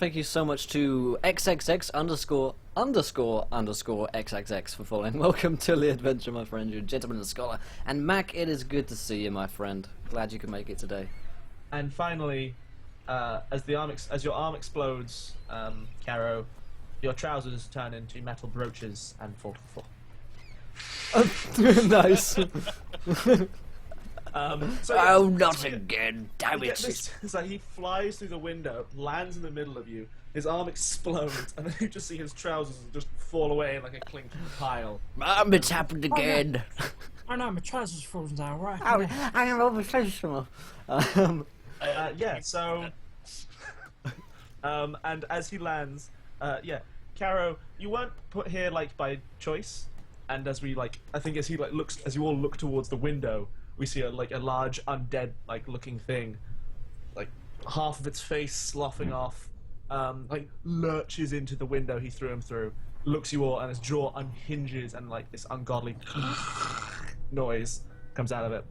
thank you so much to XXX____XXX for following. Welcome to the adventure, my friend. You're a gentleman and scholar. And Mac, it is good to see you, my friend. Glad you could make it today. And finally, as your arm explodes, Caro, your trousers turn into metal brooches and fall to the floor. Nice. So not again! Damn it! It's like he flies through the window, lands in the middle of you, his arm explodes, and then you just see his trousers just fall away in like a clinking pile. Mom, it's happened again! I know, my trousers fallen down, right? I am oversensitive. Yeah, so... and as he lands, Caro, you weren't put here, like, by choice, and as we, like, I think as he, like, looks, as you all look towards the window, we see a large undead looking thing, like half of its face sloughing off, like lurches into the window he threw him through, looks you all, and his jaw unhinges, and like this ungodly noise comes out of it.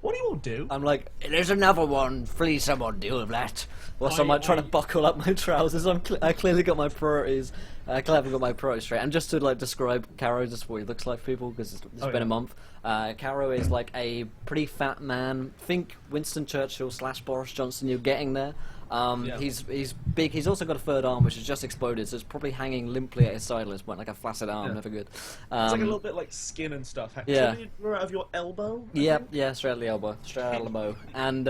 What do you all do? I'm like, there's another one. Please, someone deal with that. Whilst I'm like trying to buckle up my trousers, I clearly got my priorities. I clearly got my priorities straight. And just to like describe Caro, just what he looks like, people, because it's been a month. Caro is like a pretty fat man. Think Winston Churchill / Boris Johnson. You're getting there. He's big. He's also got a third arm which has just exploded, so it's probably hanging limply at his side at this point, like a flaccid arm. Never good. It's like a little bit like skin and stuff. Yeah. Should you out of your elbow? Yeah, straight at the elbow, straight out of the bow. And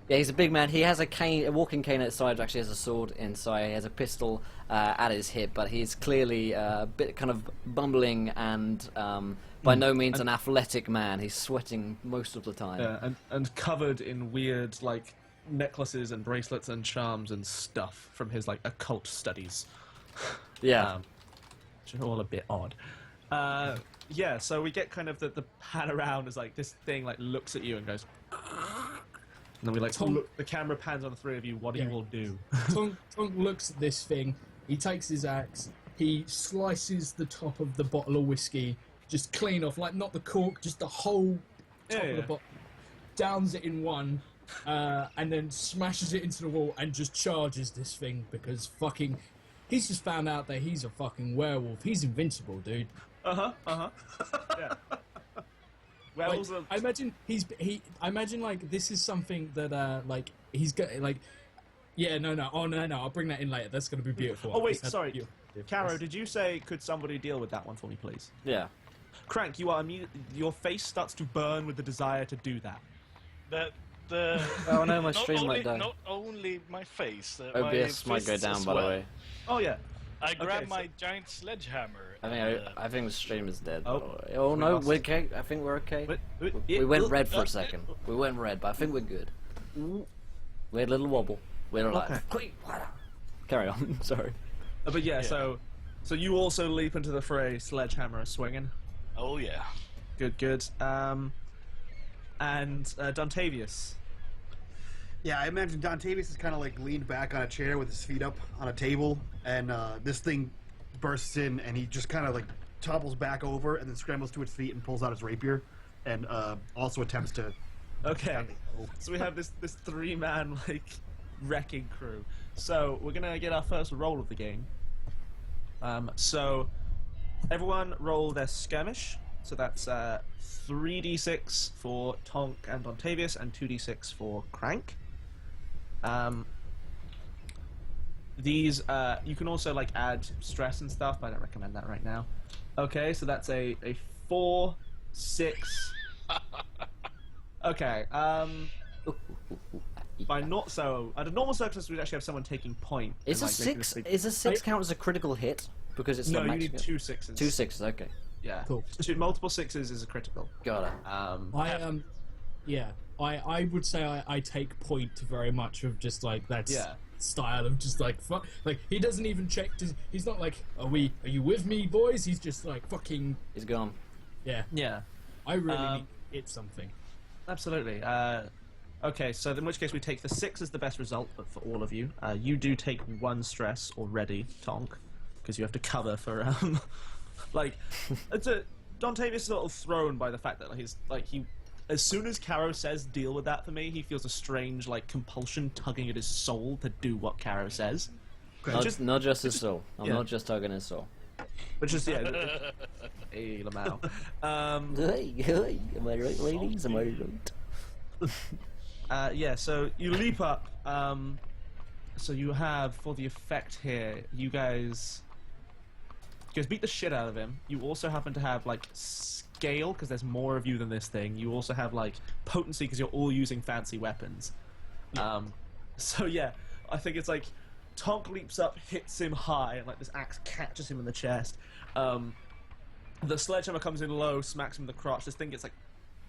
yeah, he's a big man. He has a cane, a walking cane at his side. Actually, has a sword inside. He has a pistol at his hip, but he's clearly a bit kind of bumbling and by no means an athletic man. He's sweating most of the time. Yeah, and covered in weird like necklaces and bracelets and charms and stuff from his like occult studies. Yeah, which are all a bit odd. Yeah, so we get kind of the pan around as like this thing like looks at you and goes, and then we like look, the camera pans on the three of you. What do you all do? Tonk looks at this thing. He takes his axe. He slices the top of the bottle of whiskey, just clean off, like not the cork, just the whole top of the bottle. Downs it in one. And then smashes it into the wall and just charges this thing because fucking he's just found out that he's a fucking werewolf. He's invincible, dude. Yeah. Werewolves Like, I imagine I imagine like this is something that like he's got like no, I'll bring that in later. That's gonna be beautiful. Oh wait, sorry, Caro, did you say could somebody deal with that one for me, please? yeah. Crank, you are your face starts to burn with the desire to do that. Oh no, my stream might die. Not only my face. OBS my might go fists down, as by the well. way. Oh yeah. I grabbed my giant sledgehammer. I think the stream is dead. Oh. by the way. Oh no, lost we're okay. I think we're okay. We went red for a second. We went red, but I think we're good. We had a little wobble. We're alive. Okay. Carry on. Sorry. But yeah, so you also leap into the fray, sledgehammer swinging. Oh yeah. Good. And Dontavius. Yeah, I imagine Dontavius is kind of like leaned back on a chair with his feet up on a table, and this thing bursts in, and he just kind of like topples back over, and then scrambles to its feet and pulls out his rapier, and also attempts to. Okay. So we have this three-man like wrecking crew. So we're gonna get our first roll of the game. So everyone roll their skirmish. So that's 3d6 for Tonk and Dontavius, and 2d6 for Crank. These you can also like add stress and stuff, but I don't recommend that right now. Okay, so that's a 4, 6. Okay. By not so under normal circumstances, we'd actually have someone taking point. Is a 6? Is a 6 count as a critical hit? Because it's no, not you max need hit? 2 6s. 2 6s. Okay. Yeah. Cool. Multiple 6s is a critical. Got it. I would say I take point very much of just like that style of just like fuck, like he doesn't even check. He's not like are you with me, boys? He's just like fucking. He's gone. Yeah. I really need to hit something. Absolutely. Okay, so in which case we take the 6 as the best result, but for all of you, you do take 1 stress already, Tonk, because you have to cover for like Dontavius is a little thrown by the fact that he as soon as Caro says deal with that for me, he feels a strange like compulsion tugging at his soul to do what Caro says. Not just his soul. I'm Yeah. not just tugging his soul. But just hey, Lamau. Hey, am I right, ladies? Am I right? Yeah. So you leap up. So you have for the effect here. You guys beat the shit out of him. You also happen to have like scale because there's more of you than this thing. You also have like potency because you're all using fancy weapons. So yeah, I think it's like Tonk leaps up, hits him high, and like this axe catches him in the chest. The sledgehammer comes in low, smacks him in the crotch. This thing gets like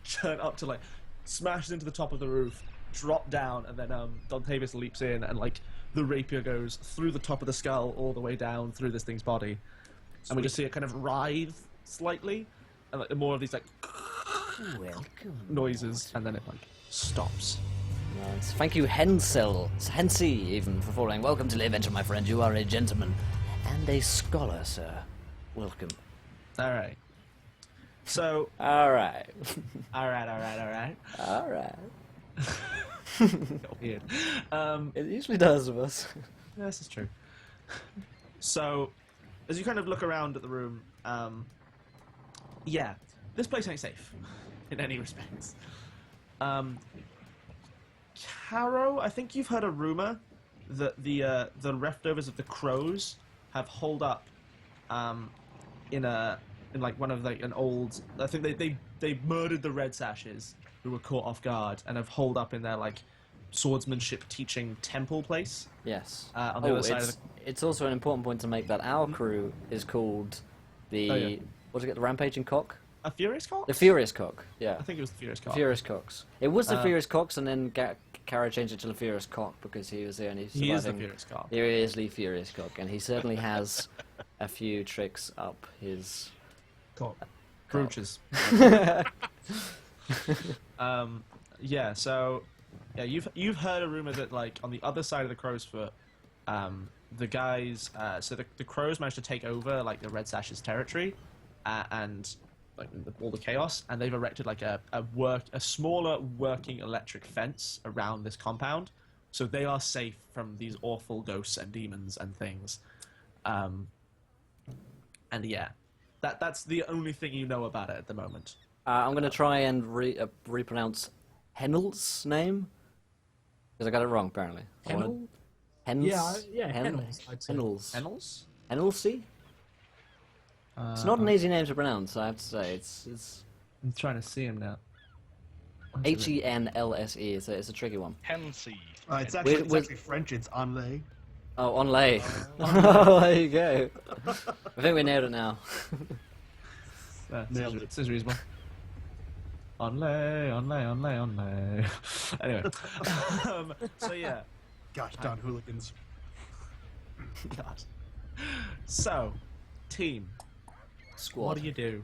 turned up to like smashes into the top of the roof, drop down, and then Dontavius leaps in, and like the rapier goes through the top of the skull all the way down through this thing's body, and we just see it kind of writhe slightly, and like more of these like noises, and then it like stops. Nice. Thank you, Hensey, even, for following. Welcome to the adventure, my friend. You are a gentleman and a scholar, sir. Welcome. All right. So. All right. All right. All right. Got weird. It usually does with us. Yeah, this is true. So, as you kind of look around at the room, yeah, this place ain't safe in any respects. Caro, I think you've heard a rumor that the leftovers of the crows have holed up in like one of like an old. I think they murdered the Red Sashes who were caught off guard and have holed up in their like swordsmanship teaching temple place. Yes. On the other side of the... It's also an important point to make that our crew is called the what did it get? The Rampaging Cock. A Furious Cock? The Furious Cock. Yeah. I think it was the Furious Cock. Furious Cocks. It was the Furious Cocks, and then Caro changed it to the Furious Cock because he was the only surviving. He is the Furious Cock. He is the Furious Cock, and he certainly has a few tricks up his Cock. Brooches. Yeah, so yeah, you've heard a rumor that like on the other side of the Crow's Foot, the guys, so the Crows managed to take over like the Red Sash's territory, and like all the chaos, and they've erected like a smaller working electric fence around this compound, so they are safe from these awful ghosts and demons and things. And yeah, that's the only thing you know about it at the moment. I'm going to try and repronounce Hennel's name because I got it wrong apparently. Hennel? Hennels? Yeah, Hennels, I'd say. Hennels. Hennels? Hennelsy? It's not an easy name to pronounce, I have to say. It's I'm trying to see him now. Henlse. It's a tricky one. Hensey. It's actually French. It's Anlay. Oh, onlay. Oh, there you go. I think we nailed it now. Nailed it. Seems reasonable. Onlay. Anyway. So yeah. Gosh darn hooligans. God. So, team. Squad. What do you do?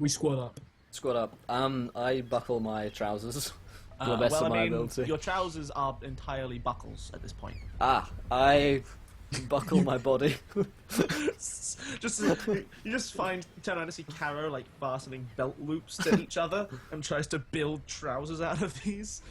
We squad up. Squad up. I buckle my trousers to the best of my ability. Your trousers are entirely buckles at this point. I buckle my body. You turn around to see Caro like fastening belt loops to each other and tries to build trousers out of these.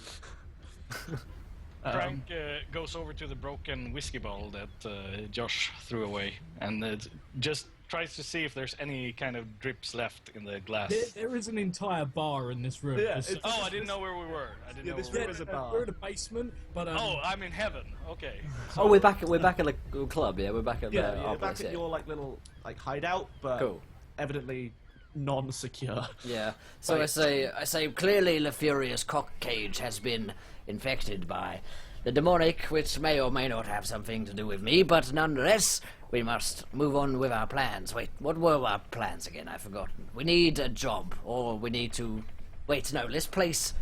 Frank goes over to the broken whiskey bottle that Josh threw away and just tries to see if there's any kind of drips left in the glass. There is an entire bar in this room. Yeah, I didn't know where we were. this room is a bar. We're in a basement, but Oh, I'm in heaven. Okay. Oh, we're back at the club. Yeah, we're back at Yeah, the you're our back place, at yeah. your like little like hideout, but Cool. evidently non-secure. Yeah. So I say clearly the Furious Cock Cage has been infected by the demonic, which may or may not have something to do with me, but nonetheless, we must move on with our plans. Wait, what were our plans again? I've forgotten. We need a job, or we need to... Wait, no, this place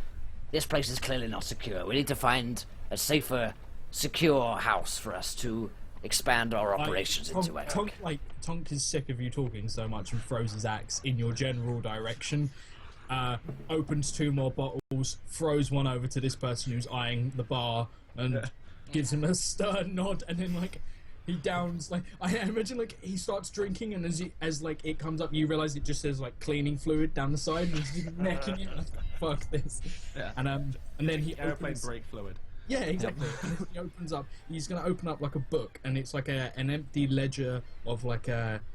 is clearly not secure. We need to find a safer, secure house for us to expand our operations into. I think. Tonk is sick of you talking so much and throws his axe in your general direction. Opens 2 more bottles, throws one over to this person who's eyeing the bar, and gives him a stern nod, and then like he downs like I imagine like he starts drinking, and as like it comes up, you realise it just says like cleaning fluid down the side, and he's necking it. Like, fuck this. Yeah. And then he airplane opens, brake fluid. Yeah, exactly. And he opens up. He's going to open up like a book, and it's like an empty ledger of like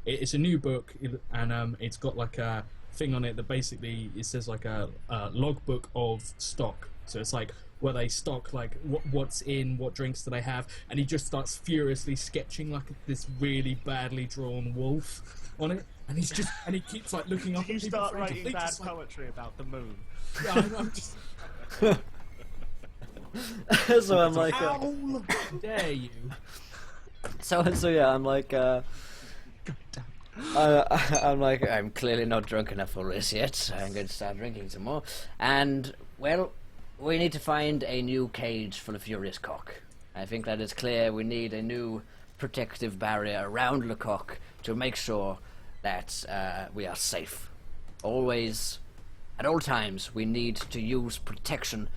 it's a new book, and it's got like a thing on it that basically it says like a logbook of stock. So it's like where they stock like what's in, what drinks do they have, and he just starts furiously sketching like this really badly drawn wolf on it, and he keeps like looking up. You at people start trying to writing think, bad just, like, poetry about the moon. Yeah, I'm just. So I'm like, How dare you? so yeah, I'm like, I'm like, I'm clearly not drunk enough for this yet. I'm going to start drinking some more. And well, we need to find a new cage for the Furious Cock. I think that is clear. We need a new protective barrier around Lecoq to make sure that we are safe. Always, at all times, we need to use protection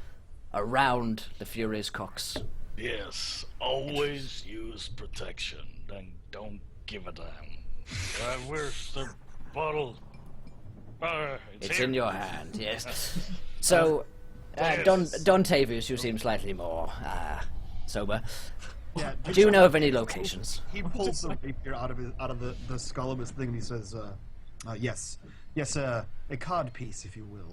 around the Furious Cocks. Yes, always use protection, and don't give a damn. Where's the bottle? It's here. in your hand, yes. So, Don Tavius, you seem slightly more sober. Yeah. Do you know of any locations? He pulls the rapier out of the skull of his thing, and he says, "Yes, a card piece, if you will."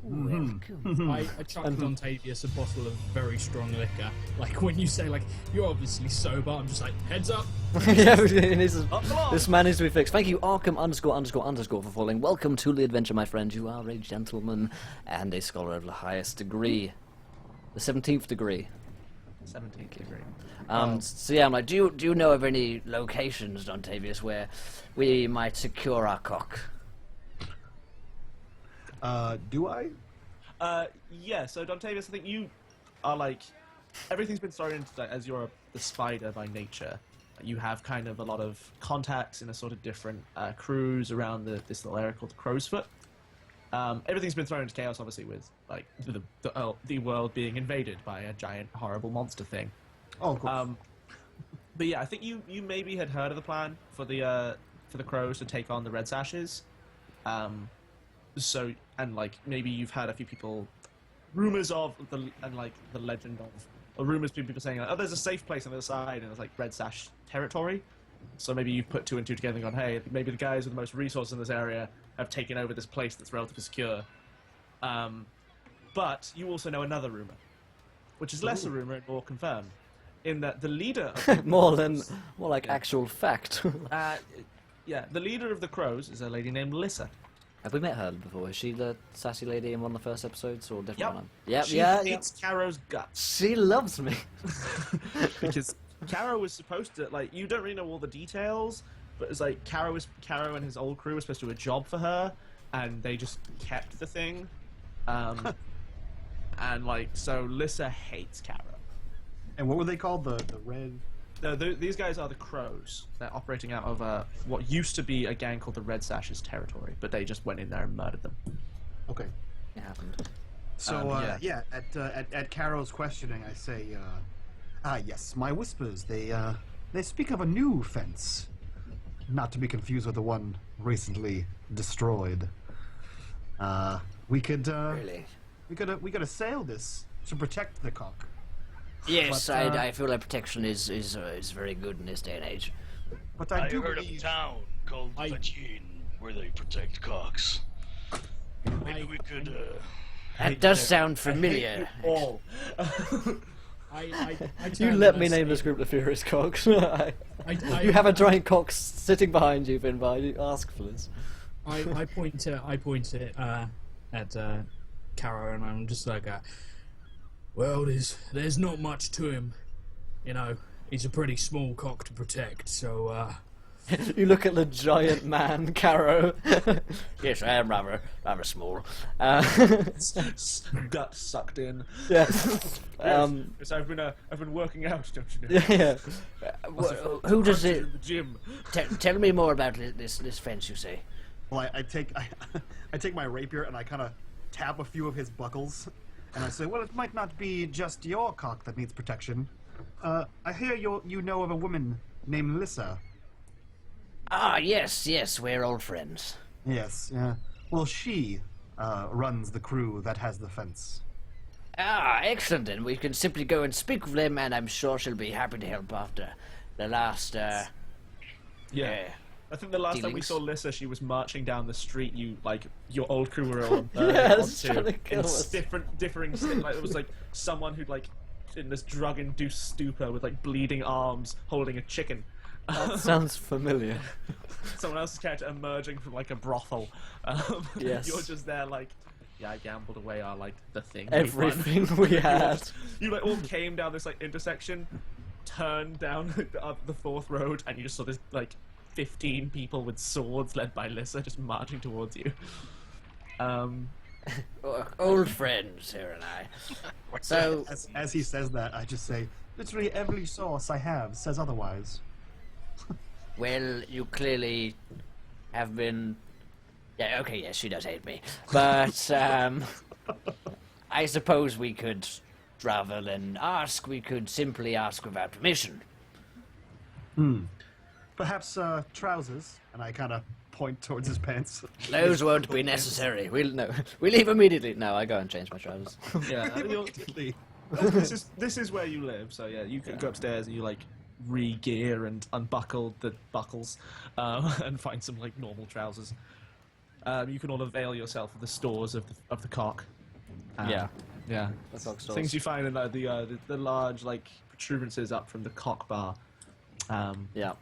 I chucked Dontavius a bottle of very strong liquor. Like when you say like you're obviously sober, I'm just like heads up. Yeah, this man needs to be fixed. Thank you, Arkham _ for following. Welcome to the adventure, my friend. You are a gentleman and a scholar of the highest degree, the 17th degree. 17th degree. So yeah, I'm like, do you know of any locations, Dontavius, where we might secure our cock? Do I? Yeah, so Dontavius, I think you are like, everything's been thrown into that as you're the spider by nature. You have kind of a lot of contacts in a sort of different crews around this little area called the Crow's Foot. Everything's been thrown into chaos, obviously, with like the world being invaded by a giant, horrible monster thing. Oh, cool. But yeah, I think you maybe had heard of the plan for the Crows to take on the Red Sashes. So, and like maybe you've had a few people, rumors of the legend of, or rumors people saying like, oh, there's a safe place on the other side, and it's like Red Sash territory. So maybe you've put two and two together and gone, hey, maybe the guys with the most resources in this area have taken over this place that's relatively secure. But you also know another rumor, which is less a rumor and more confirmed, in that the leader of more like actual fact. yeah, the leader of the Crows is a lady named Lissa. Have we met her before? Is she the sassy lady in one of the first episodes, or a different Yep. one? Yep, She yeah. hates Caro's guts. She loves me. Because Caro was supposed to, like, you don't really know all the details, but it's like Caro and his old crew were supposed to do a job for her, and they just kept the thing. And like, so Lissa hates Caro. And what were they called? The red. These guys are the Crows. They're operating out of what used to be a gang called the Red Sashes territory, but they just went in there and murdered them. Okay. It happened. So at Caro's questioning, I say, yes, my whispers. They speak of a new fence, not to be confused with the one recently destroyed. We could Really? we could assail this to protect the cock. Yes, But, I feel like protection is very good in this day and age. But I I do heard of a believe. town called Vagine where they protect cocks. Maybe we could, That does sound familiar. All. I You turn let and me I name say- the group the Furious Cocks. I- You have a giant cock sitting behind you, Finbar. You ask for this. I point at Caro, and I'm just like, well, there's not much to him, you know. He's a pretty small cock to protect, so You look at the giant man, Caro. Yes, I am rather small. Gut sucked in. Yeah. Yes, I've been working out, don't you know? Yeah. Who does it? In the gym. Tell me more about this fence. You say. Well, I take my rapier and I kind of tap a few of his buckles, and I say, well, it might not be just your cock that needs protection. I hear you know of a woman named Lissa. Ah, yes, we're old friends. Yes, yeah. Well, she runs the crew that has the fence. Ah, excellent. And we can simply go and speak with them, and I'm sure she'll be happy to help after the last. Yeah. I think the last time we Dealings. saw Lissa, she was marching down the street. Your old crew were all Yes, trying to onto kill in us. differing like it was like someone who'd like in this drug-induced stupor with like bleeding arms, holding a chicken. That sounds familiar. Someone else's character emerging from like a brothel. Yes. You're just there like, yeah, I gambled away our like the thing. we won." Everything we had. You like all came down this like intersection, turned down the fourth road, and you just saw this like 15 people with swords led by Lissa just marching towards you. Old friends, here and I. So, As he says that, I just say, literally every source I have says otherwise. well, you clearly have been. Yeah, okay, yes, she does hate me. But, I suppose we could, rather than ask, we could simply ask without permission. Perhaps trousers, and I kind of point towards his pants. Those won't be necessary. We leave immediately. No, I go and change my trousers. Yeah, Immediately. this is where you live, so yeah, you can go upstairs and you like re-gear and unbuckle the buckles and find some like normal trousers. You can all avail yourself of the stores of the cock. Yeah. Yeah. The cock stores. Things you find in the large like protuberances up from the cock bar. Yeah.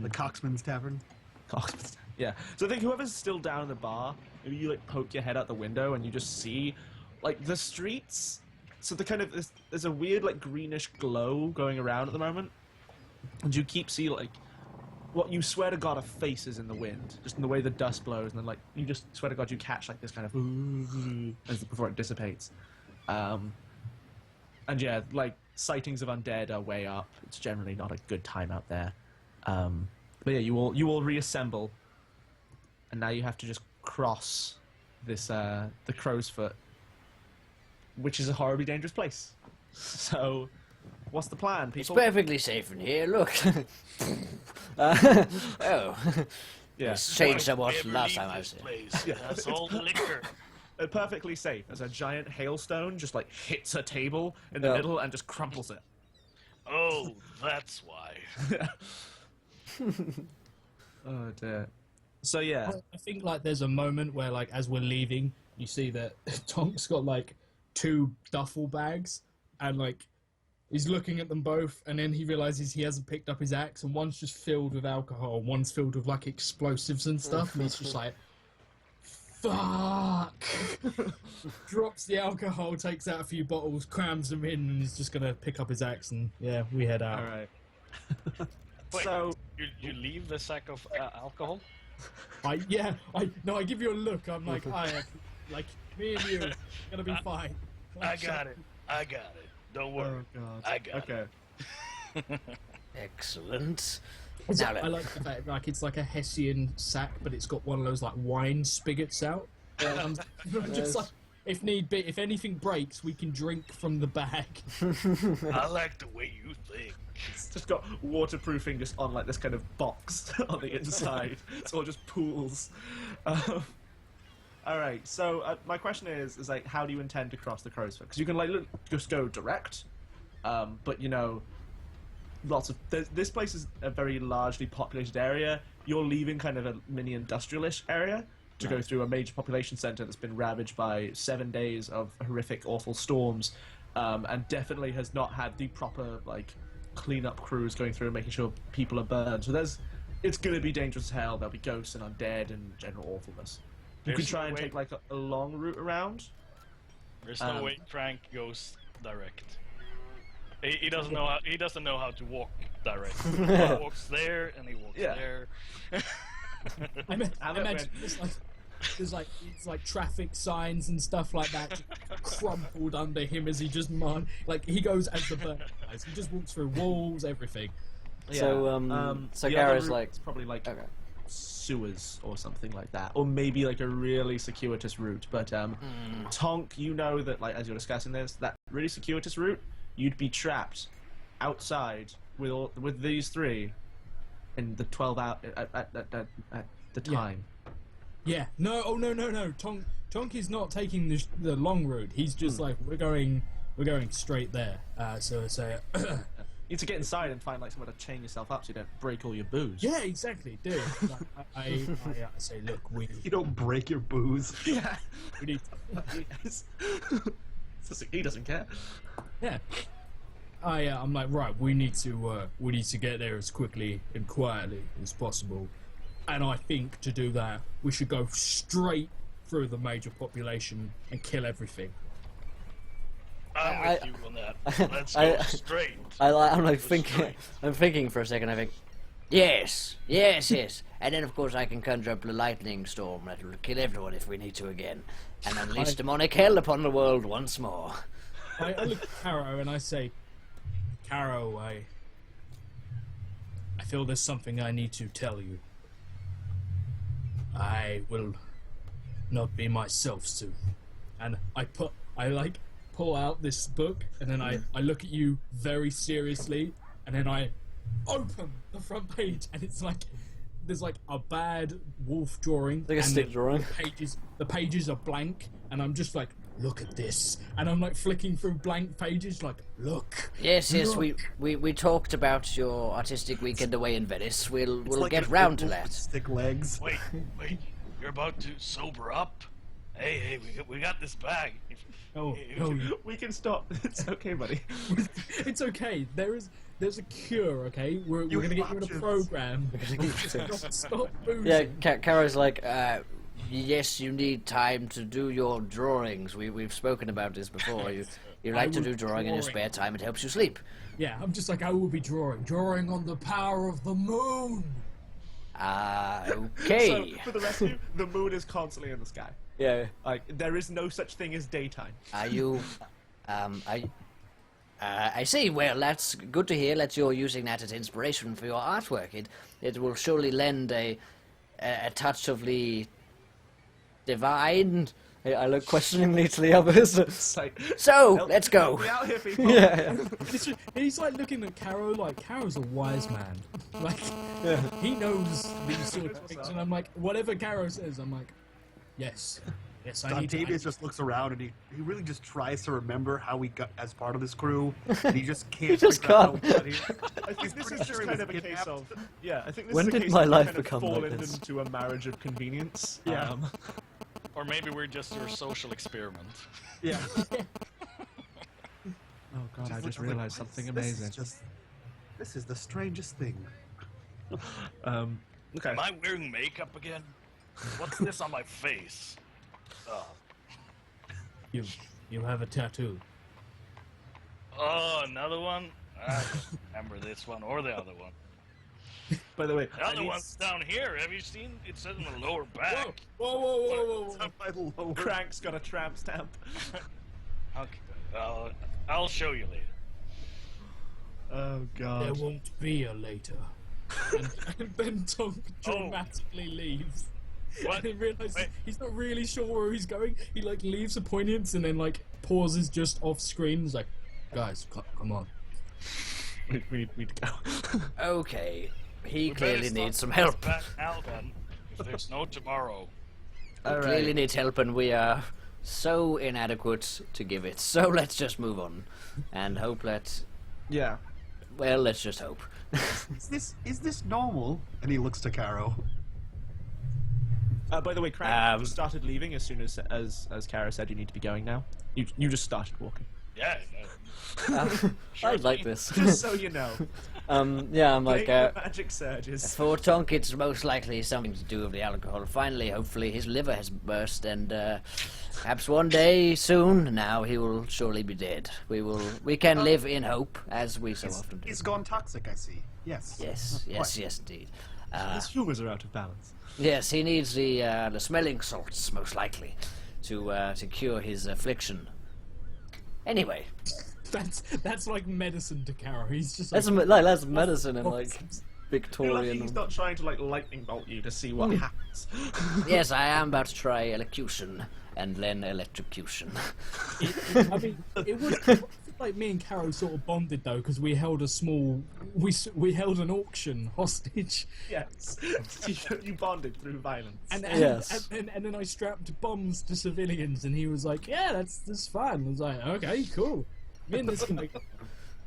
The Coxman's Tavern. Cox. Yeah. So I think whoever's still down in the bar, maybe you like poke your head out the window and you just see like the streets. So the kind of there's a weird like greenish glow going around at the moment, and you keep seeing like what you swear to God are faces in the wind, just in the way the dust blows, and then like you just swear to God you catch like this kind of before it dissipates. And yeah, like sightings of undead are way up. It's generally not a good time out there. But yeah, you all reassemble, and now you have to just cross this the Crow's Foot, which is a horribly dangerous place. So, what's the plan, It's people? perfectly safe in here. Look. Oh. Yeah, It's changed somewhat Never from last leave time I this was here. place. That's all the liquor. perfectly safe as a giant hailstone just like hits a table in the Yeah. middle and just crumples it. Oh, that's why. Oh dear. So yeah, I think like there's a moment where like as we're leaving, you see that Tonk's got like 2 duffel bags, and like he's looking at them both, and then he realizes he hasn't picked up his axe, and one's just filled with alcohol, and one's filled with like explosives and stuff, and he's just like, fuck. Drops the alcohol, takes out a few bottles, crams them in, and he's just gonna pick up his axe, and yeah, we head out. all right. Wait, So you leave the sack of alcohol? I give you a look. I'm like, like me and you, gonna be fine. I got it. I got it. Don't worry. God. I got it. Okay. Excellent. So Now I like the fact like it's like a Hessian sack, but it's got one of those like wine spigots out. Just like if need be, if anything breaks, we can drink from the bag. I like the way you think. It's just got waterproofing just on like this kind of box on the inside. It's all just pools. All right. So my question is like, how do you intend to cross the Crow's Foot? Because you can like just go direct, but you know, lots of this place is a very largely populated area. You're leaving kind of a mini industrialish area to go through a major population center that's been ravaged by 7 days of horrific, awful storms, and definitely has not had the proper like cleanup crews going through and making sure people are burned. So it's going to be dangerous as hell. There'll be ghosts and undead and general awfulness. You There's could try no and way- take like a long route around. There's no way Frank goes direct. He doesn't know how how to walk direct. He walks there and he walks Yeah. there. I imagine there's like it's like traffic signs and stuff like that crumpled under him as he just like he goes as the bird guys. He just walks through walls, everything. So, so the other Gara's route like- is probably like Okay. sewers or something like that, or maybe like a really circuitous route. But Tonk, you know that like as you're discussing this, that really circuitous route, you'd be trapped outside with these 3 in the 12 hour at the time. Yeah. No. Oh no. Tonk is not taking the long route. He's just like we're going we're going straight there. So I say, You need to get inside and find like somewhere to chain yourself up so you don't break all your booze. yeah, exactly, dude. Like, I say, look, You don't break your booze. Yeah. we need, Yes. He doesn't care. yeah. I'm like, right, we need to get there as quickly and quietly as possible, and I think to do that, we should go straight through the major population and kill everything. I'm with you on that. Let's go I- straight. I'm like thinking. I'm thinking for a second. I think, yes, yes, yes. And then of course I can conjure up a lightning storm that will kill everyone if we need to again, and unleash demonic hell upon the world once more. I look at Caro and I say, Caro, I feel there's something I need to tell you. I will not be myself soon. And I pull out this book, and then I look at you very seriously, and then I open the front page, and it's like there's like a bad wolf drawing, Like a and stick drawing. the pages are blank, and I'm just like, look at this, and I'm like flicking through blank pages, like, look. Yes, yes. Look. We talked about your artistic weekend away in Venice. We'll Like get a round to wolf with that. Stick legs. Wait, you're about to sober up? Hey, we got this bag. Oh, no, We can stop. It's okay, buddy. it's okay. There's a cure. Okay, we're You gonna get have you in a options. program. Stop boozing. Yeah, Caro's like, yes, you need time to do your drawings. We've spoken about this before. You like to will do drawing in your drawing. spare time. It helps you sleep. Yeah, I'm just like, I will be drawing on the power of the moon. Okay. So, for the rest of you, the moon is constantly in the sky. Yeah. Like, there is no such thing as daytime. Are you? I see. Well, that's good to hear that you're using that as inspiration for your artwork. It will surely lend a touch of the divine. I look questioningly to the others. It's like, So let's go. we out here, people. Yeah. He's like looking at Caro, like Caro's a wise man. Like he knows these sort of things, and I'm like, whatever Caro says, I'm like, yes, I need to. Octavius just looks around and he really just tries to remember how he got as part of this crew, and he just can't. He just figure out can't. how he got here. I think this pretty is sure just he kind was of a case kidnapped. of I think this When is a did case my of life kind of become like fallen this? into a marriage of convenience. Yeah. Or maybe we're just your social experiment. Yeah. Oh god, I just like, realized what is something this? amazing. This is the strangest thing. Okay. Am I wearing makeup again? What's this on my face? Oh, You have a tattoo. another one? I don't remember this one or the other one. By the way, The other one's down here. Have you seen? It says in the lower Whoa, back. whoa. My lower. Crank's got a tramp stamp. Okay. I'll show you later. Oh There god. won't be a later. And then Tonk dramatically leaves. What? And he realizes Wait. he's not really sure where he's going. He like leaves a poignance and then like pauses just off screen. He's like, guys, come on. We need to go. Okay. He We better clearly start needs some this help. back now then. If there's no tomorrow. He clearly needs help, and we are so inadequate to give it. So let's just move on, and hope that. Yeah. Well, let's just hope. Is this normal? And he looks to Caro. By the way, Crank just started leaving as soon as Kara said you need to be going now. You just started walking. Yeah. I like this. Just so you know. Yeah, I'm like, Take the magic surges. for Tonk, it's most likely something to do with the alcohol. Finally, hopefully, his liver has burst, and perhaps one day soon, now he will surely be dead. We can live in hope, as we so often do. He's gone toxic, I see. Yes. Yes, indeed. His humors are out of balance. Yes, he needs the smelling salts, most likely, to cure his affliction. Anyway, That's like medicine to Caro. He's just that's like, that's medicine and like You're lucky Victorian. he's not trying to like lightning bolt you to see what happens. Yes, I am about to try elocution and then electrocution. I mean, it was like me and Caro sort of bonded though because we held we held an auction hostage, Yes. You bonded through violence. and Yes. and then I strapped bombs to civilians, and he was like, "Yeah, that's fine." I was like, "Okay, cool." Me and this can make.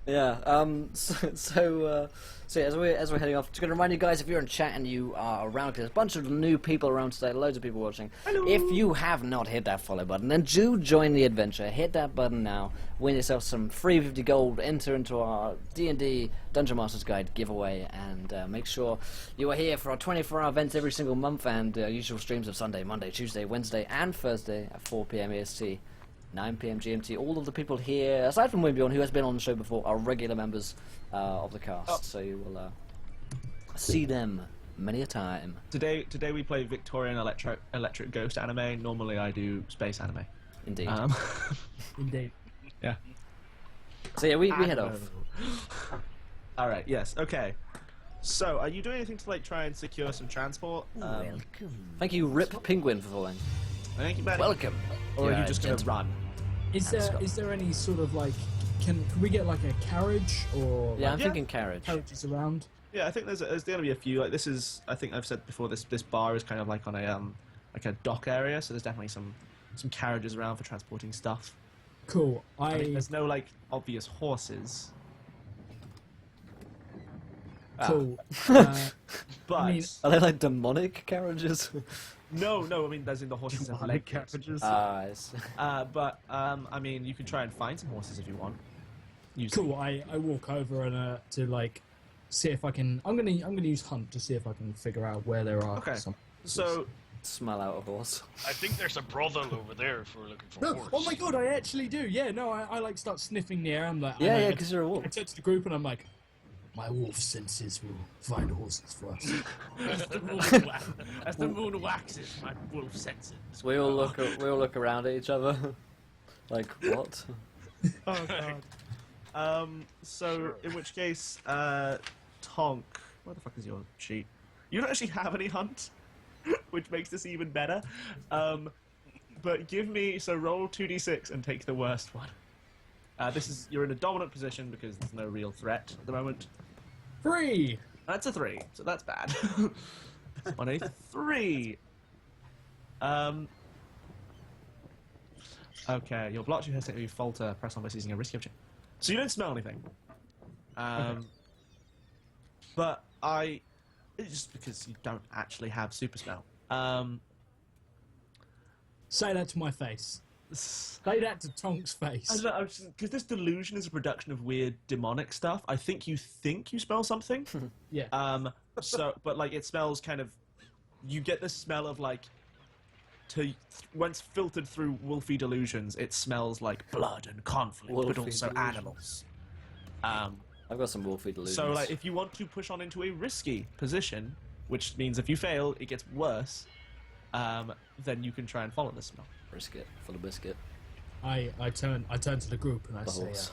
Yeah. So as we're heading off, just gonna remind you guys, if you're in chat and you are around, 'cause there's a bunch of new people around today, loads of people watching. Hello. If you have not hit that follow button, then do join the adventure. Hit that button now. Win yourself some free 50 gold. Enter into our D&D Dungeon Masters Guide giveaway, and make sure you are here for our 24-hour events every single month, and usual streams of Sunday, Monday, Tuesday, Wednesday, and Thursday at 4 p.m. EST. 9 p.m. GMT. All of the people here, aside from Wimbion, who has been on the show before, are regular members of the cast. So you will see them many a time. Today we play Victorian electric ghost anime. Normally I do space anime. Indeed. Indeed. Yeah. So yeah, we head off. All right. Yes. Okay. So, are you doing anything to like try and secure some transport? Thank you, Rip Penguin, for following. Thank you, buddy. Welcome. Or are Yeah, you just gonna gentlemen. run? Is there any sort of like can we get like a carriage or Yeah, I'm like, thinking carriage. carriages around? Yeah, I think there's going to be a few. Like this is, I think I've said before, this bar is kind of like on a dock area, so there's definitely some carriages around for transporting stuff. Cool. I mean, there's no like obvious horses, cool. but I mean- Are they like demonic carriages? no, I mean there's in the horses and leg carriages. I see. But I mean, you can try and find some horses if you want. Cool. I walk over and to like see if I can. I'm gonna use hunt to see if I can figure out where there are. Okay. Some... So Smell out a horse. I think there's a brothel over there if we're looking for No, horse. oh my god, I actually do. Yeah, no, I like start sniffing the air. I'm like, Yeah, I yeah, because you're a wolf. I turn to the group and I'm like, my wolf senses will find horses for us. As the moon waxes, my wolf senses. We all look around at each other. Like, what? oh god. So in which case, Tonk, where the fuck is your sheet? You don't actually have any hunt, which makes this even better. But give me, so roll 2d6 and take the worst one. You're in a dominant position because there's no real threat at the moment. 3. That's a 3, so that's bad. On a 3. Okay, your block, you hesitate, you falter, press on by using a risky option. So you don't smell anything. But it's just because you don't actually have super smell. Say that to my face. Say that to Tonk's face. I don't know, because this delusion is a production of weird demonic stuff. I think you smell something. Yeah. But like it smells kind of, you get the smell of like, once filtered through wolfy delusions, it smells like blood and conflict, but Wolfy also delusions. animals. I've got some wolfy delusions. So like if you want to push on into a risky position, which means if you fail, it gets worse, then you can try and follow the smell. Brisket, full of biscuit. I turn to the group and I The say, horse.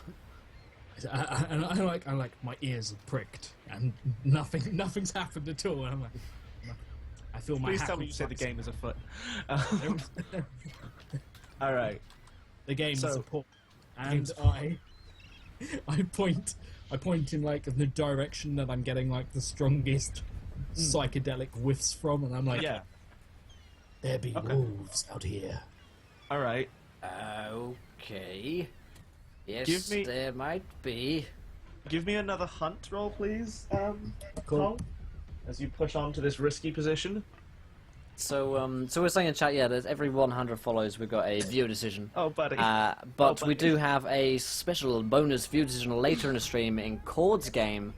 and I like my ears are pricked and nothing's happened at all. And I'm like, I feel my. Please tell me hackles you say the rise. game is afoot. All right. The game is So- a port, and game's I point in like the direction that I'm getting like the strongest psychedelic whiffs from, and I'm like, Yeah. there be Okay. wolves out here. All right. Okay. Yes, Give me- there might be. Give me another hunt roll, please. Cool. Tom, as you push on to this risky position. So, so we're saying in chat, yeah, there's every 100 follows we've got a viewer decision. Oh, buddy. But Oh, we buddy. do have a special bonus view decision later in the stream in Cord's game,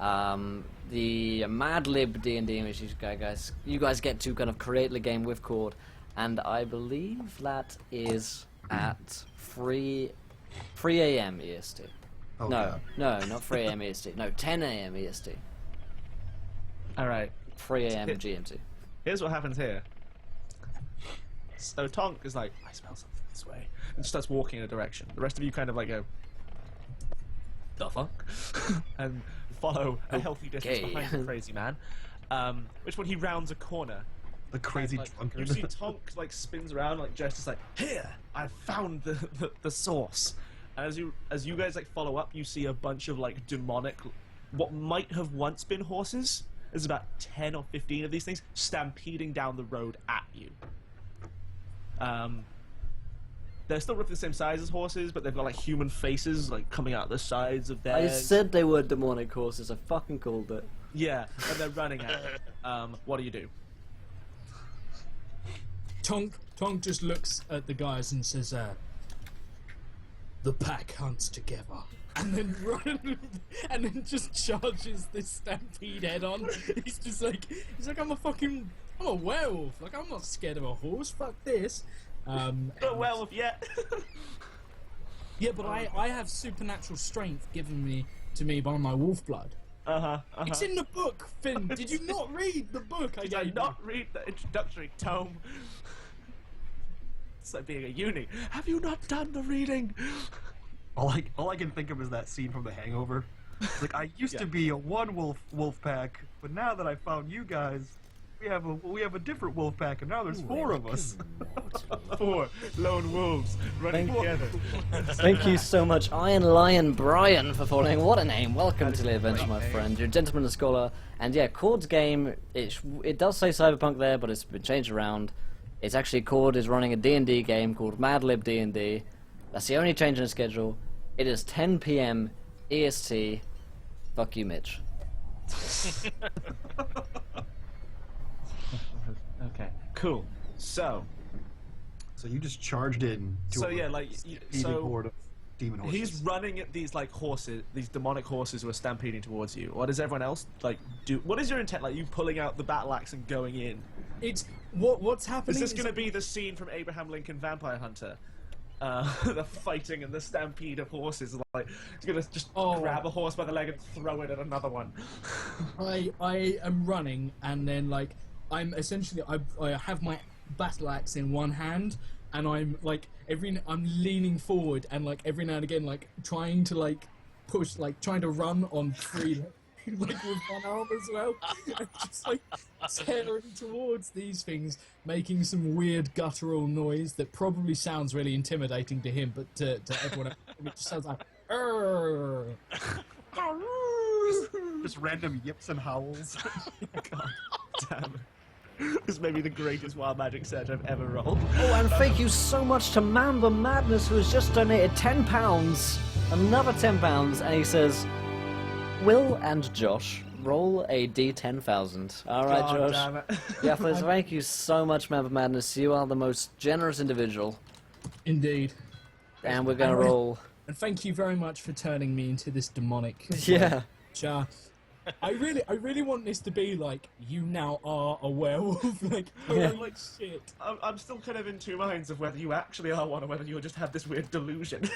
the Mad Lib D&D, which you guys get to kind of create the game with Cord, and I believe that is at 3 a.m. EST. Oh, no, God. no, not 3 a.m. EST. No, 10 a.m. EST. All right. 3 a.m. GMT. Here's what happens here. So Tonk is like, I smell something this way, and starts walking in a direction. The rest of you kind of like go, the fuck, and follow a healthy distance Okay. behind the crazy man. Which when he rounds a corner, The crazy like, drunkard. you see Tonk like spins around like just like, here, I found the source. And as you guys like follow up, you see a bunch of like demonic, what might have once been horses. There's about 10 or 15 of these things stampeding down the road at you. they're still roughly the same size as horses, but they've got like human faces like coming out the sides of I theirs. said they were demonic horses. I fucking called it. Yeah, and they're running at it. What do you do? Tonk just looks at the guys and says, "The pack hunts together," and then and then just charges this stampede head on. He's like, I'm a werewolf. Like, I'm not scared of a horse. Fuck this. Not werewolf yet. Yeah, but I have supernatural strength given to me by my wolf blood. It's in the book, Finn. Did you not read the book? Did I not read the introductory tome? It's like being a uni. Have you not done the reading? All I can think of is that scene from The Hangover. Like, I used to be a one wolf pack, but now that I found you guys, we have a different wolf pack, and now there's 4 of us. 4 lone wolves running together. Thank you so much, Iron Lion Brian, for following. What a name! Welcome to the adventure, my friend. You're a gentleman and scholar, and yeah, Cord's game. It does say Cyberpunk there, but it's been changed around. It's actually Cord is running a D&D game called Mad Lib D&D. That's the only change in the schedule. It is 10 p.m. EST. Fuck you, Mitch. Okay, cool. So you just charged in to so horde of demon horses. he's running at these like horses, these demonic horses who are stampeding towards you. What does everyone else like do? What is your intent? Like you pulling out the battle axe and going in? It's what's happening. Is this going to be the scene from Abraham Lincoln Vampire Hunter? The fighting and the stampede of horses. Like he's going to just grab a horse by the leg and throw it at another one. I am running, and then like I'm essentially I have my battle axe in one hand, and I'm like I'm leaning forward, and like every now and again like trying to like push, like trying to run on 3 like with one arm as well, and just like tearing towards these things, making some weird guttural noise that probably sounds really intimidating to him, but to everyone else, it just sounds like "Arr." Just random yips and howls. God damn it. This may be the greatest Wild Magic search I've ever rolled. Oh, and thank you so much to Mamba Madness, who has just donated £10, another £10, and he says, "Will and Josh roll a D10,000." All right, God Josh. damn it. Yeah, first, thank you so much, Mamba Madness. You are the most generous individual, Indeed. and we're gonna roll. And thank you very much for turning me into this demonic. Yeah. I really want this to be like, you now are a werewolf. Like, Yeah. holy shit. I'm still kind of in 2 minds of whether you actually are one or whether you just have this weird delusion.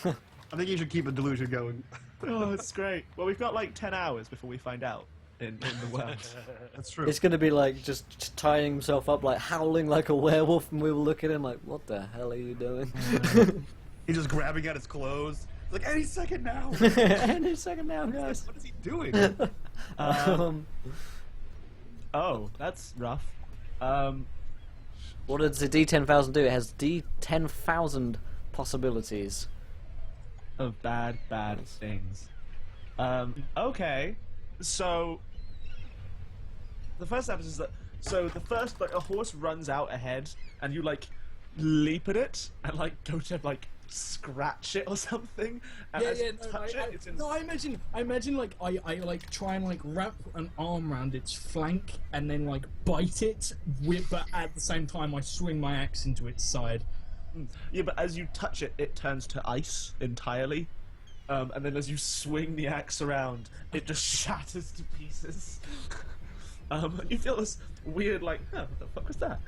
I think you should keep a delusion going. Oh, it's great. Well, we've got like 10 hours before we find out in the world. That's true. It's gonna be like just tying himself up, like howling like a werewolf, and we will look at him like, "What the hell are you doing?" He's just grabbing at his clothes. Like, any second now. Any second now, guys. What is he doing? Oh, that's rough. What does the D10,000 do? It has D10,000 possibilities. Of bad things. Okay. So the first happens is that like a horse runs out ahead and you like leap at it and like go to like scratch it or something. And as you touch it, I imagine like I like try and like wrap an arm around its flank and then like bite it but at the same time I swing my axe into its side. Yeah, but as you touch it, it turns to ice entirely. And then as you swing the axe around, it just shatters to pieces. You feel this weird, like, oh, what the fuck was that?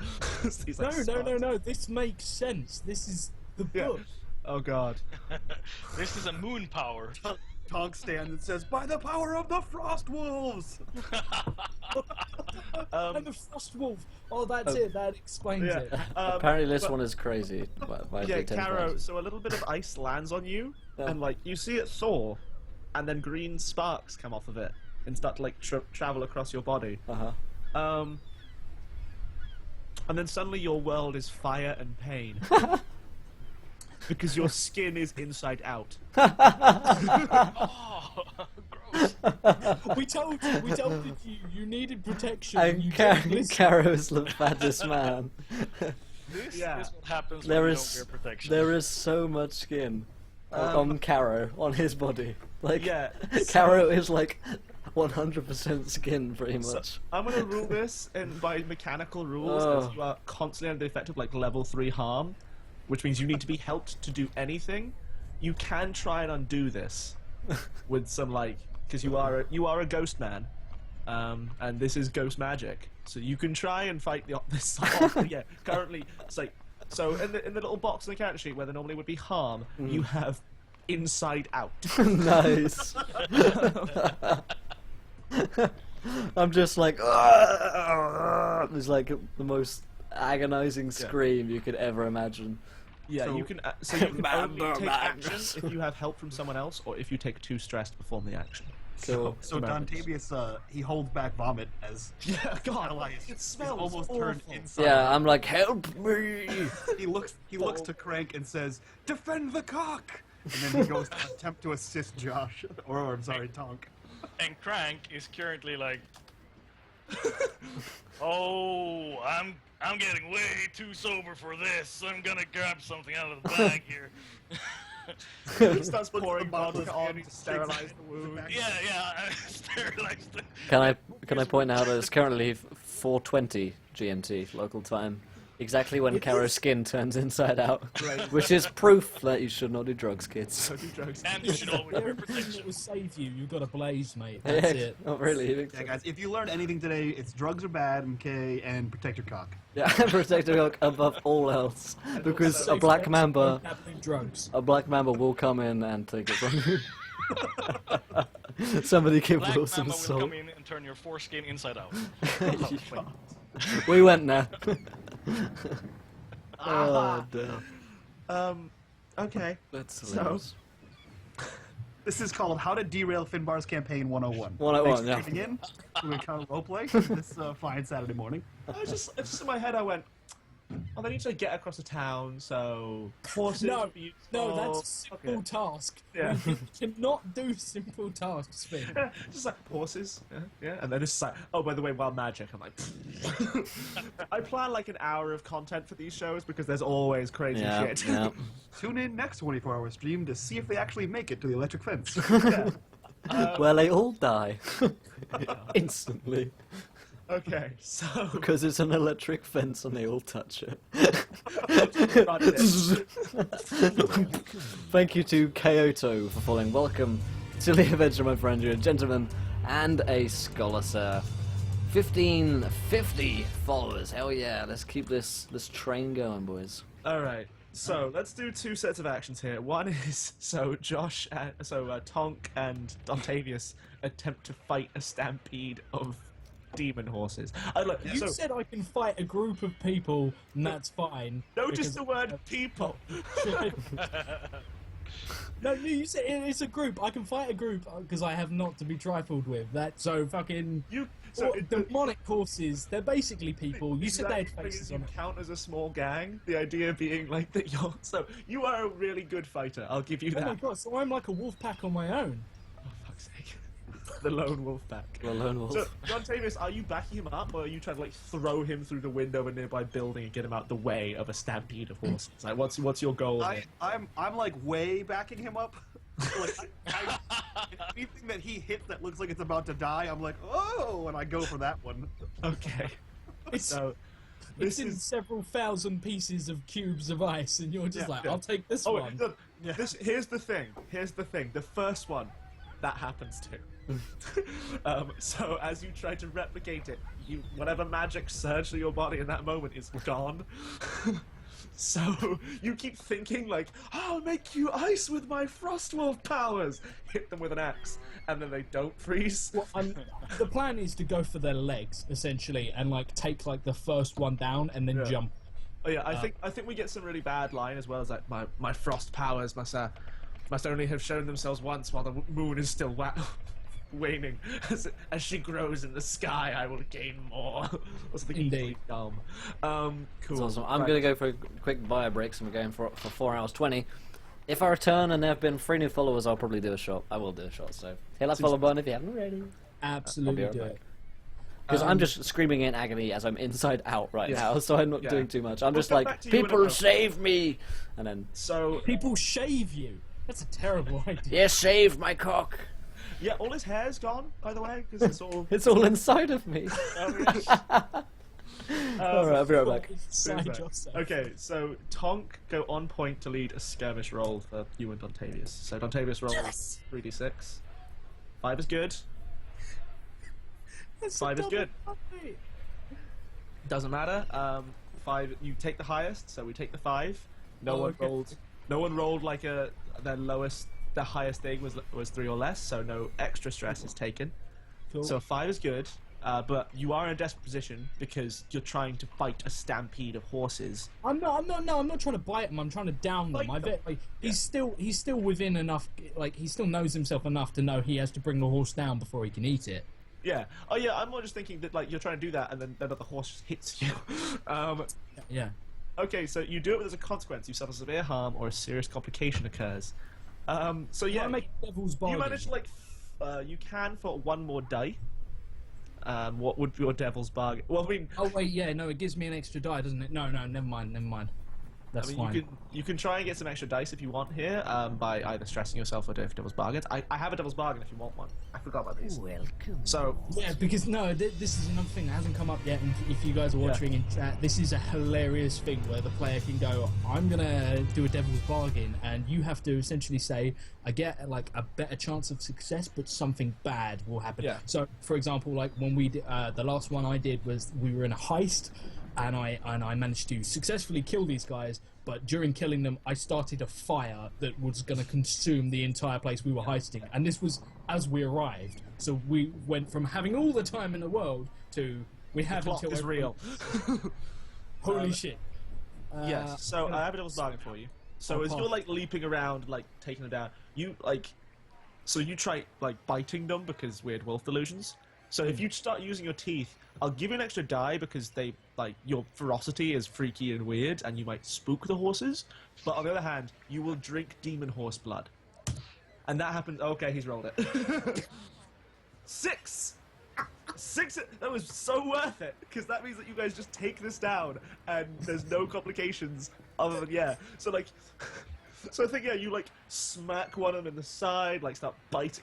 These, like, No, this makes sense. This is the book. Oh god. This is a moon power. Tonk stands and says, "By the power of the Frost Wolves!" And the Frost Wolf. Oh, that's it. That explains it. Apparently this one is crazy. By Yeah, D10,000. Caro, so a little bit of ice lands on you, and like, you see it thaw, and then green sparks come off of it, and start to like travel across your body. And then suddenly your world is fire and pain. Because your skin is inside out. Oh, gross. We told you needed protection. And you didn't listen. Caro's the fattest man. This Yeah. is what happens There when you is don't wear protection. there is so much skin on Caro, on his body. Like, Yeah, Caro is like 100% skin, pretty So, much. I'm gonna rule this by mechanical rules, Oh. as you are constantly under the effect of like level 3 harm, which means you need to be helped to do anything. You can try and undo this with some like, because you are a ghost man, and this is ghost magic, so you can try and fight this off. Yeah, currently it's like, so in the little box in the character sheet where there normally would be harm, you have inside out. Nice. I'm just like, it's like the most agonizing scream you could ever imagine. Yeah, So- you can only take action MAMBAMADNESS. if you have help from someone else, or if you take too stressed to perform the action. Cool. So Dontavius, he holds back vomit as Yeah, God, Elias it is smells almost awful. turned inside. Yeah, I'm like, help me! He looks to Crank and says, "Defend the cock!" And then he goes to attempt to assist Josh, or I'm sorry, Tonk. And Crank is currently like, oh, I'm getting way too sober for this. I'm gonna grab something out of the bag here. He starts pouring bottle vodka of on Annie, to sterilize shakes the wound. Yeah, I sterilized it. Can I point out that it's currently 4:20 GMT local time, exactly when Caro's skin turns inside out, which is proof that you should not do drugs, kids. Don't do drugs. And you should always wear Everything that protection. will save you, you've got a blaze, mate. That's it. Not really. Yeah, guys, if you learned anything today, it's drugs are bad, okay, and protect your cock. Yeah, protect your cock above all else, because a black mamba. Happening drugs. A black mamba will come in and take it from you. Somebody give Black Will some Mamba will salt. come in and turn your foreskin inside out. We went now. Oh, damn. Okay. That's So- hilarious. This is called How to Derail Finbar's Campaign 101. 101, Thanks yeah. for tuning in. We're going to kind of roleplay this fine Saturday morning. It's just in my head. I went, oh, they need to get across the town, so horses. No, would be no, useful. that's a simple Okay. task. Yeah. You cannot do simple tasks, Finn. Just like horses, yeah, and then it's like, oh, by the way, wild magic. I'm like, I plan like an hour of content for these shows because there's always crazy Yeah, shit. yeah. Tune in next 24-hour stream to see if they actually make it to the electric fence. Well, they all die. Instantly. Okay, so Because it's an electric fence and they all touch it. Thank you to Kyoto for following. Welcome to the adventure, my friend. You're a gentleman and a scholar, sir. 1550 followers. Hell yeah. Let's keep this train going, boys. all right. So let's do two sets of actions here. One is Tonk and Dontavius attempt to fight a stampede of demon horses. You said I can fight a group of people, and that's fine. Notice because- the word people. No, you said it's a group. I can fight a group because I have not to be trifled with. That so fucking. So demonic horses. They're basically people. You said they had exact thing faces is you on it. count as a small gang. The idea being like that you're so you are a really good fighter. I'll give you Oh that. my god! So I'm like a wolf pack on my own. Oh fuck's sake! The lone wolf pack. The lone wolf. So, John Tavis, are you backing him up, or are you trying to like throw him through the window of a nearby building and get him out the way of a stampede of horses? Like, what's your goal? here? I'm like way backing him up. Like, anything that he hits that looks like it's about to die, I'm like, oh, and I go for that one. Okay. It's So it's this in is. several thousand pieces of cubes of ice, and you're just Yeah, like, yeah. I'll take this Oh, one. wait, look, here's the thing. Here's the thing. The first one, that happens to. So as you try to replicate it, whatever magic surged through your body in that moment is gone. So you keep thinking like, I'll make you ice with my Frostwolf powers. Hit them with an axe, and then they don't freeze. Well, the plan is to go for their legs essentially, and like take like the first one down, and then Yeah. jump. Oh yeah, I think we get some really bad line as well as like my frost powers must only have shown themselves once while the moon is still waning. As she grows in the sky, I will gain more. Or something Indeed. equally dumb. Cool. That's awesome. I'm Right. going to go for a quick bio break, so we're going for 4 hours 20. If I return and there have been 3 new followers, I'll probably do a shot. I will do a shot, so hit that follow button if you haven't already. Absolutely I'll be do right it. Because I'm just screaming in agony as I'm inside out right now, so I'm not Yeah. doing too much. I'm We'll just come like, back to you in a people moment. save me! And then, So People shave you. That's a terrible idea. yes, save my cock! yeah, all his hair's gone, by the way, because it's all. It's all inside of me. Alright, I'll be right back. Inside Super. yourself. Okay, so Tonk go on point to lead a skirmish roll for you and Dontavius. So Dontavius rolls 3d6. 5 is good. That's 5 is a good. double fight. Doesn't matter. 5. You take the highest, so we take the 5. No Oh, one okay. rolled. No one rolled like their lowest. The highest thing was 3 or less, so no extra stress is taken. Cool. So 5 is good. But you are in a desperate position because you're trying to fight a stampede of horses. I'm not trying to bite him. I'm trying to down them. Bite I them. bet like he's still within enough. Like he still knows himself enough to know he has to bring the horse down before he can eat it. Yeah. Oh yeah. I'm more just thinking that like you're trying to do that, and then the horse just hits you. Yeah. Okay, so you do it as a consequence. You suffer severe harm or a serious complication occurs. So yeah, Can I make a devil's you bargain? manage to like you can for 1 more die. What would your devil's bargain? Well, I mean, Oh wait, yeah, no, it gives me an extra die, doesn't it? No, never mind. That's fine. you can try and get some extra dice if you want here by either stressing yourself or doing devil's bargains. I have a devil's bargain if you want one. I forgot about these. Welcome. So Yeah, because no, this is another thing that hasn't come up yet. And if you guys are watching in chat, this is a hilarious thing where the player can go, "I'm gonna do a devil's bargain," and you have to essentially say, "I get like a better chance of success, but something bad will happen." Yeah. So, for example, like when we did, the last one I did was we were in a heist, and I managed to successfully kill these guys. But during killing them, I started a fire that was going to consume the entire place we were heisting. And this was as we arrived. So we went from having all the time in the world to we have clock until is real. Holy shit! Yes. So I have a devil's bargain for you. So as you're like leaping around, like taking them down, you like, so you try like biting them because weird wolf delusions. So if you start using your teeth, I'll give you an extra die because they like your ferocity is freaky and weird, and you might spook the horses. But on the other hand, you will drink demon horse blood, and that happens. Okay, he's rolled it. 6. 6. That was so worth it because that means that you guys just take this down, and there's no complications other than So like. So I think you like smack one of them in the side, like start bite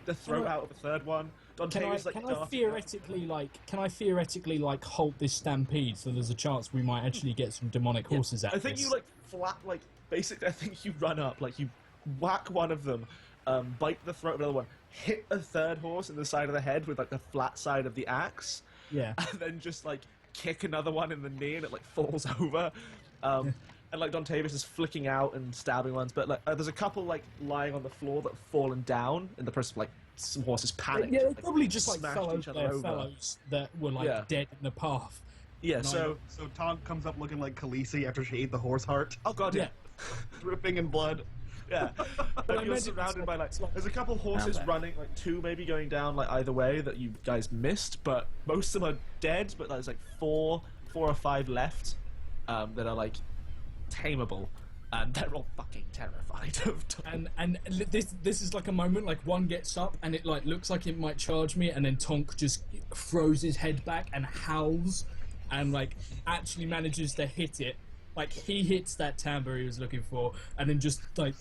the throat out of the third one. Can I theoretically like halt this stampede so there's a chance we might actually get some demonic horses out? I think you like basically I think you run up, like you whack one of them, bite the throat of another one, hit a third horse in the side of the head with like the flat side of the axe, Yeah. and then just like kick another one in the knee and it like falls over. And like Dontavius is flicking out and stabbing ones, but like there's a couple like lying on the floor that have fallen down in the process of like some horses panicked. Yeah, they're like, probably just like smashed fellows, each other over. fellows that were like Yeah. dead in the path. Yeah, so So Tom comes up looking like Khaleesi after she ate the horse heart, oh god, yeah. dripping in blood. Yeah, and you're imagine surrounded it's by like- like there's a couple horses bad. running, like 2 maybe going down like either way that you guys missed, but most of them are dead. But there's like 4 or 5 left that are like tameable, and they're all fucking terrified of Tom. And this is like a moment like one gets up and it like looks like it might charge me, and then Tonk just throws his head back and howls, and like actually manages to hit it. Like he hits that timbre he was looking for, and then just like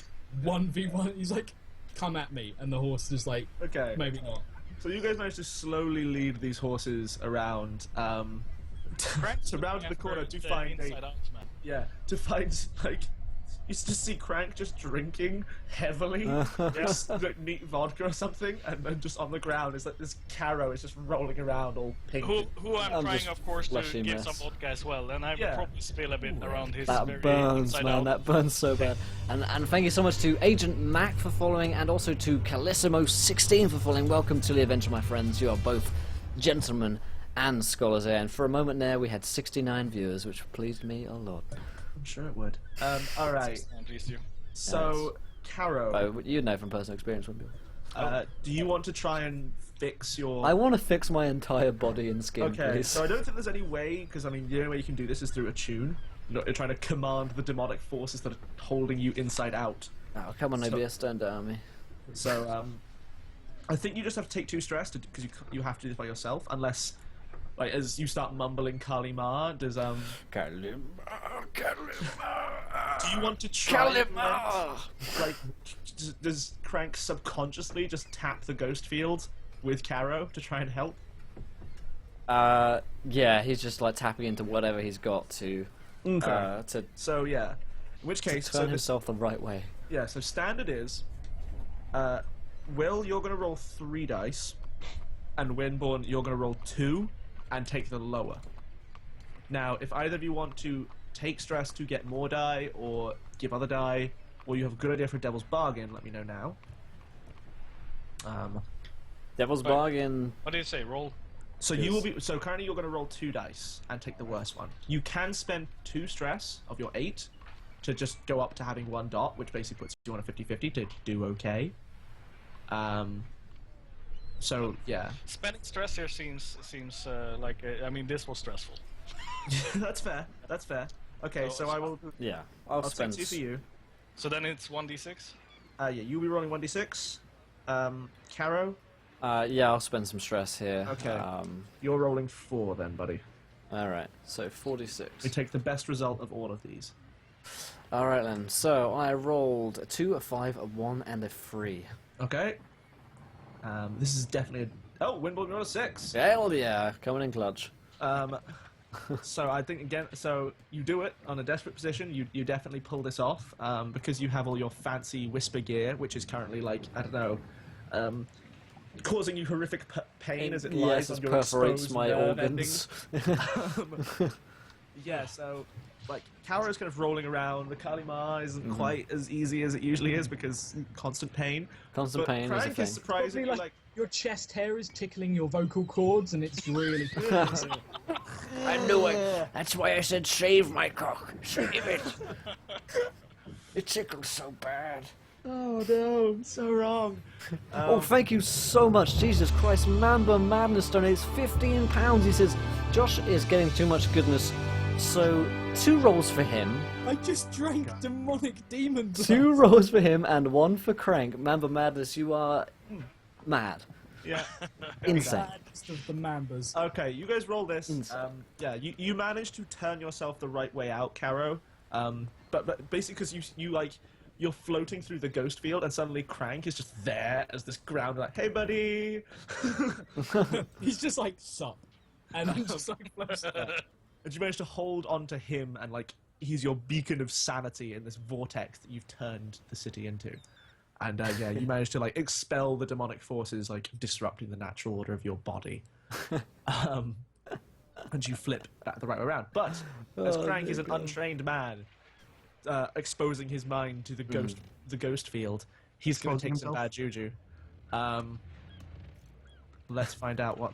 1v1. He's like, "Come at me," and the horse is like, Okay, "Maybe not." so you guys managed to slowly lead these horses around, around the corner to find a inside out, man. to find like. You just see Crank just drinking heavily, just like neat vodka or something, and then just on the ground is like this Caro is just rolling around all pink. Who I'm I'm trying, just of course, to fleshy give mess. some vodka as well, and I Yeah. probably spill a bit around his That very burns, inside man. out. That burns so bad. And thank you so much to Agent Mac for following, and also to Calissimo16 for following. Welcome to the adventure, my friends. You are both gentlemen and scholars here. And for a moment there, we had 69 viewers, which pleased me a lot. I'm sure it would. All right. And please do. So, Caro, Oh, you'd know from personal experience, wouldn't you? do you want to try and fix your? I want to fix my entire body and skin, Okay. please. So I don't think there's any way, because I mean, the only way you can do this is through a tune. You're trying to command the demonic forces that are holding you inside out. Oh, come on, So- OBS, don't down me. So, I think you just have to take 2 stress because you have to do this by yourself, unless like as you start mumbling Kalima, does Kalima. do you want to try and, like does Crank subconsciously just tap the ghost field with Caro to try and help? Yeah, he's just like tapping into whatever he's got to So yeah, in which case, turn himself the right way. yeah. So standard is, Will, you're gonna roll 3 dice, and Winborn, you're gonna roll 2, and take the lower. Now, if either of you want to take stress to get more die, or give other die, or you have a good idea for a Devil's Bargain, let me know now. Devil's Bargain. What do you say? Roll. So you will be. So currently, you're going to roll 2 dice and take the worst one. You can spend 2 stress of your 8 to just go up to having 1 dot, which basically puts you on a 50-50 to do okay. So yeah, Spending stress here seems like I mean this was stressful. that's fair. That's fair. Okay, so I will. Yeah, I'll I'll spend. take 2 for you. So then it's 1d6. Yeah, you'll be rolling 1d6. Caro, Yeah, I'll spend some stress here. Okay. You're rolling 4 then, buddy. All right, so 46. We take the best result of all of these. All right then. So I rolled a 2, a 5, a 1, and a 3. Okay. This is definitely a... Oh, Winborn rolled a 6. Hell yeah, coming in clutch. So I think again, so you do it on a desperate position. You definitely pull this off because you have all your fancy whisper gear, which is currently like I don't know, causing you horrific pain as it lies on it your perforates exposed my nerve organs. Yeah, so like Caro's kind of rolling around. The Kalima isn't quite as easy as it usually is because constant pain. Constant But pain is a Crank thing. is surprisingly Probably like your chest hair is tickling your vocal cords, and it's really good. I knew it. That's why I said shave my cock. Shave it. It tickles so bad. oh no, so wrong. Oh, thank you so much. Jesus Christ. Mamba Madness donates £15. He says, Josh is getting too much goodness, so 2 rolls for him. I just drank demonic demon blood. 2 rolls for him and 1 for Crank. Mamba Madness, you are mad. Yeah. Insane. Baddest of the Mambas. Okay, you guys roll this. Insane. Yeah, you managed to turn yourself the right way out, Caro. But basically, because you're floating through the ghost field, and suddenly Crank is just there as this ground, like, hey, buddy. He's just like, sup. And I'm just like, floats there. And you manage to hold on to him, and like he's your beacon of sanity in this vortex that you've turned the city into. And yeah, you manage to like expel the demonic forces, like disrupting the natural order of your body. And you flip back the right way around. But as Crank is an untrained man, exposing his mind to the ghost field, he's going to take some bad juju. Let's find out what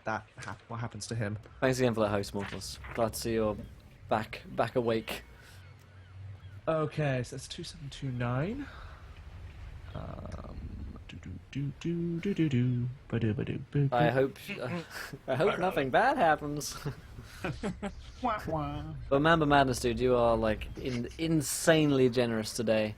happens to him. Thanks again for that host, Mortals. Glad to see you're back awake. Okay, so that's 2729. I hope nothing bad happens. But Mamba Madness, dude, you are like insanely generous today.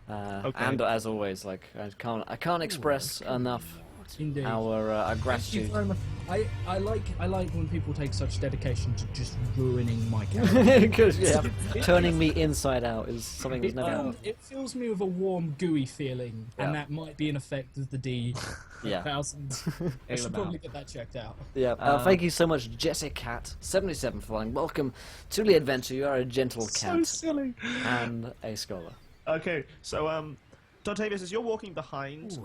And as always, like I can't express enough Indeed. our Thank you gratitude. very much. I like when people take such dedication to just ruining my character. Because yeah, turning me inside out is something that's never. It fills me with a warm, gooey feeling, Yeah. and that might be an effect of the D. Yeah. 1000. I should probably get that checked out. Yeah. Thank you so much, Jessicat77 for flying. Welcome to the adventure. You are a gentle So cat silly. and a scholar. Okay, so Dontavius, as you're walking behind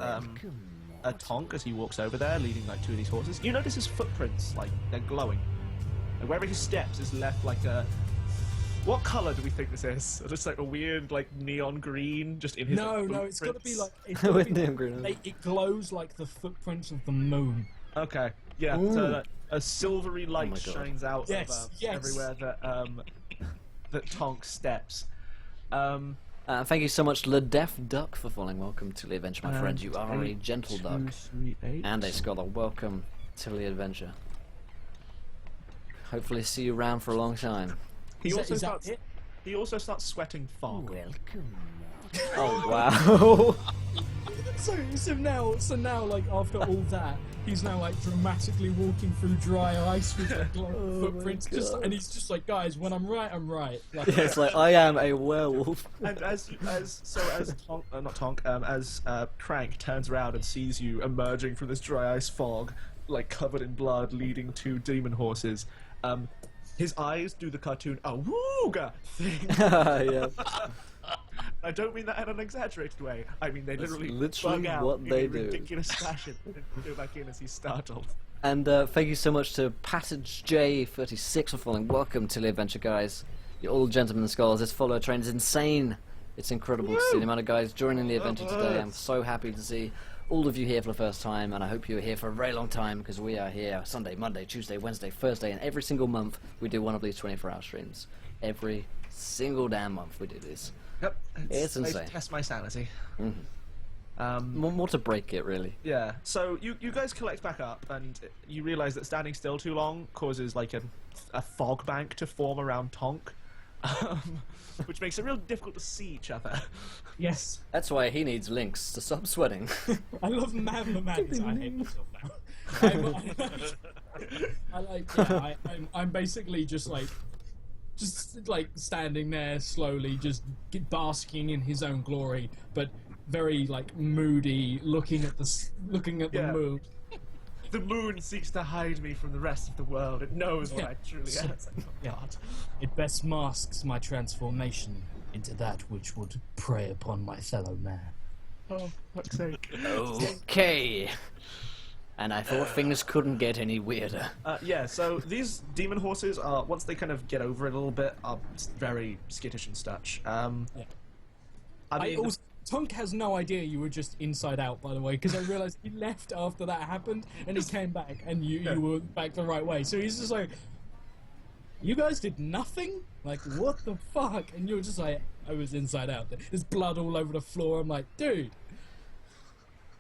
a Tonk as he walks over there, leading like 2 of these horses, you notice his footprints, like they're glowing. And wherever he steps is left like a. What color do we think this is? Just like a weird, like neon green, just in his. No, like, no, it's got to be footprints? like it's gotta With be neon green. it glows like the footprints of the moon. Okay, yeah. Ooh. So a silvery light my God. shines out Yes, of, yes. everywhere that Tonk steps. Thank you so much, Le Deaf Duck, for following. Welcome to the adventure, my friend. You are a gentle duck 2, 3, 8. and a scholar. Welcome to the adventure. Hopefully, see you around for a long time. He Is that- also is that starts. it? He also starts sweating fog. Oh wow! So now, like after all that, he's now like dramatically walking through dry ice with like footprints, and he's just like, guys, when I'm right, I'm right. Like, Yeah, it's like I am a werewolf. And as Crank turns around and sees you emerging from this dry ice fog, like covered in blood, leading to demon horses, his eyes do the cartoon awooga thing. Yeah. I don't mean that in an exaggerated way. I mean they literally literally bug out what in they a do. ridiculous fashion and go back in as he's startled. And thank you so much to Passage J36 for following. Welcome to the adventure, guys. You're all gentlemen and scholars. This follower train is insane. It's incredible to see the amount of guys joining the adventure today. I'm so happy to see all of you here for the first time, and I hope you're here for a very long time, because we are here Sunday, Monday, Tuesday, Wednesday, Thursday, and every single month we do one of these 24-hour streams. Every single damn month we do this. Yep, It's insane. I test my sanity. More to break it, really. Yeah, so you guys collect back up, and you realise that standing still too long causes like a fog bank to form around Tonk, which makes it real difficult to see each other. yes, That's why he needs links to stop sweating. I love Madness. I hate myself now. I'm basically just like standing there slowly, just basking in his own glory, but very like moody, looking at the Yeah. moon. The moon seeks to hide me from the rest of the world. It knows what I truly am. God, it best masks my transformation into that which would prey upon my fellow man. Oh, fuck's sake. Okay. And I thought things couldn't get any weirder. Yeah, so these demon horses are, once they kind of get over it a little bit, are very skittish and such. I mean, Tonk has no idea you were just inside out, by the way, because I realised he left after that happened, and he came back, and you were back the right way. So he's just like, you guys did nothing? Like, what the fuck? And you were just like, I was inside out. There's blood all over the floor. I'm like, dude.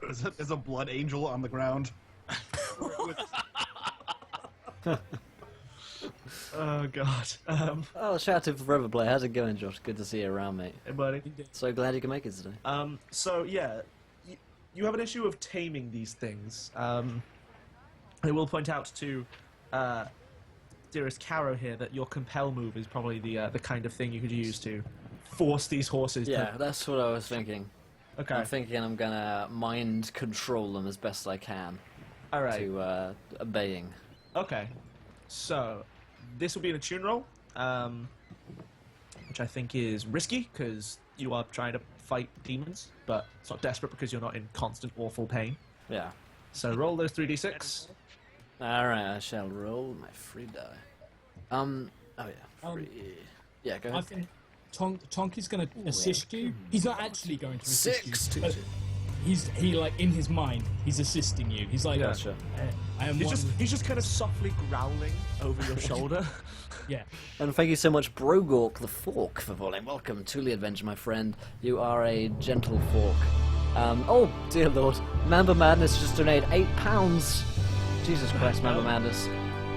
There's a blood angel on the ground. oh god. Oh, shout out to Forever Play. How's it going, Josh? Good to see you around, mate. Hey buddy. So glad you can make it today. So yeah, you have an issue of taming these things. I will point out to dearest Caro here that your compel move is probably the kind of thing you could use to force these horses. Yeah, that's what I was thinking. Okay. I'm thinking I'm gonna mind control them as best I can. All right. To obeying. Okay. So this will be an attune roll, which I think is risky because you are trying to fight demons, but it's not desperate because you're not in constant awful pain. Yeah. So roll those 3d6. Alright, I shall roll my free die. Oh yeah, free. Yeah, go I ahead. think Tonk is going to assist you. He's not actually going to assist 6 you. But he like in his mind, he's assisting you. He's like, Gotcha. I am He's just kind of softly growling over your shoulder. yeah. And thank you so much, Brogork the Fork, for following. Welcome to the adventure, my friend. You are a gentle fork. Oh, dear lord. Mamba Madness just donated £8. Jesus Christ, Mamba Madness.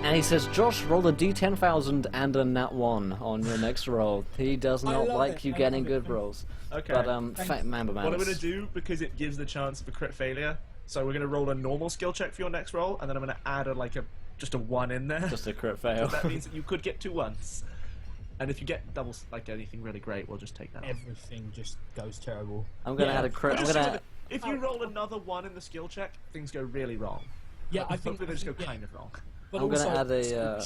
And he says, Josh, roll a D10,000 and a nat 1 on your next roll. He does not like you getting good rolls. Okay. But, fat Mamba Madness. What I'm going to do, because it gives the chance of a crit failure, so we're going to roll a normal skill check for your next roll, and then I'm going to add just a 1 in there. Just a crit fail. That means that you could get 2 1s. And if you get doubles, like anything really great, we'll just take that off. Everything just goes terrible. I'm going to add a crit. I'm Just going use to... it- If you roll another 1 in the skill check, things go really wrong. Yeah, I think Hopefully they just go yeah. kind of wrong. But I'm gonna also, add a,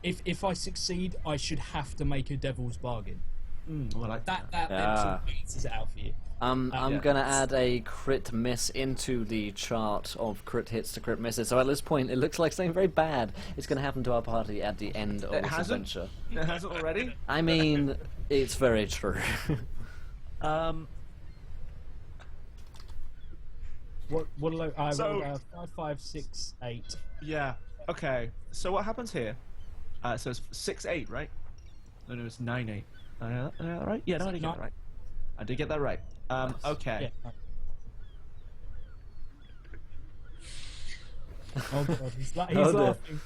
if I succeed, I should have to make a devil's bargain. Well, like That Yeah. sort of balances it out for you. I'm yeah. gonna add a crit miss into the chart of crit hits to crit misses. So at this point, it looks like something very bad is gonna happen to our party at the end of It this hasn't? adventure. It hasn't already. I mean, it's very true. What I So- rolled 5, 5, 6, 8. Yeah. Okay. So what happens here? So it's 6-8, right? No, it's 9-8. Right? Yeah, no, I did get that right. I did get that right. Okay. Yeah. Oh god, he's Oh, dear. laughing.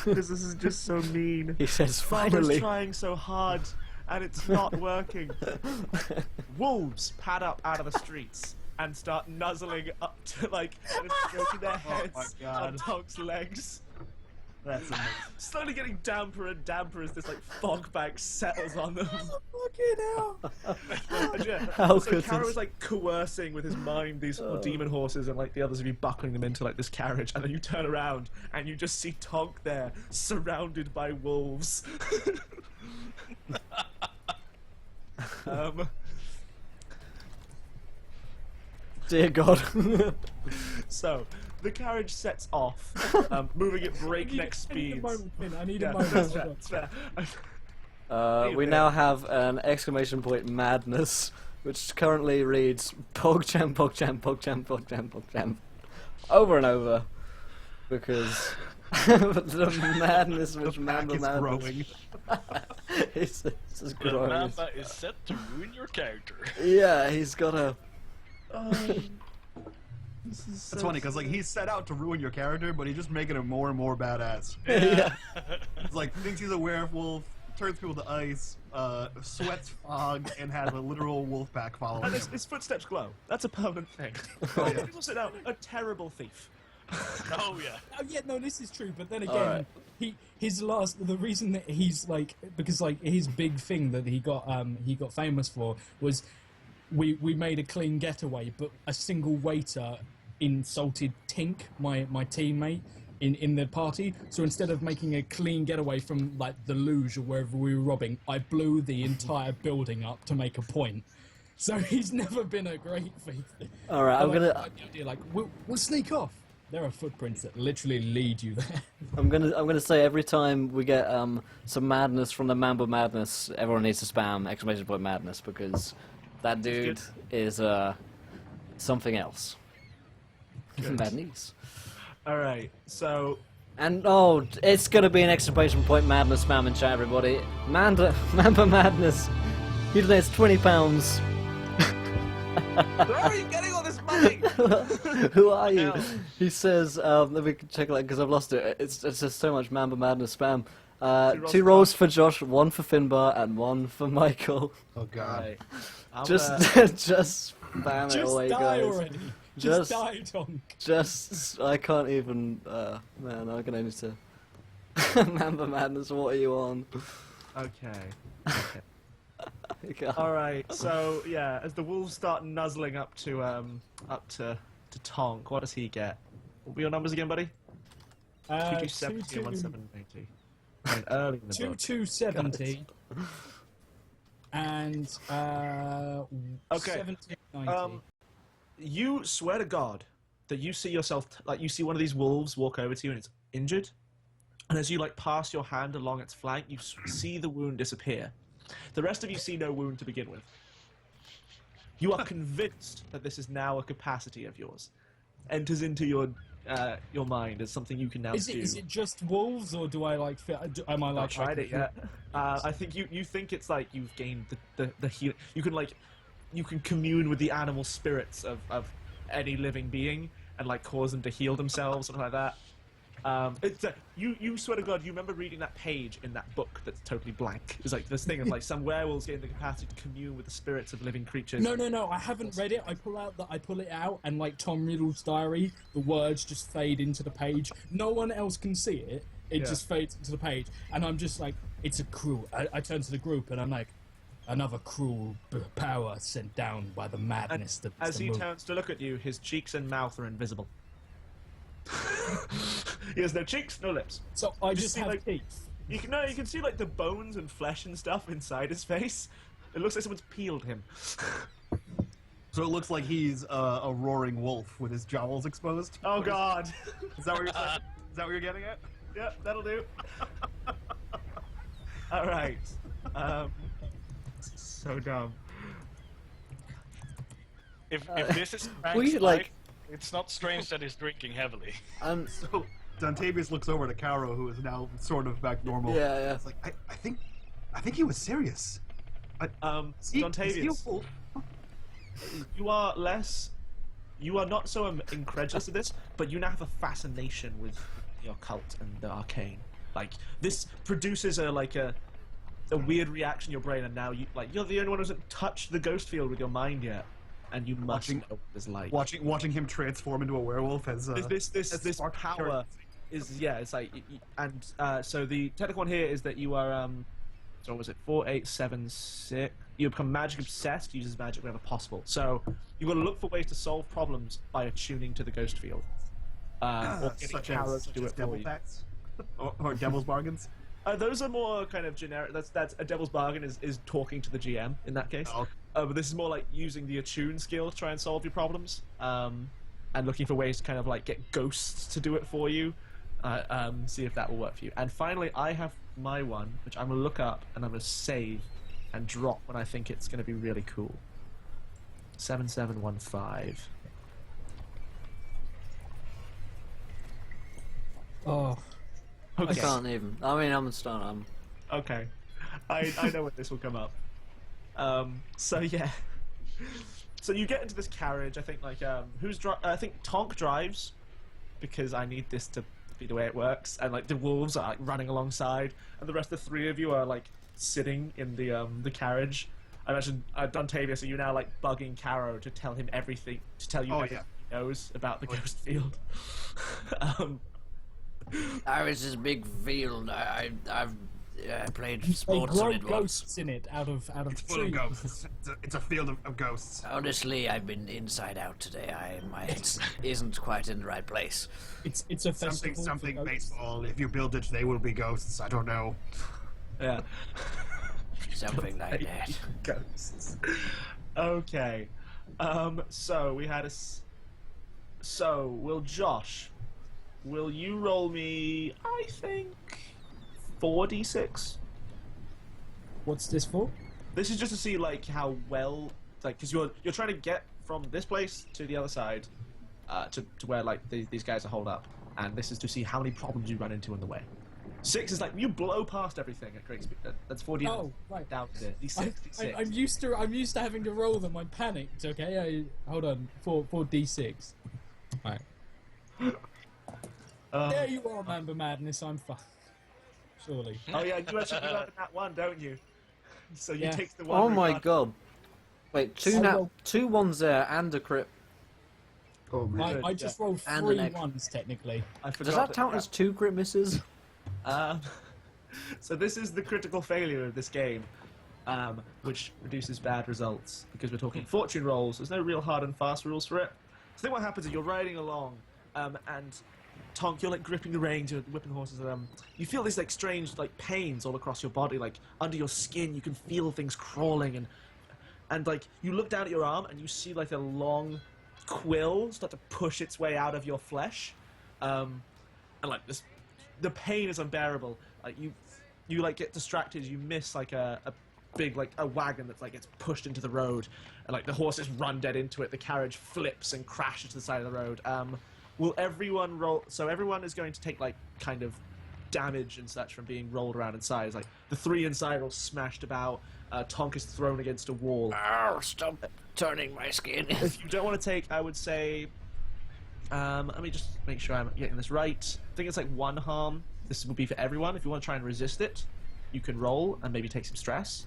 This is just so mean. He says, Farmer's finally. trying so hard, and it's not working. Wolves pad up out of the streets. and start nuzzling up to like kind of stroking their heads on Tonk's legs. That's amazing. Slowly getting damper and damper as this like fog bank settles on them. Fucking hell! And yeah, How so good Caro is- is like coercing with his mind these demon horses and like the others of you buckling them into like this carriage, and then you turn around and you just see Tonk there, surrounded by wolves. Dear God. So the carriage sets off, moving at breakneck I need speeds. a moment, Finn. I need Yeah, a moment. that's Hold fair, on. that's fair. We now have an exclamation point madness, which currently reads PogChamp, PogChamp, PogChamp, PogChamp, PogChamp, over and over, because the madness which Mamba It's Madness growing. it's just The growing. Mamba is set to ruin your character. Yeah, he's got a. It's funny because like he's set out to ruin your character, but he's just making him more and more badass. Yeah. It's like thinks he's a werewolf, turns people to ice, sweats fog, and has a literal wolf pack following And him. his footsteps glow. That's a permanent thing. He's also now a terrible thief. Oh yeah. Oh, yeah, no, this is true. But then again, Alright. the reason that he's like, because like his big thing that he got famous for was we made a clean getaway, but a single waiter insulted Tink, my teammate, in the party. So instead of making a clean getaway from like the luge or wherever we were robbing, I blew the entire building up to make a point. So he's never been a great thief. All right, I'm I like gonna. the idea, like we'll sneak off. There are footprints that literally lead you there. I'm gonna say every time we get some madness from the Mamba Madness, everyone needs to spam exclamation point madness because that dude is something else. Madness. All right, so And oh, it's gonna be an exclamation point madness spam in chat, everybody. Mamba Madness. He donates £20. where are you getting all this money? Who are you? He says, let me check that because I've lost it. It's just so much Mamba Madness spam. Two rolls for Josh, one for Finbar, and one for Michael. Oh god. Right. I'm, Just just spam it Just away, die guys. already. Just Just- die, Tonk. Just, I can't even, man, I can only say. Mamba Madness, what are you on? okay. I can't. All right. So yeah, as the wolves start nuzzling up to Tonk, what does he get? What were your numbers again, buddy? 2270 and 1780. And early in the book. 2270 and Okay. 1790. You swear to God that you see yourself, like you see one of these wolves walk over to you and it's injured, and as you like pass your hand along its flank, you see the wound disappear. The rest of you see no wound to begin with. You are convinced that this is now a capacity of yours. Enters into your mind as something you can now is do. it just wolves, or do I like? Am I I've like? not tried it yet. I think you think it's like you've gained the heal. You can commune with the animal spirits of any living being and like cause them to heal themselves, something like that. It's you swear to God, you remember reading that page in that book that's totally blank. It's like this thing of like some werewolves getting the capacity to commune with the spirits of living creatures. No. I haven't read it. I pull it out, and like Tom Riddle's diary, the words just fade into the page. No one else can see it. It just fades into the page, and I'm just like, it's a cruel. I turn to the group, and I'm like, another cruel power sent down by the madness. And as he turns to look at you, his cheeks and mouth are invisible. He has no cheeks, no lips. So I Just just see, have like- teeth. You can see like the bones and flesh and stuff inside his face. It looks like someone's peeled him. So it looks like he's a roaring wolf with his jowls exposed. Oh God! Is that what you're saying? Is that what you're getting at? Yeah, that'll do. All right. So dumb. If this is We, Frank's like- life, it's not strange that he's drinking heavily. So Dontavius looks over to Caro, who is now sort of back normal. Yeah. It's like I think he was serious. Is he a Dontavius, wolf? you are not so incredulous of this, but you now have a fascination with the occult and the arcane. Like this produces a weird reaction in your brain, and now you're the only one who hasn't touched the ghost field with your mind yet. and you must know what it's like. Watching him transform into a werewolf as This sparked power is it's like so the technical one here is that you are so what was it 4, 8, 7, 6. You become magic obsessed, uses magic whenever possible. So you've got to look for ways to solve problems by attuning to the ghost field, or getting such Caro as to do it for devil you. pacts or devil's bargains. Those are more kind of generic. That's a devil's bargain is talking to the GM in that case. Oh. But this is more like using the attune skill to try and solve your problems, and looking for ways to kind of like get ghosts to do it for you. See if that will work for you. And finally, I have my one, which I'm gonna look up and I'm gonna save and drop when I think it's gonna be really cool. 7715. Oh, I Okay. can't even. I mean, I'm starting. Okay. I know when this will come up. So yeah. So you get into this carriage. I think like I think Tonk drives, because I need this to be the way it works. And like the wolves are like running alongside, and the rest of the three of you are like sitting in the carriage. I imagine Dontavius, are you now like bugging Caro to tell him everything, to tell you everything he knows about the ghost field? It's this big field. I've played they sports grow on it once. ghosts in it out of Full of trees. ghosts. It's a field of ghosts. Honestly, I've been inside out today. My head isn't quite in the right place. It's a festival. Something for ghosts. baseball. If you build it, they will be ghosts. I don't know. Yeah. Something like that. Ghosts. Okay. So we had will Josh, will you roll me, I think, 4d6? What's this for? This is just to see like how well, like, because you're trying to get from this place to the other side, to where like these guys are holed up, and this is to see how many problems you run into on the way. 6 is like you blow past everything at great speed. That's 4d. Oh, right. Down to d6. D6. I'm used to having to roll them. I'm panicked. Okay, hold on. 4 d6. Right. There you are, Mamba Madness. I'm fine. Surely. Oh yeah, you actually got that one, don't you? So you Yeah. take the one. Oh my regardless. god! Wait, two ones there and a crit. Oh man. I just rolled And 3 an egg. 1s technically. I Does forgot that count as 2 crit misses? So this is the critical failure of this game, which reduces bad results because we're talking fortune rolls. There's no real hard and fast rules for it. So then what happens is you're riding along, and Tonk, you're like gripping the reins, you're whipping horses, and you feel these like strange like pains all across your body, like under your skin. You can feel things crawling, and like you look down at your arm and you see like a long quill start to push its way out of your flesh, and like this, the pain is unbearable. Like you like get distracted, you miss like a big like a wagon that's like gets pushed into the road, and like the horses run dead into it. The carriage flips and crashes to the side of the road. Will everyone roll? So everyone is going to take like kind of damage and such from being rolled around inside. It's like the 3 inside are all smashed about. Tonk is thrown against a wall. Oh, stop turning my skin. If you don't want to take, I would say, let me just make sure I'm getting this right. I think it's like 1 harm. This would be for everyone. If you want to try and resist it, you can roll and maybe take some stress.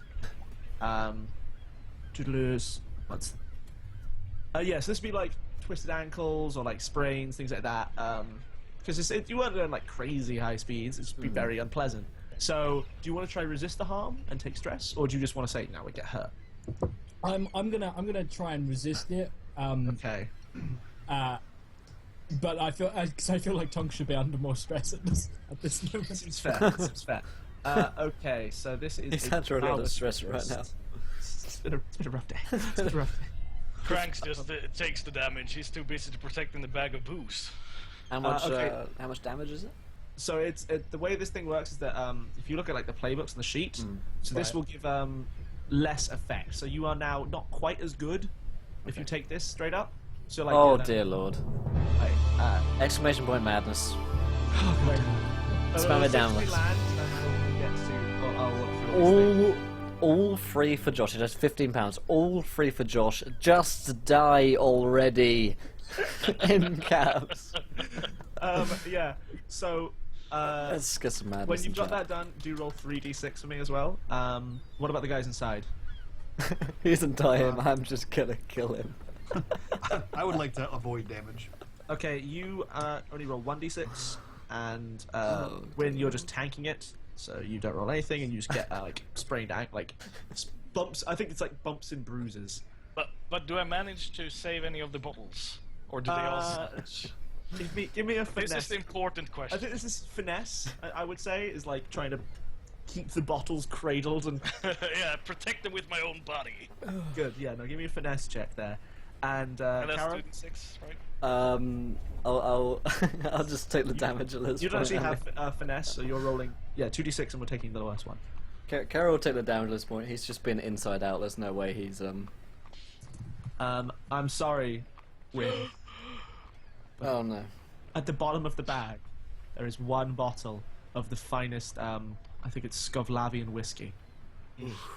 What's? Yes, this would be like twisted ankles or like sprains, things like that. Because you weren't going like crazy high speeds. It's be very unpleasant. So, do you want to try resist the harm and take stress, or do you just want to say, "No, we get hurt"? I'm gonna try and resist it. Okay. But I feel like Tonk should be under more stress at this moment. Seems fair. Seems fair. Okay, so this is. He's under a lot of stress right now. It's been a rough day. It's been a rough day. Cranks just takes the damage. He's too busy to protecting the bag of booze. How much? Okay. How much damage is it? So the way this thing works is that if you look at like the playbooks and the sheet, so this Right. will give less effect. So you are now not quite as good if you take this straight up. So like. Oh yeah, dear lord! Right, Exclamation point madness. Spam Spam it downwards. All free for Josh. It has £15. All free for Josh. Just die already. In caps. Yeah. So. Let's get some madness. When you've in got chat. that done, do roll 3d6 for me as well. What about the guys inside? He doesn't die him. I'm just gonna kill him. I would like to avoid damage. Okay, you only roll 1d6, and Oh, when you're just tanking it, so you don't roll anything, and you just get like sprained ankle, like bumps. I think it's like bumps and bruises. But do I manage to save any of the bottles, or do they all snatch? Give me a finesse. This is the important I question. think this is finesse. I would say is like trying to keep the bottles cradled and Yeah, protect them with my own body. good. Yeah, no, give me a finesse check there. And And that's Caro, 2d6, right? I'll I'll just take the damage at this you don't point. actually have finesse, so you're rolling 2d6, and we're taking the lowest one. Carol will take the damage at this point. He's just been inside out. There's no way he's I'm sorry, Win. Oh no. At the bottom of the bag, there is one bottle of the finest, I think it's Scovlavian whiskey.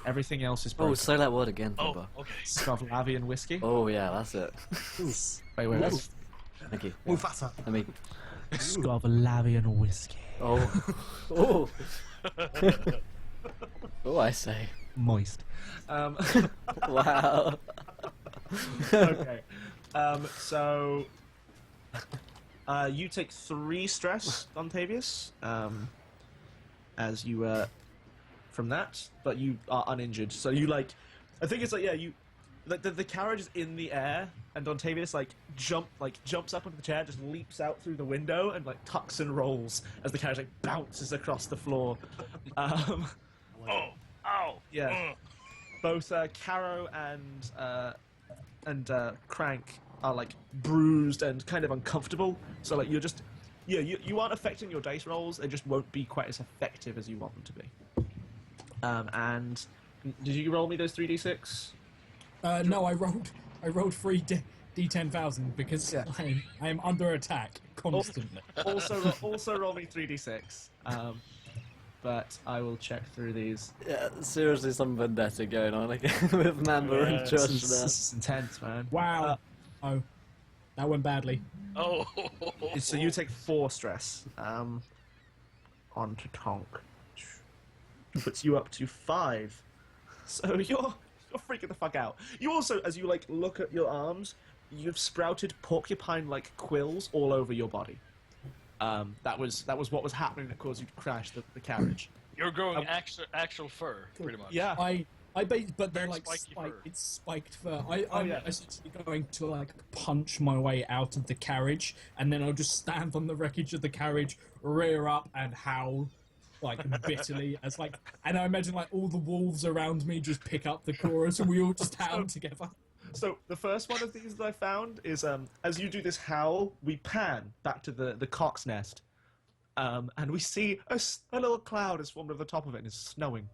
Everything else is broken. Oh, say that word again, Oh, Pippa. okay. Scovlavian whiskey? Oh yeah, that's it. Wait. That's... Thank you. Mufasa. Let me. Scovlavian whiskey. Oh. Oh. Oh, I say. Moist. Wow. Okay. So... you take 3 stress, Dontavius, as you, from that, but you are uninjured. So you, like... I think it's like, yeah, you... The carriage is in the air, and Dontavius, jumps up onto the chair, just leaps out through the window, and, tucks and rolls as the carriage, bounces across the floor. Oh, ow. Yeah. Both Caro and Crank are bruised and kind of uncomfortable. So you're just you aren't affecting your dice rolls. They just won't be quite as effective as you want them to be. And did you roll me those 3d6? No, I rolled 3 D10,000 because Yeah. I am under attack constantly. Also roll me 3d6. But I will check through these. Yeah, seriously, some vendetta going on again with Mamba and Josh This there. is intense, man. Wow. Oh, that went badly. Oh. So you take 4 stress. Onto Tonk. Puts you up to 5. So you're freaking the fuck out. You also, as you look at your arms, you've sprouted porcupine-like quills all over your body. That was what was happening that caused you to crash the carriage. You're growing actual fur, pretty much. Yeah. But they're Very like spiky fur. it's spiked fur. I'm yeah. essentially going to punch my way out of the carriage, and then I'll just stand on the wreckage of the carriage, rear up, and howl bitterly and I imagine all the wolves around me just pick up the chorus, and we all just howl together. So the first one of these that I found is as you do this howl, we pan back to the cock's nest, and we see a little cloud has formed over the top of it and is snowing.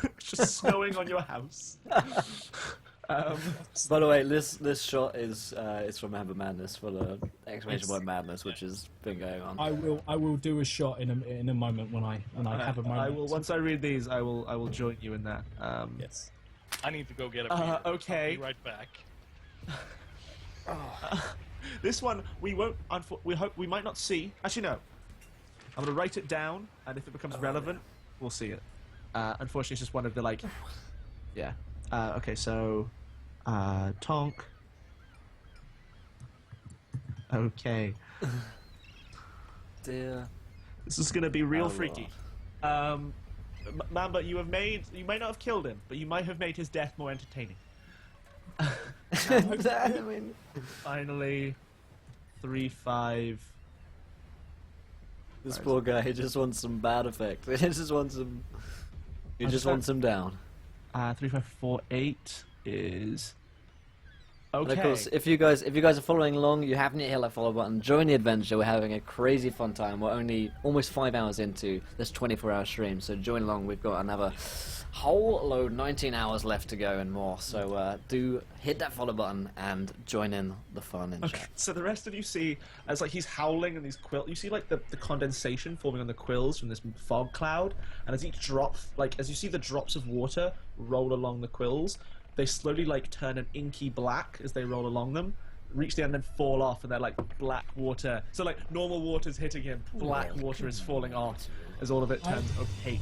It's just snowing on your house. By the way, this shot is from Mamba Madness for the exclamation point madness, which has been going on. I will do a shot in a moment when I have a moment. I will once I read these. I will join you in that. Yes. I need to go get a beer. Okay. I'll be right back. This one we won't. We hope we might not see. Actually, no. I'm gonna write it down, and if it becomes relevant, we'll see it. Unfortunately, it's just one of the Yeah. Okay, so Tonk. Okay. Dear. This is gonna be real Oh, freaky. Mamba, you may not have killed him, but you might have made his death more entertaining. I mean, Finally, 3-5. this poor guy, he just wants some bad effect. He just wants him. He just wants him down. 3, 5, 4, 8 is okay. And of course, if you guys are following along, you haven't yet hit that follow button. Join the adventure. We're having a crazy fun time. We're only almost 5 hours into this 24-hour stream, so join along. We've got another whole load, 19 hours left to go and more. So do hit that follow button and join in the fun and Okay, chat. so the rest of you see as he's howling and these you see the condensation forming on the quills from this fog cloud, and as each drop, as you see the drops of water roll along the quills, they slowly turn an inky black as they roll along them, reach the end and fall off, and they're black water. So normal water's hitting him, black water is falling off as all of it turns opaque.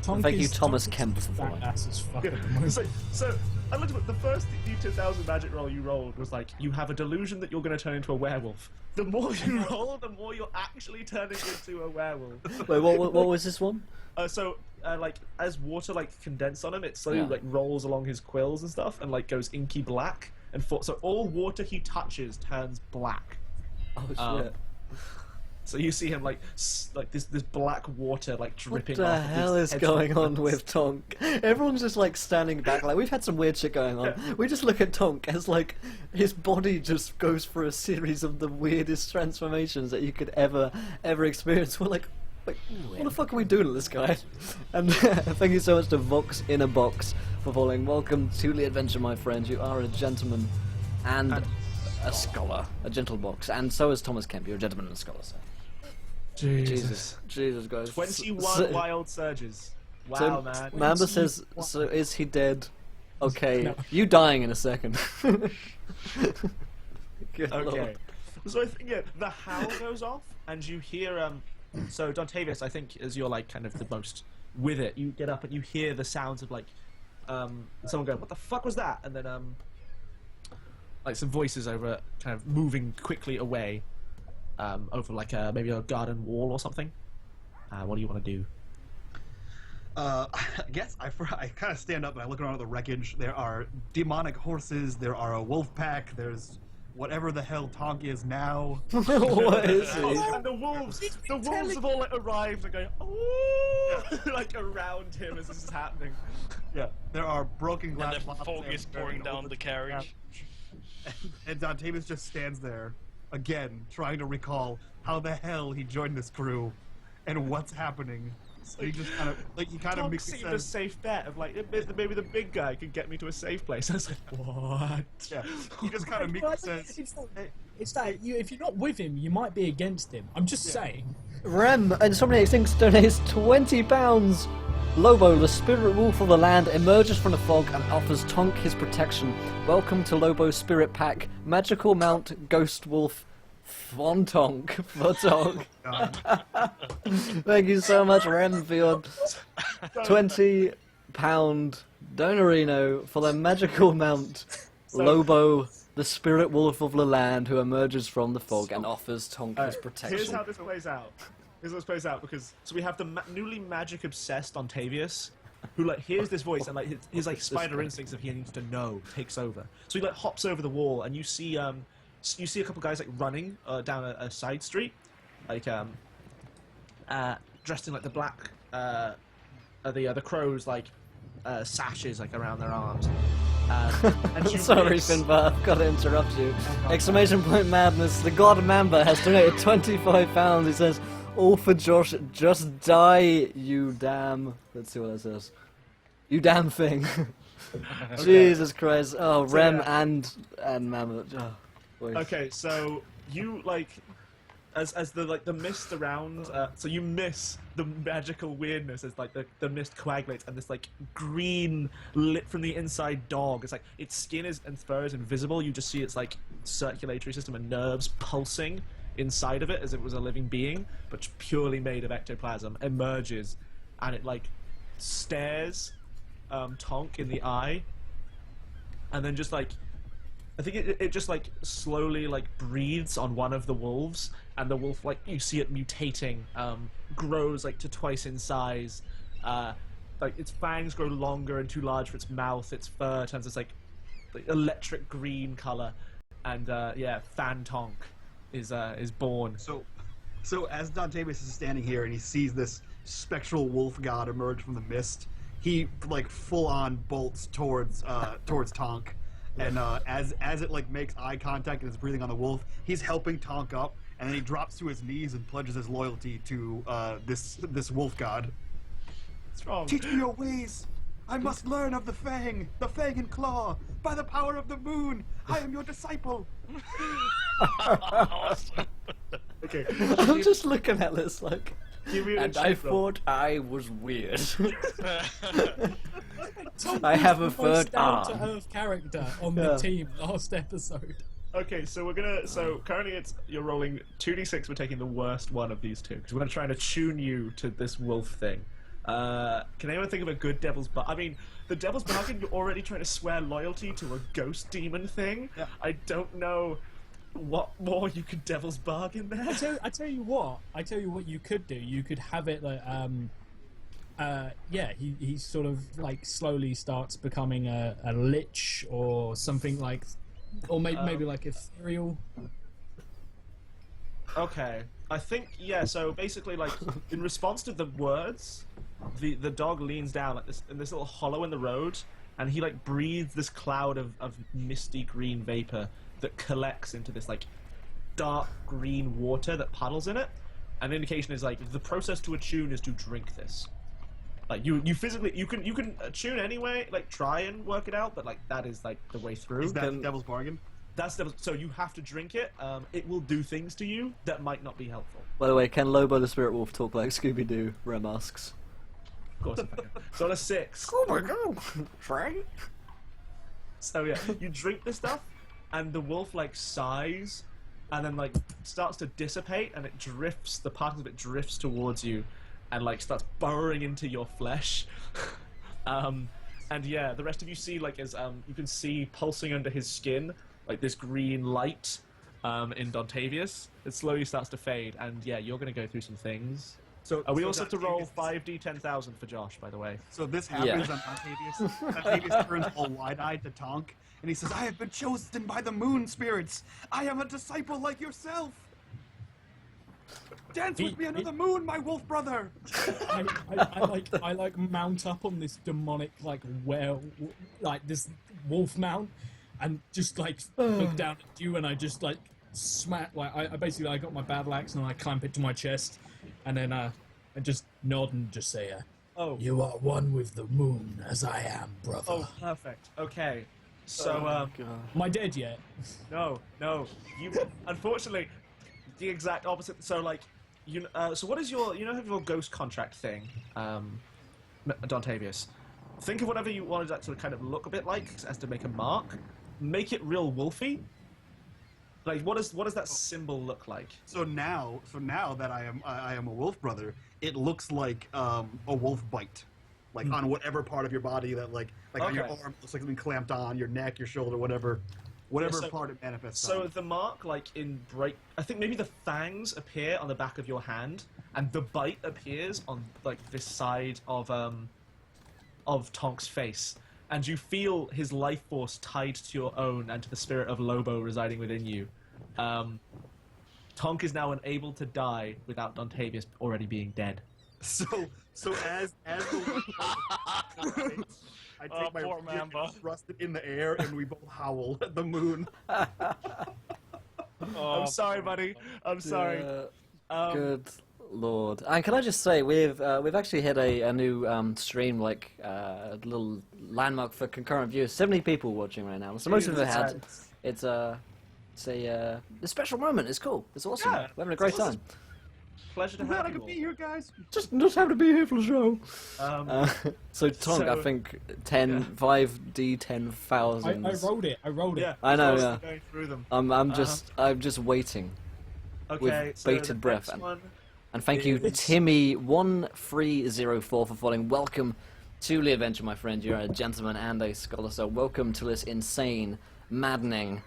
Tonk Thank you, is- Thomas Tonk is Kemp, for following. badass as fuck at the moment. So I looked at the first D2000 magic roll you rolled was like, you have a delusion that you're going to turn into a werewolf. The more you roll, the more you're actually turning into a werewolf. Wait, what was this one? Like as water like condense on him, it slowly Yeah. like rolls along his quills and stuff, and like goes inky black. And so all water he touches turns black. Oh shit. Um, So you see him like this black water like What dripping the off of hell his is head. going on with Tonk? Everyone's just like standing back. Like we've had some weird shit going on. We just look at Tonk as like his body just goes through a series of the weirdest transformations that you could ever experience. We're like, wait, what the fuck are we doing to this guy? And thank you so much to Vox in a Box for following. Welcome to the adventure, my friend. You are a gentleman and a scholar, a gentle box, and so is Thomas Kemp. You're a gentleman and a scholar, sir. Jesus, guys. 21 wild surges. Wow, So, man. Mamba says, so is he dead? Okay, you dying in a second. Good Okay. lord. So I think the howl goes off, and you hear So Dontavius, I think, as you're like kind of the most with it, you get up and you hear the sounds of like someone going, "What the fuck was that?" And then like some voices over, kind of moving quickly away, over like maybe a garden wall or something. What do you want to do? I guess I kind of stand up and I look around at the wreckage. There are demonic horses. There are a wolf pack. There's whatever the hell Tonk is now. What is he? And the wolves have all like arrived and going, "Oh!" like around him as this is happening. Yeah, there are broken And glass the bottles fog there is pouring and all down the carriage. And Dontavius just stands there, again, trying to recall how the hell he joined this crew and what's happening. So he just kind of, like, he kind of Tonk makes seemed a sense. safe bet of like, maybe the big guy could get me to a safe place. I was like, what? Yeah, he just kind of Well, makes sense. It's that if you're not with him, you might be against him. I'm just saying. Rem and somebody thinks donates £20. Lobo, the spirit wolf of the land, emerges from the fog and offers Tonk his protection. Welcome to Lobo's spirit pack. Magical mount, ghost wolf, for Tonk. Thank you so much, Rem, for your £20 donorino for the magical mount, Lobo, the spirit wolf of the land, who emerges from the fog and offers Tonk his protection. Here's how this plays out. Because we have the newly magic obsessed Dontavius, who like hears this voice and like his like spider instincts of he needs to know takes over. So he like hops over the wall and you see a couple guys like running down a side street, like dressed in like the black the crows like sashes like around their arms. And you Sorry, miss- Finbar, I've got to interrupt you. Exclamation point madness. The god Mamba has donated £25. He says, all for Josh, just die, you damn... Let's see what that says. You damn thing. Jesus Christ. Oh, Rem yeah. and Mamba. Oh, boy. Okay, so you like as the mist around, so you miss the magical weirdness as like the mist coagulates and this like green lit from the inside dog. It's like its skin and fur is invisible. You just see its like circulatory system and nerves pulsing inside of it as if it was a living being, but purely made of ectoplasm. Emerges, and it like stares Tonk in the eye, and then just like. I think it just like slowly like breathes on one of the wolves, and the wolf like you see it mutating, grows like to twice in size, like its fangs grow longer and too large for its mouth. Its fur turns this like electric green color, and yeah, Fan Tonk is born. So as Dontavius is standing here and he sees this spectral wolf god emerge from the mist, he like full on bolts towards Tonk. And as it like makes eye contact and is breathing on the wolf, he's helping Tonk up, and then he drops to his knees and pledges his loyalty to this wolf god. What's wrong? Teach me your ways. I must learn of the fang and claw. By the power of the moon, I am your disciple. Okay. I'm just looking at this like... Give me an And I achievement. thought I was weird. Tom I was have a the third most arm. down-to-earth character on Yeah. the team last episode. Okay, so we're gonna. So currently, you're rolling 2d6. We're taking the worst one of these two because we're gonna try and attune you to this wolf thing. Can anyone think of a good devil's bargain? I mean, the devil's bargain, you're already trying to swear loyalty to a ghost demon thing. Yeah. I don't know what more you could devil's bargain there. I tell you what you could do. You could have it like, he sort of like slowly starts becoming a lich or something like, or maybe like ethereal. Okay, I think, yeah, so basically, like, in response to the words, the dog leans down like this in this little hollow in the road, and he like breathes this cloud of misty green vapor that collects into this like dark green water that puddles in it. And the indication is like the process to attune is to drink this. Like you physically you can attune anyway, like try and work it out, but like that is like the way through. Is that devil's bargain? That's so you have to drink it. It will do things to you that might not be helpful. By the way, can Lobo the Spirit Wolf talk like Scooby-Doo? Rem asks. Of course, if I can. So on a 6. Oh my god! Right? So yeah, you drink this stuff, and the wolf like sighs, and then like starts to dissipate, and it drifts. The part of it drifts towards you, and like starts burrowing into your flesh. And yeah, the rest of you see like as you can see pulsing under his skin like this green light in Dontavius. It slowly starts to fade, and yeah, you're gonna go through some things. So We so also have to roll Dontavius- 5d 10,000 for Josh, by the way. So this happens on Dontavius. Dontavius turns all wide-eyed to Tonk, and he says, "I have been chosen by the moon spirits. I am a disciple like yourself. Dance with me under the moon, my wolf brother." I like mount up on this demonic like this wolf mount, and just like look down at you, and I just like smack I basically I got my battle axe and I clamp it to my chest, and then I just nod and just say, Oh. "You are one with the moon, as I am, brother." Oh, perfect. Okay. So, Am I dead yet? no. You, unfortunately, the exact opposite. So, like, so what is your, have your ghost contract thing, Dontavius? Think of whatever you wanted that to kind of look a bit like, as to make a mark. Make it real wolfy. Like, what does that symbol look like? So now that I am a wolf brother, it looks like a wolf bite, like on whatever part of your body that like on your Okay. arm looks like something clamped on your neck, your shoulder, whatever so- part it manifests. So on. the mark, like in I think maybe the fangs appear on the back of your hand, and the bite appears on like this side of Tonk's face, and you feel his life force tied to your own and to the spirit of Lobo residing within you. Tonk is now unable to die without Dontavius already being dead. So as the I take my poor rapier and Mamba. thrust it in the air, and we both howl at the moon. I'm sorry, buddy. I'm sorry. Good lord! And can I just say we've actually hit a new stream, like a little landmark for concurrent viewers. 70 people watching right now. So most of it had. It's a special moment. It's cool. It's awesome. Yeah, We're having a great it's awesome. time. Pleasure to I'm glad have I you could all. be here, guys. Just happy to be here for the show. So Tonk, I so- think 5d 10,000. I rolled it. Yeah, I know, was yeah. Going through them. I'm just waiting. Okay, with so bated the breath next and- one- And thank you, Timmy1304, for following. Welcome to the adventure, my friend. You're a gentleman and a scholar, so welcome to this insane, maddening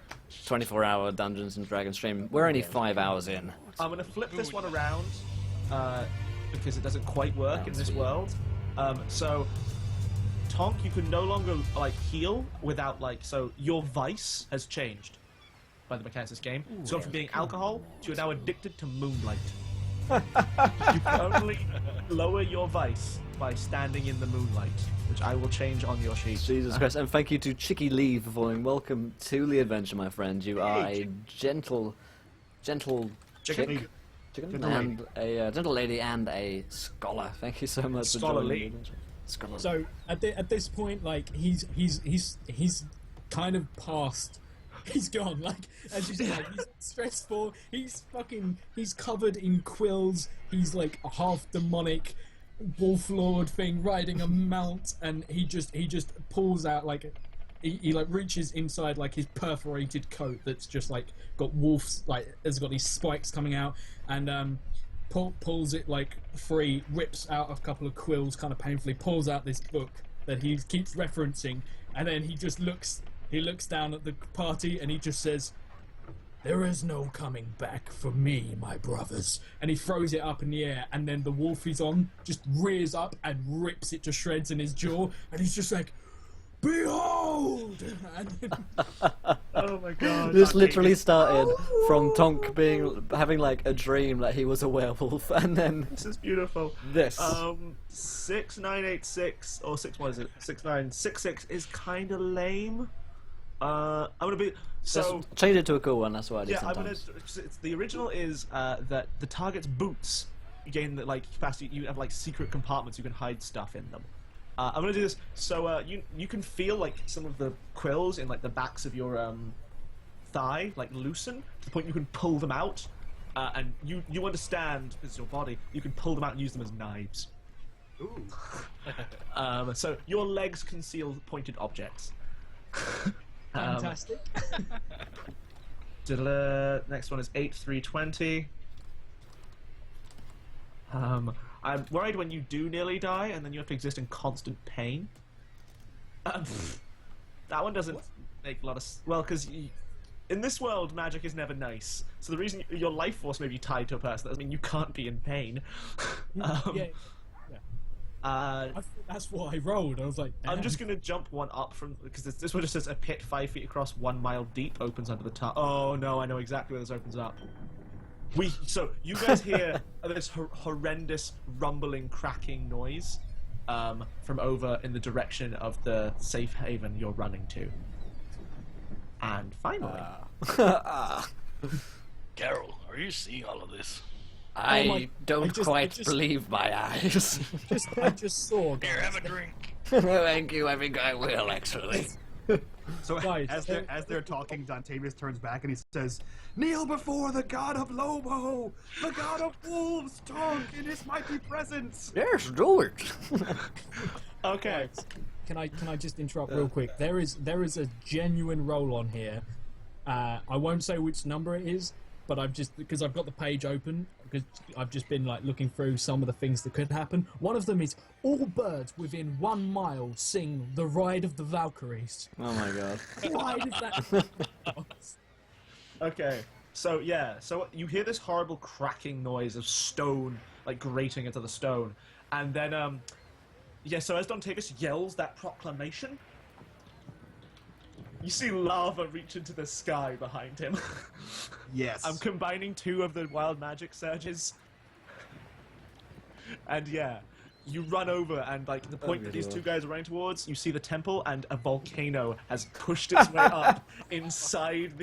24-hour Dungeons and Dragons stream. We're only 5 hours in. I'm going to flip this one around because it doesn't quite work in this world. So, Tonk, you can no longer like heal without like. So your vice has changed by the mechanics of this game. It's gone from being alcohol to you're now addicted to moonlight. You can only lower your vice by standing in the moonlight, which I will change on your sheet. Jesus Christ. And thank you to Chicky Lee for following. Welcome to the adventure, my friend. You are a gentle chick. Chicken. Chicken? And a gentle lady and a scholar. Thank you so much for Scholar joining Lee. the adventure. Scholar. So at this point, like he's kind of past. He's gone. Like as you said, he's stressful. He's covered in quills. He's like a half demonic wolf lord thing riding a mount, and he just pulls out like he like reaches inside like his perforated coat that's just like got wolves like has got these spikes coming out, and pulls it like free, rips out a couple of quills kind of painfully, pulls out this book that he keeps referencing, and then he just looks down at the party and he just says, "There is no coming back for me, my brothers." And he throws it up in the air, and then the wolf he's on just rears up and rips it to shreds in his jaw, and he's just like, "Behold!" And then, Oh my god. This literally started from Tonk having like a dream that he was a werewolf, and then This is beautiful. this. 6986 or what is it? 6966 is kind of lame. I'm gonna be so. Just change it to a cool one. That's what I do Yeah, I'm gonna. sometimes. The original is that the target's boots. You gain the capacity. You have like secret compartments. You can hide stuff in them. I'm gonna do this. So you can feel like some of the quills in like the backs of your thigh like loosen to the point you can pull them out, and you understand because it's your body. You can pull them out and use them as knives. Ooh. So your legs conceal pointed objects. fantastic. Next one is 8320. I'm worried when you do nearly die and then you have to exist in constant pain. That one doesn't make a lot of well, because in this world magic is never nice. So the reason your life force may be tied to a person doesn't mean you can't be in pain. Yeah. That's what I rolled. I was like, I'm damn. just gonna jump one up from because this one just says a pit 5 feet across, 1 mile deep, opens under the top. Oh no, I know exactly where this opens up. So you guys hear this horrendous rumbling, cracking noise from over in the direction of the safe haven you're running to. And finally, Carol, are you seeing all of this? I don't I quite just- believe my eyes. I just saw. Here, have a drink. Thank you. I think I will actually. So Guys, as they're talking, Dontavius turns back and he says, "Kneel before the god of Lobo, the god of wolves, Tonk in his mighty presence." Yes, do it. okay. Can I just interrupt real quick? There is a genuine roll on here. I won't say which number it is, but because I've got the page open, because I've just been like looking through some of the things that could happen. One of them is all birds within 1 mile sing the Ride of the Valkyries. Oh my god. Why does that? Okay. So you hear this horrible cracking noise of stone like grating into the stone, and then so as Dontavius yells that proclamation, you see lava reach into the sky behind him. Yes. I'm combining 2 of the wild magic surges. And you run over, and like the point that these 2 guys are running towards, you see the temple, and a volcano has pushed its way up inside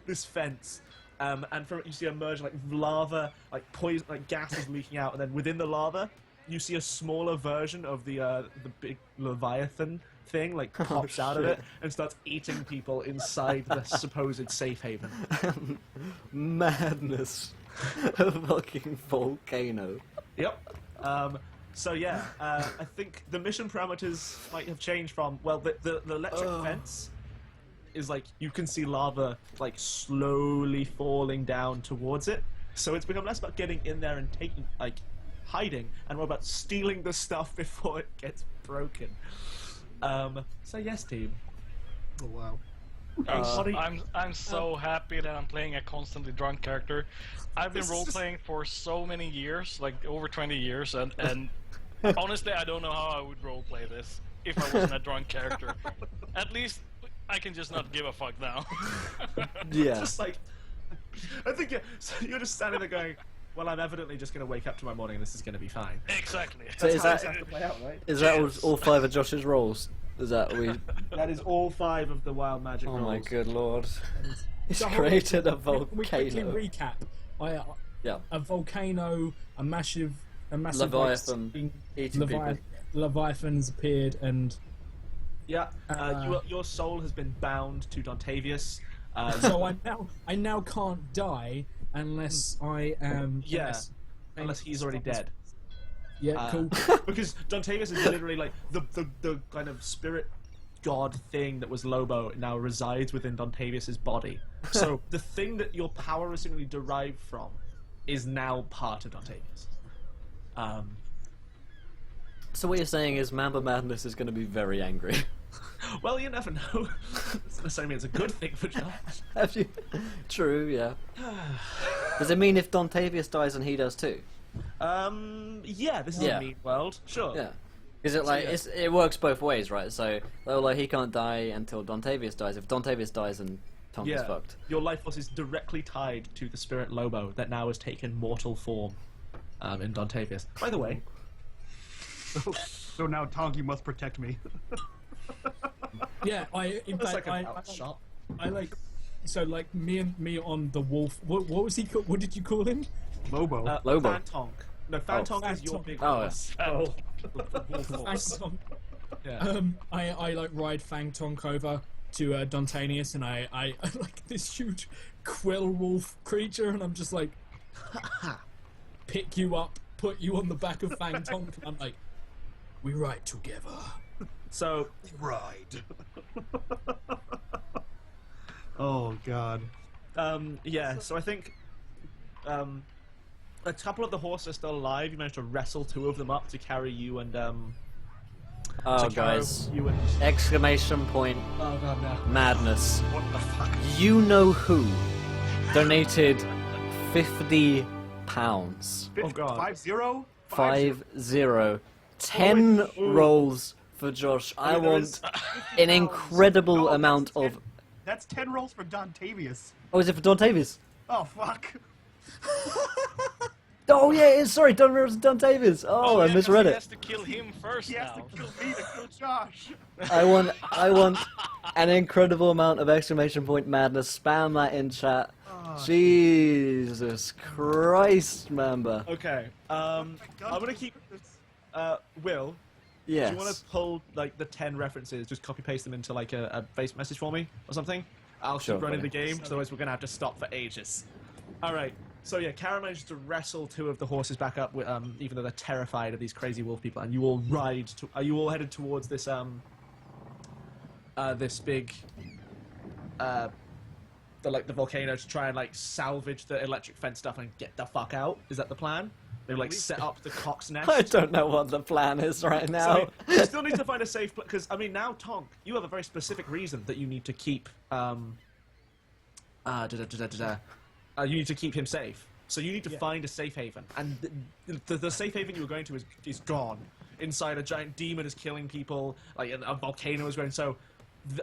this fence. And from it you see emerge like lava, like poison, like gas is leaking out, and then within the lava, you see a smaller version of the big Leviathan thing like pops out of it and starts eating people inside the supposed safe haven. Madness. A fucking volcano. Yep. I think the mission parameters might have changed from the electric fence is like you can see lava like slowly falling down towards it, so it's become less about getting in there and taking like hiding and more about stealing the stuff before it gets broken. So yes, team. Oh wow. I'm so happy that I'm playing a constantly drunk character. I've been role playing for so many years, like over 20 years, and honestly, I don't know how I would role play this if I wasn't a drunk character. At least I can just not give a fuck now. Yeah. Just like I think so you're just standing there going, well, I'm evidently just going to wake up tomorrow morning and this is going to be fine. Exactly. So is That's that how it's to play out, right? is that all 5 of Josh's rolls? Is that we? That is all 5 of the wild magic Oh rolls. my good lord! He's So created a We quickly volcano. recap. Yeah. A volcano, a massive Leviathan like, eating people. Leviathan's appeared, and Yeah, your soul has been bound to Dontavius. so I now can't die unless I am. Unless he's already dead. Yeah, cool. Because Dontavius is literally like the kind of spirit god thing that was Lobo now resides within Dontavius's body. So the thing that your power is seemingly derived from is now part of Dontavius. So what you're saying is Mamba Madness is going to be very angry. Well, you never know. Doesn't necessarily mean it's a good thing for Josh. Have you? True, yeah. Does it mean if Dontavius dies and he does too? Yeah, this is Yeah. a mean world. Sure. Yeah. Is it like yeah. it works both ways, right? So like he can't die until Dontavius dies. If Dontavius dies, then Tonk is fucked. Your life force is directly tied to the spirit Lobo that now has taken mortal form in Dontavius. By the way, So now, Tonk, you must protect me. Yeah, in that's fact, like a shot. I like, so like me on the wolf. What was he called? What did you call him? Lobo. Lobo. Fantonk. No, Fantonk is your Fantonk. big Oh, horse. Oh. The wolf horse. Fang Tonk. Yeah. I like ride Fang Tonk over to Dontanius, and I like this huge quill wolf creature, and I'm just like, pick you up, put you on the back of Fang Tonk, and I'm like, we ride together. So, Right. Oh God. yeah, so I think a couple of the horses are still alive. You managed to wrestle 2 of them up to carry you and Oh, to carry guys! you and Exclamation point! oh god no. Madness! What the fuck? You know who donated £50. Oh god. 5-0? 5-0. 10 rolls for Josh. I mean, there want is- an incredible No, amount that's of. That's 10 rolls for Dontavius. Oh, is it for Dontavius? Oh fuck. Oh yeah, sorry, Dontavius. Oh, I yeah, 'cause misread he it. has to kill him first He has now. to kill me to kill Josh. I want an incredible amount of exclamation point madness. Spam that in chat. Jesus Christ, Mamba. Okay. I'm gonna keep Will, Yes. do you want to pull like the 10 references, just copy paste them into like a face message for me or something? I'll Sure, keep running buddy. the game, otherwise we're gonna have to stop for ages. Alright, so yeah, Kara managed to wrestle 2 of the horses back up, with, even though they're terrified of these crazy wolf people, and you all are you all headed towards this this big the volcano to try and like salvage the electric fence stuff and get the fuck out? Is that the plan? They like set up the cock's nest. I don't know what the plan is right now. So you still need to find a safe place, because I mean now, Tonk, you have a very specific reason that you need to keep you need to keep him safe. So you need to find a safe haven, and the safe haven you were going to is gone. Inside, a giant demon is killing people, like a volcano is going. So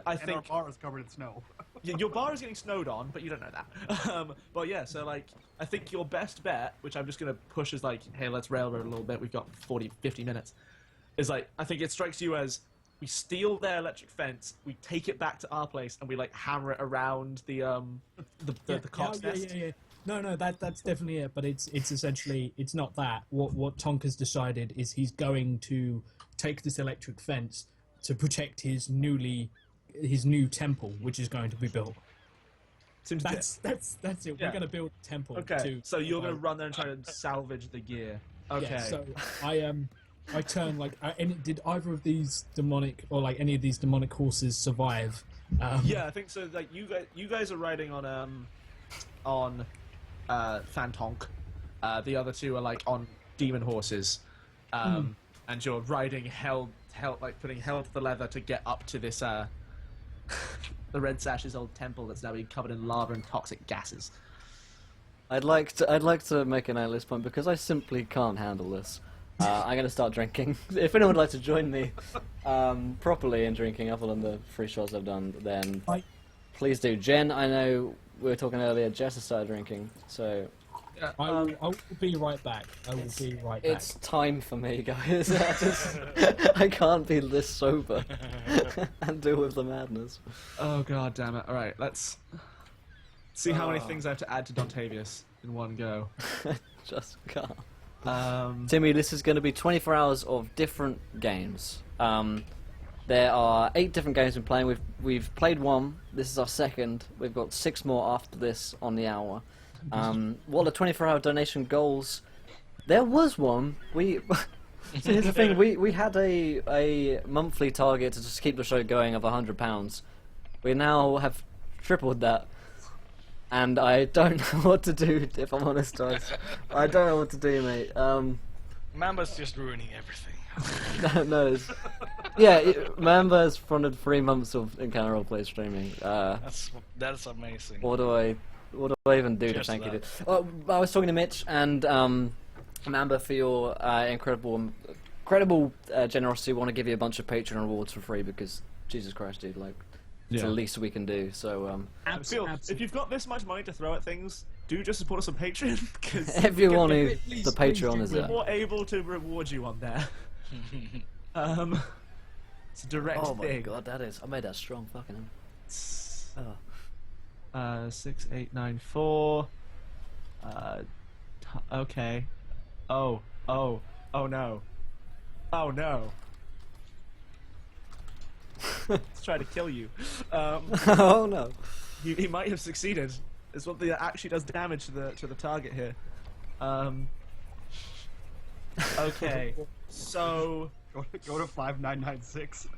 I And our think bar is covered in snow. your bar is getting snowed on, but you don't know that. But yeah, so like, I think your best bet, which I'm just going to push as like, hey, let's railroad a little bit, we've got 40, 50 minutes, is like, I think it strikes you as, we steal their electric fence, we take it back to our place, and we like hammer it around the cock's nest. Yeah. No, that's definitely it. But it's essentially, it's not that. What Tonk has decided is he's going to take this electric fence to protect his new temple, which is going to be built. Seems That's it. Yeah. We're going to build a temple. okay. So you're going to run there and try to salvage the gear. Okay. Yeah, so I turn like. Did either of these demonic or like any of these demonic horses survive? Yeah, I think so. Like you guys are riding on Fantonk. The other 2 are like on demon horses, and you're riding hell, like putting hell to the leather to get up to this the Red Sash's old temple that's now being covered in lava and toxic gases. I'd like to make an at this point because I simply can't handle this. I'm going to start drinking. If anyone would like to join me properly in drinking, other than the 3 shots I've done, then please do. Jen, I know we were talking earlier, Jess has started drinking, so I will be right back. I will be right back. it's time for me, guys. I can't be this sober and deal with the madness. Oh god damn it! All right, let's see how many things I have to add to Dontavius in one go. Just can't. Um, Timmy, this is going to be 24 hours of different games. There are 8 different games we're playing. We've played 1. This is our 2nd. We've got 6 more after this on the hour. What are the 24-hour donation goals? There was one. So here's the thing. We had a monthly target to just keep the show going of £100. We now have tripled that. and I don't know what to do. If I'm honest, guys, I don't know what to do, mate. Mamba's just ruining everything. No, yeah, Mamba's fronted 3 months of Encounter Roleplay streaming. That's amazing. What do I even do to Cheers to thank you? that. Well, I was talking to Mitch and Mamba for your incredible generosity. We want to give you a bunch of Patreon rewards for free because Jesus Christ, dude, like it's the least we can do. So if you've got this much money to throw at things, do just support us on Patreon because everyone who the Patreon is we're there. more able to reward you on there. It's a direct Oh my thing. god, that is. I made that strong, fucking hell. Oh. 6894. Okay. Oh no. Oh no. Let's try to kill you. Oh no. He might have succeeded. It's what actually does damage to the target here. Okay. So Go to 5996.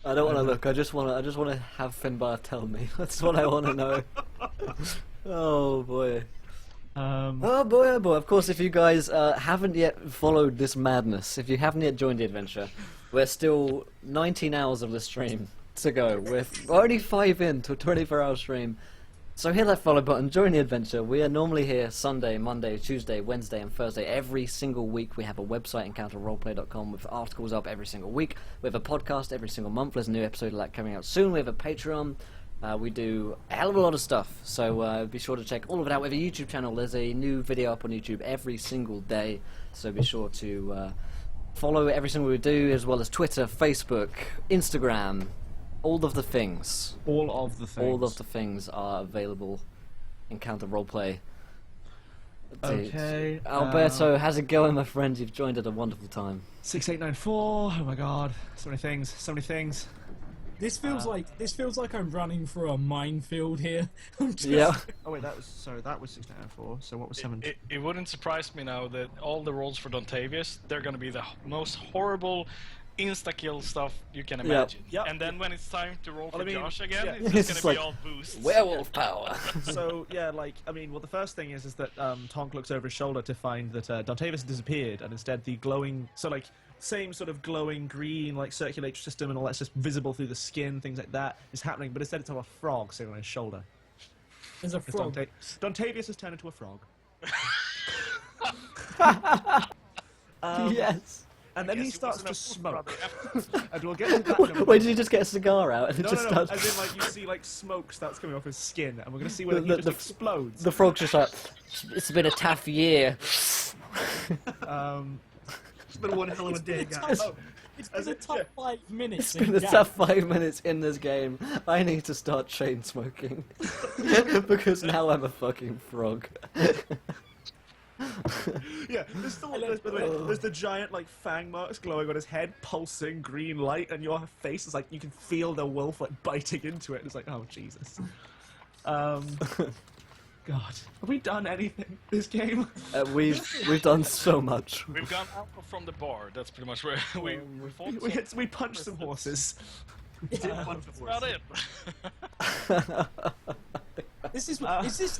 I don't want to look. I just want to have Finbar tell me. That's what I want to know. Oh boy. Oh boy, oh boy. Of course, if you guys haven't yet followed this madness, if you haven't yet joined the adventure, we're still 19 hours of the stream to go. We're already 5 into a 24-hour stream. So hit that follow button, join the adventure. We are normally here Sunday, Monday, Tuesday, Wednesday and Thursday every single week. We have a website, encounterroleplay.com, with articles up every single week. We have a podcast every single month. There's a new episode of that coming out soon. We have a Patreon. We do a hell of a lot of stuff. So be sure to check all of it out. We have a YouTube channel. There's a new video up on YouTube every single day. So be sure to follow every single we do, as well as Twitter, Facebook, Instagram. All of the things. all of the things. All of the things are available in Counter Roleplay. Okay. Alberto, how's it going, my friend? You've joined at a wonderful time. 6894. Oh my god. So many things. So many things. This feels like I'm running through a minefield here. I'm just, Yeah. Oh wait, that was 6994. So what was 7? It wouldn't surprise me now that all the rolls for Dontavius, they're gonna be the most horrible insta-kill stuff you can imagine. Yep. And then when it's time to roll for Well, I mean, Josh again, yeah. it's It's just gonna like, be all boosts. Werewolf power. So yeah, like I mean, well, the first thing is that Tonk looks over his shoulder to find that Dontavius disappeared, and instead the glowing, same sort of glowing green like circulatory system and all that's just visible through the skin, things like that is happening. But instead, it's on a frog sitting on his shoulder. There's a frog. Dontavius has turned into a frog. Yes. And then guess he it starts wasn't to a smoke. brother. And we'll get to that in a moment. Wait, did you just get a cigar out and it No, just no, starts? as in like you see like smoke starts coming off his skin, and we're gonna see whether he just explodes. The frog's just like, it's been a tough year. It's been one hell of a day, guys. It's been a tough 5 minutes. It's been a tough 5 minutes in this game. I need to start chain smoking. Because now I'm a fucking frog. Yeah, there's the giant like fang marks glowing on his head, pulsing green light, and your face is like you can feel the wolf like biting into it. It's like, oh Jesus. God, have we done anything this game? We've done so much. We've gone out from the bar. That's pretty much where we fought. We punched some horses. Did punch That's a about horse. it. This is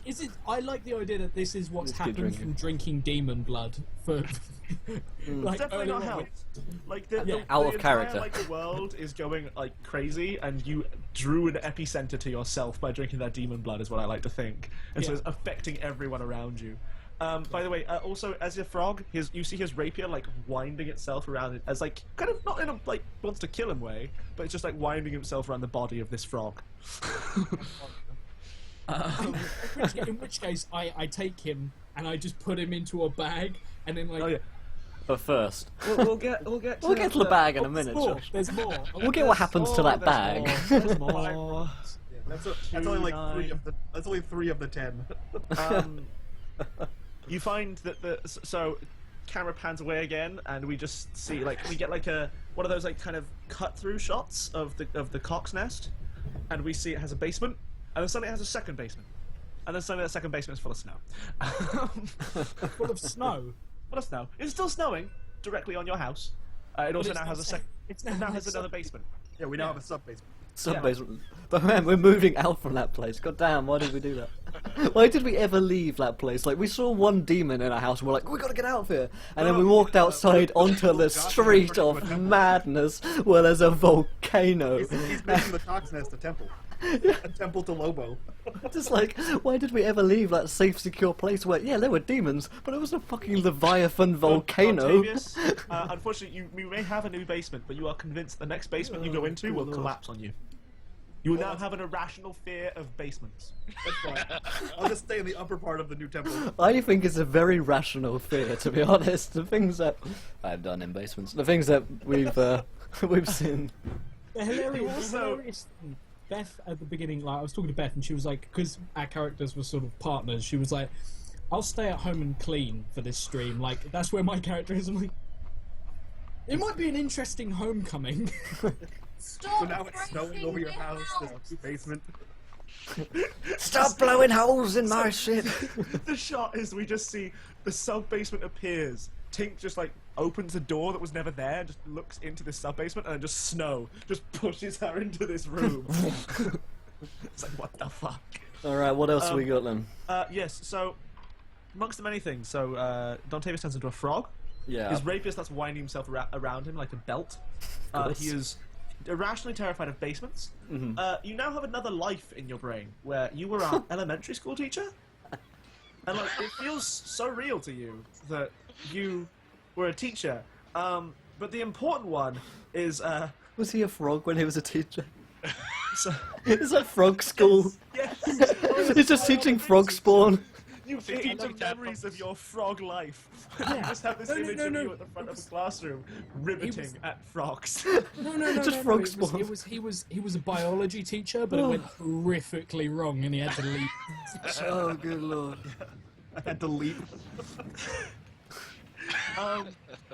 is it? I like the idea that this is what's It's good happened from drinking demon blood for. like, Definitely earlier not on. helped. Like the Out the of entire, character. like the world is going like crazy, and you drew an epicenter to yourself by drinking that demon blood, is what I like to think, and so Yeah. it's affecting everyone around you. By the way, also as a frog, you see his rapier like winding itself around it, as like kind of not in a like wants to kill him way, but it's just like winding himself around the body of this frog. In which case, I take him and I just put him into a bag, and then like. Oh yeah, But first, we'll get we'll get to the bag in a minute, More. Josh. There's more. We'll get what happens to that bag. There's more. That's only like 3 of the. That's only 3 of the 10. You find that so camera pans away again, and we just see like we get like one of those like kind of cut through shots of the cock's nest, and we see it has a basement, and then suddenly it has a second basement, and then suddenly that second basement is full of snow. Full of snow. Full of snow. It's still snowing directly on your house. It also it's now now has a sec- second. it's It now now has has a another sub- basement. Yeah, we now have a sub basement. Sub-basement. But man, we're moving out from that place. God damn, why did we do that? Why did we ever leave that place? Like, we saw one demon in our house and we're like, we gotta get out of here. And then we walked outside onto the street of madness where there's a volcano. He's making the Toxnest a temple. A temple to Lobo. Just like, why did we ever leave that safe, secure place where, yeah, there were demons, but it was a fucking Leviathan volcano? Octavius, unfortunately, you may have a new basement, but you are convinced the next basement you go into will collapse on you. You will now have an irrational fear of basements. That's fine. I'll just stay in the upper part of the new temple. I think it's a very rational fear, to be honest. The things that I've done in basements, the things that we've seen. The hilarious, Also- hilarious thing, Beth at the beginning, like I was talking to Beth and she was like, because our characters were sort of partners, she was like, I'll stay at home and clean for this stream, like that's where my character is. I'm like, it might be an interesting homecoming. So now it's snowing over your house, there's a new basement. Stop blowing holes in my shit! The shot is we just see the sub-basement appears. Tink just like opens a door that was never there, just looks into the sub-basement, and then just snow just pushes her into this room. It's like, what the fuck? Alright, what else we got then? Yes, so amongst the many things, so Dontavius turns into a frog. Yeah. His rapier starts winding himself around him like a belt. course. He is irrationally terrified of basements. You now have another life in your brain where you were our elementary school teacher, and like it feels so real to you that you were a teacher. But the important one is Was he a frog when he was a teacher? so, Is that frog school? yes, He's just teaching frog spawn. You feed the memories of your frog life. You just have this image of you at the front of the classroom, riveting at frogs. No, Just frog spawn. He was a biology teacher, but it went horrifically wrong, and he had to leave. Oh, good lord. I had to leap.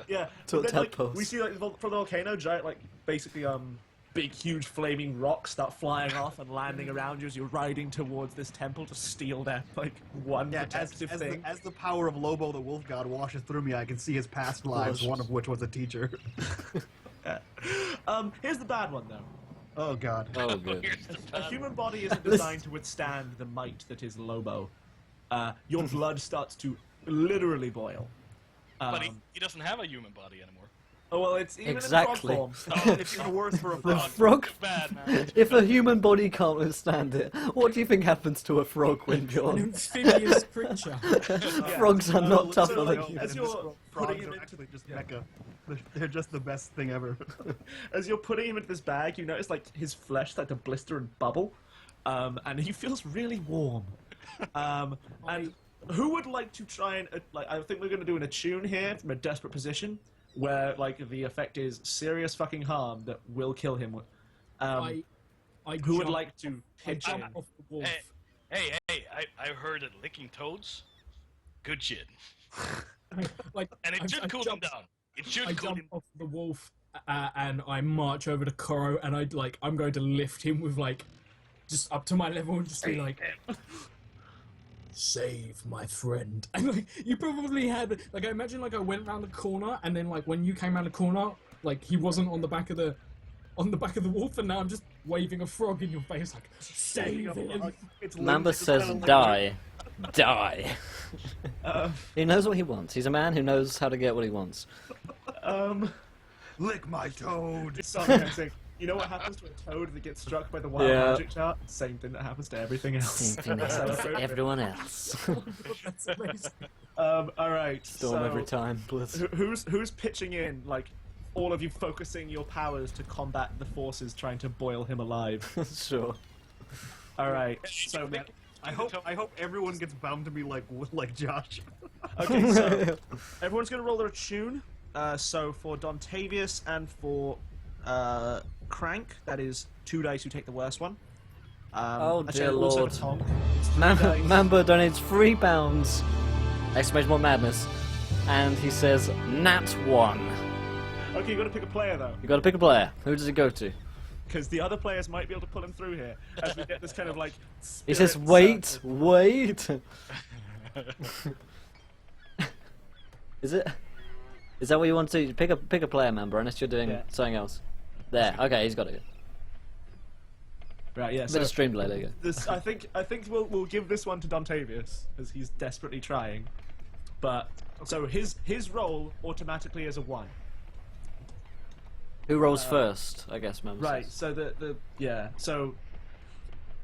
Yeah. To a but then, like, tadpoles. we see like from the volcano, giant like basically big huge flaming rocks start flying off and landing around you as you're riding towards this temple to steal that like one Yeah, protective thing. as the power of Lobo the wolf god washes through me, I can see his past lives, one of which was a teacher. Here's the bad one though. Oh god. Oh, good. A human body isn't designed to withstand the might that is Lobo. Your blood starts to literally boil. But he doesn't have a human body anymore. Oh well, it's even Exactly. in frog form. It's even worse for a The frog. frog. Bad, man. If a human body can't withstand it, what do you think happens to a frog, An Windbjorn? amphibious creature. Frogs are not tougher so, than like, humans. as you're putting him Frogs are into actually just mecha. They're just the best thing ever. As you're putting him into this bag, you notice like his flesh start to blister and bubble, and he feels really warm. And who would like to try and like? I think we're going to do an attune here from a desperate position, where like the effect is serious fucking harm that will kill him. I Who would jump- like to I pitch in? jump off the wolf. Hey, I heard that licking toads, good shit. Like, And it should cool him down. It should I cool jump him. off the wolf and I march over to Koro and I'm going to lift him with like just up to my level and just be like, save my friend. And like you probably had like I imagine like I went around the corner and then like when you came around the corner like he wasn't on the back of the wolf and now I'm just waving a frog in your face like save him. Mamba says die. Die. He knows what he wants. He's a man who knows how to get what he wants. Lick my toad. It's sarcastic. You know what happens to a toad that gets struck by the wild Yeah. magic chart? Same thing that happens to everything else. Same thing that happens to everyone else. That's amazing. All right. Storm so, every time, please. Who's pitching in? Like all of you focusing your powers to combat the forces trying to boil him alive. Sure. All right. So I hope everyone gets bound to me like Josh. okay. So everyone's gonna roll their attune. So for Dontavius and for Crank, that is 2 dice who take the worst one. Oh, actually, dear also lord. for Tom. Mamba donates £3! Exclamation point madness. And he says, Nat 1. Okay, you got to pick a player though, You gotta pick a player. Who does it go to? because the other players might be able to pull him through here as we get this kind of like. He says, spirit wait, circle. wait. Is it? Is that what you want to do? Pick a player, Mamba, unless you're doing Yeah. something else. There. Okay, he's got it. Right, yeah. Bit So of stream delay, there you go. this, I think we'll give this one to Dontavius as he's desperately trying. But so his roll automatically is a 1. Who rolls first? I guess, man. Right. So so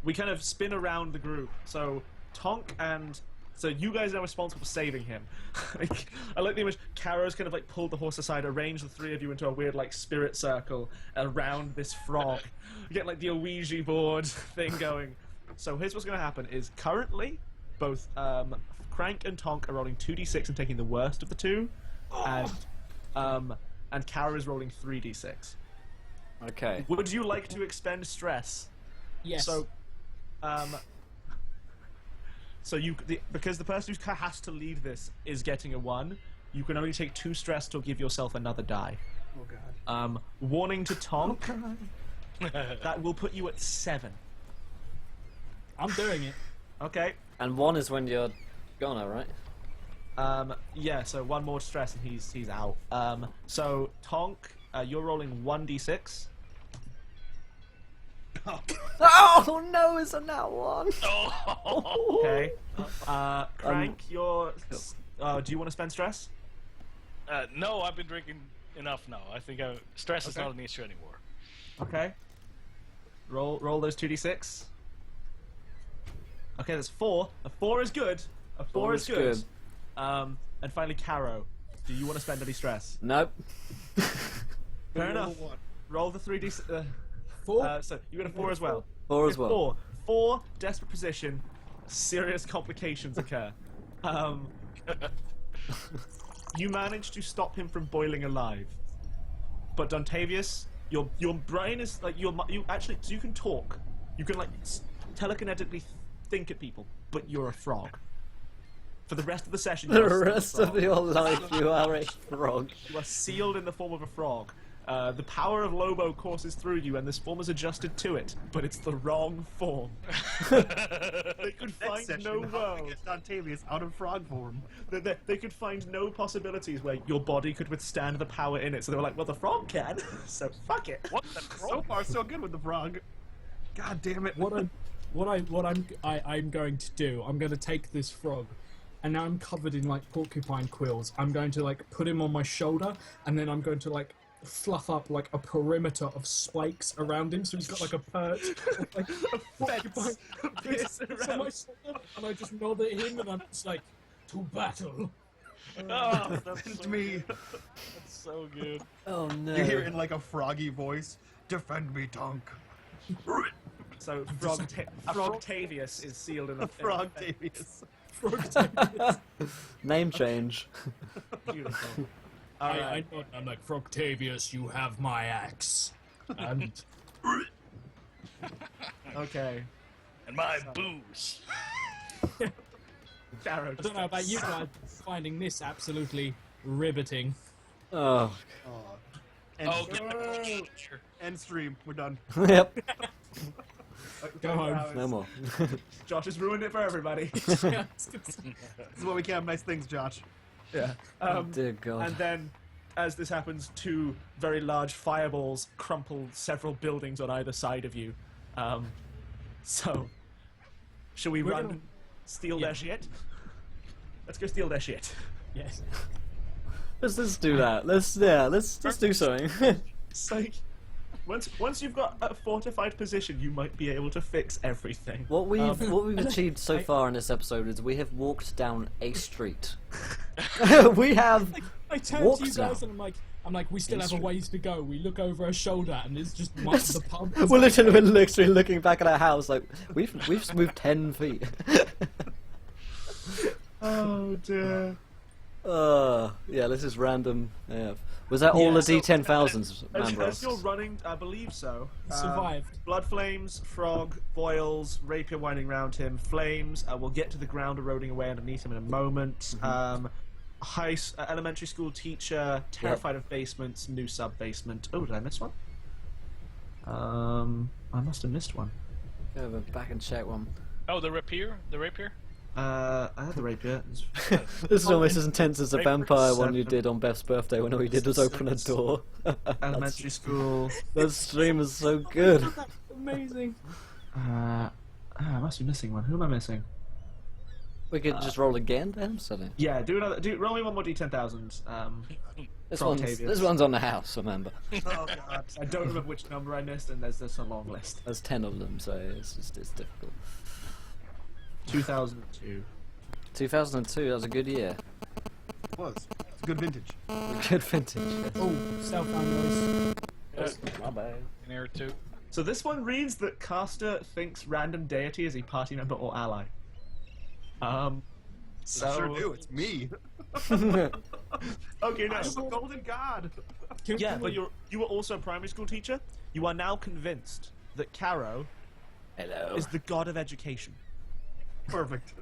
we kind of spin around the group. So Tonk and so you guys are responsible for saving him. I like the image. Caro's kind of like pulled the horse aside, arranged the 3 of you into a weird like spirit circle around this frog. You get like the Ouija board thing going. So here's what's going to happen: is currently both Crank and Tonk are rolling 2d6 and taking the worst of the 2, and Caro is rolling 3d6. Okay. Would you like to expend stress? Yes. So, because the person who has to lead this is getting a 1, you can only take 2 stress to give yourself another die. Oh god. Warning to Tonk. That will put you at 7. I'm doing it. Okay. And 1 is when you're gone, all right? Yeah. So 1 more stress and he's out. So Tonk, you're rolling 1d6. Oh no, isn't that 1? Okay. Crank, you're. Do you want to spend stress? No, I've been drinking enough now. I think stress is Okay. not an issue anymore. Okay. Roll those 2d6. Okay, that's 4. A 4 is good. A 4 is good. And finally, Caro, do you want to spend any stress? Nope. Fair enough. Roll the 3d. 4. So you got a 4 as well. 4 as well. 4. Desperate position. Serious complications occur. You manage to stop him from boiling alive, but Dontavius, your brain is like you actually so you can talk, you can like telekinetically think at people, but you're a frog. For the rest of the session, The rest of your life, you are a frog. you are sealed in the form of a frog. The power of Lobo courses through you, and this form is adjusted to it, but it's the wrong form. They could find no world. Get Dontavius out of frog form. They could find no possibilities where your body could withstand the power in it. So they were like, "Well, the frog can, so fuck it." What the So far, so good with the frog. God damn it. I'm going to do, I'm going to take this frog, and now I'm covered in like porcupine quills. I'm going to like put him on my shoulder, and then I'm going to like fluff up like a perimeter of spikes around him, so he's got like a perch, of, like a porcupine Fence quills on my shoulder, and I just nod at him, and I'm just like, to battle. Oh, that's Defend so, me. that's so good. Oh no. You hear it in like a froggy voice. Defend me, Tonk. So Frogtavius is sealed in a Frogtavius. Name change. Beautiful. All right. I'm like, Frogtavius, you have my axe. And Okay. And my booze. Caro, I don't know about you guys, finding this absolutely riveting. Oh. End, Oh, get the teacher. end stream. We're done. Yep. Go home. No more. Josh has ruined it for everybody. This is what we can have nice things, Josh. Yeah. Dear God. And then, as this happens, 2 very large fireballs crumple several buildings on either side of you. So, shall we We're run gonna- and steal Yeah. their shit? Let's go steal their shit. Yes. Let's do that. Let's do something. It's like, once you've got a fortified position, you might be able to fix everything. What we've achieved so far in this episode is we have walked down a street. We have I turn to you walked guys now. and I'm like, we still have a ways to go. We look over our shoulder and there's just the pump. We're literally looking back at our house like we've moved 10 feet. Oh dear. Yeah, this is random. Yeah. Was that all the so D10,000s, As Mambros? you're running, I believe so. Survived. Blood flames, frog, boils, rapier winding round him, flames. We'll get to the ground eroding away underneath him in a moment. Elementary school teacher, terrified of basements, new sub basement. Oh, did I miss one? I must have missed one. Go back and check one. Oh, the rapier? The rapier? I had the rapier. This is almost as intense as the Rapier vampire one you 7. did on Beth's birthday when all you did was open a door. Elementary school. That stream is so good. Amazing. I must be missing one. Who am I missing? We could just roll again then, something. Yeah, roll me one more d10,000. This one's on the house, remember. Oh god. I don't remember which number I missed, and there's a long list. There's 10 of them, so it's difficult. 2002. 2002, that was a good year. It was. It's a good vintage. Good vintage. Yes. Oh, self-found noise. My bad. In here too. So this one reads that caster thinks random deity is a party member or ally. So I sure do. It's me. Okay, no. I'm a golden god. Yeah, but you were also a primary school teacher. You are now convinced that Caro Hello. is the god of education. Perfect.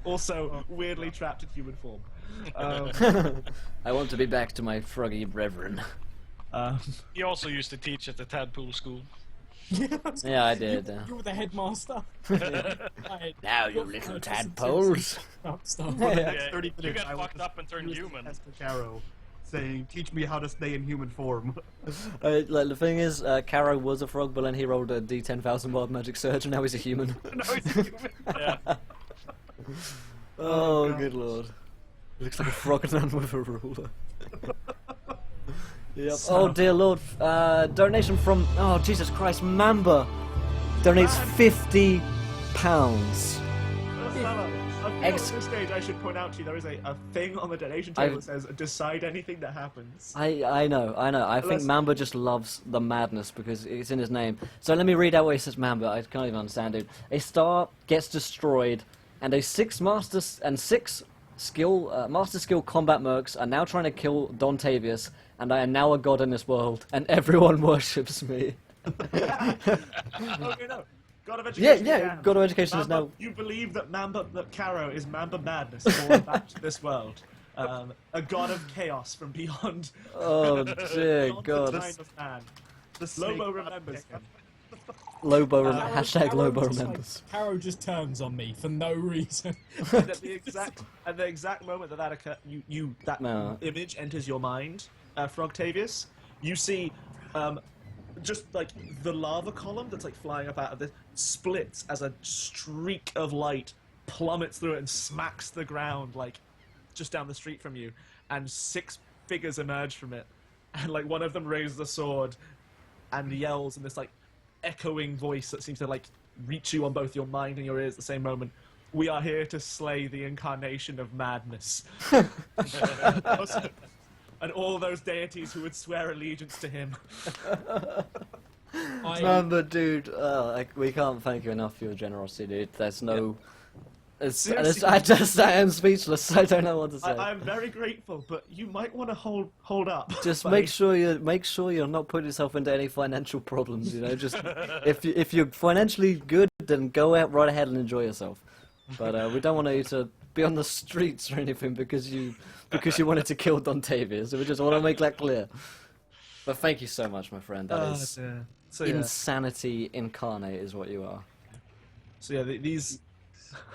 Also, weirdly trapped in human form. I want to be back to my froggy brethren. He also used to teach at the Tadpole School. Yeah, I did. You were the headmaster. Now, you little tadpoles. Stuff. For the Yeah. next 30 You minutes, got I will fucked up and turned use human. Esther Caro, saying, "Teach me how to stay in human form." Like the thing is, Caro was a frog, but then he rolled a D10,000 wild magic surge, and now he's a human. No, he's a human. Yeah. Oh, God. good lord. He looks like a frog man with a ruler. Yep. Oh dear lord. Donation from, oh Jesus Christ, Mamba donates £50. At this stage, I should point out to you there is a thing on the donation table that says "Decide anything that happens." I know. I think Mamba just loves the madness because it's in his name. So let me read out what he says, Mamba. I can't even understand it. A star gets destroyed, and master skill combat mercs are now trying to kill Dontavius, and I am now a god in this world, and everyone worships me. Okay, no. God of Education. Yeah. God of Education is Mamba, now. You believe that Caro is MAMBAMADNESS born back to this world. A god of chaos from beyond. Oh dear beyond God. the time of man. The snake Lobo god. remembers him. Hashtag Lobo remembers. Caro just turns on me for no reason. And at the exact moment that occurs, that No. image enters your mind, Frogtavius. You see, just like the lava column that's like flying up out of this splits as a streak of light plummets through it and smacks the ground like just down the street from you, and 6 figures emerge from it, and like one of them raises a sword and yells in this like echoing voice that seems to like reach you on both your mind and your ears at the same moment. We are here to slay the incarnation of madness. And all those deities who would swear allegiance to him. Mamba, dude, we can't thank you enough for your generosity, dude. There's no. Seriously. I am speechless. I don't know what to say. I'm very grateful, but you might want to hold up. Just buddy. make sure you're not putting yourself into any financial problems. You know, just if you're financially good, then go out right ahead and enjoy yourself. But we don't want you to be on the streets or anything because you wanted to kill Dontavius. We just want to make that clear. But thank you so much, my friend. That is So yeah. insanity incarnate, is what you are. So yeah, these.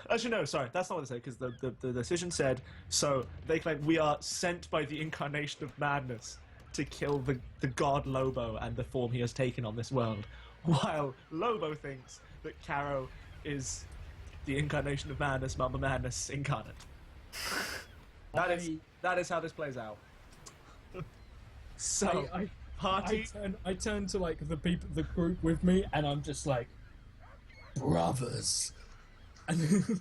Actually, no, sorry, that's not what they say, because the decision said, so they claim we are sent by the incarnation of madness to kill the god Lobo and the form he has taken on this world, while Lobo thinks that Caro is the incarnation of madness, MAMBAMADNESS incarnate. That is how this plays out. So, party... I turn to like the group with me, and I'm just like, brothers. And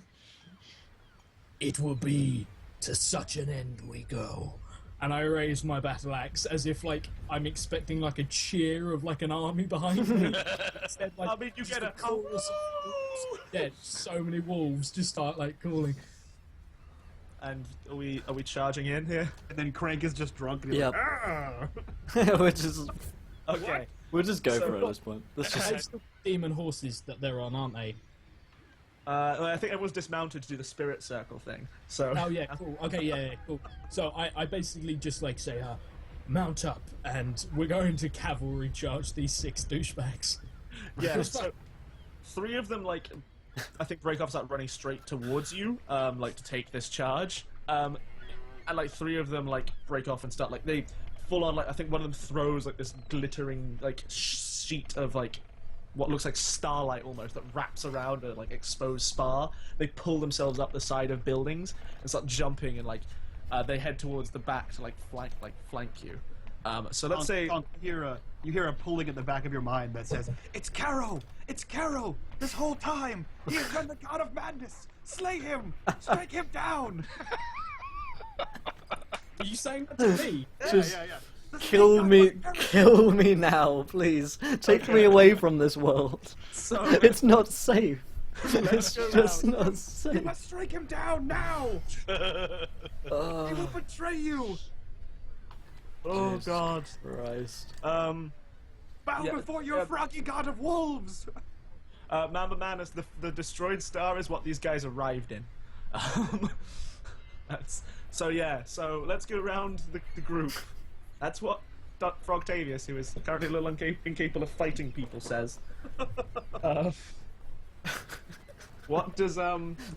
it will be to such an end we go. And I raise my battle axe as if like I'm expecting like a cheer of like an army behind me. Instead, like, I mean, you just get a chorus of wolves. Yeah, so many wolves just start like calling. And are we charging in here? And then Crank is just drunk. And he's Yep. like, Okay. We'll just go So- for it at this point. Let's just. It's the demon horses that they're on, aren't they? I think everyone's dismounted to do the spirit circle thing. So. Oh yeah, cool. Okay, yeah, cool. So I basically just like say, mount up, and we're going to cavalry charge these 6 douchebags. Yeah, so 3 of them, like, I think break off start running straight towards you, like, to take this charge. And, like, 3 of them, like, break off and start, like, they full on, like, I think one of them throws, like, this glittering, like, sheet of like what looks like starlight almost that wraps around a like exposed spar. They pull themselves up the side of buildings and start jumping, and like they head towards the back to like flank you. So let's say you hear a pulling in the back of your mind that says, "It's Caro! It's Caro! This whole time he has been the god of madness. Slay him! Strike him down!" Are you saying that to me? Just yeah. kill me now, please. Take me away from this world. so. It's not safe. Let's It's go just round. not You safe. must strike him down now! He will betray you! Oh Jesus God. Christ. Bow Yeah, before your yeah. froggy god of wolves! MAMBAMADNESS, the destroyed star is what these guys arrived in. So let's go around the group. That's what Frogtavius, who is currently a little incapable of fighting people, says. What does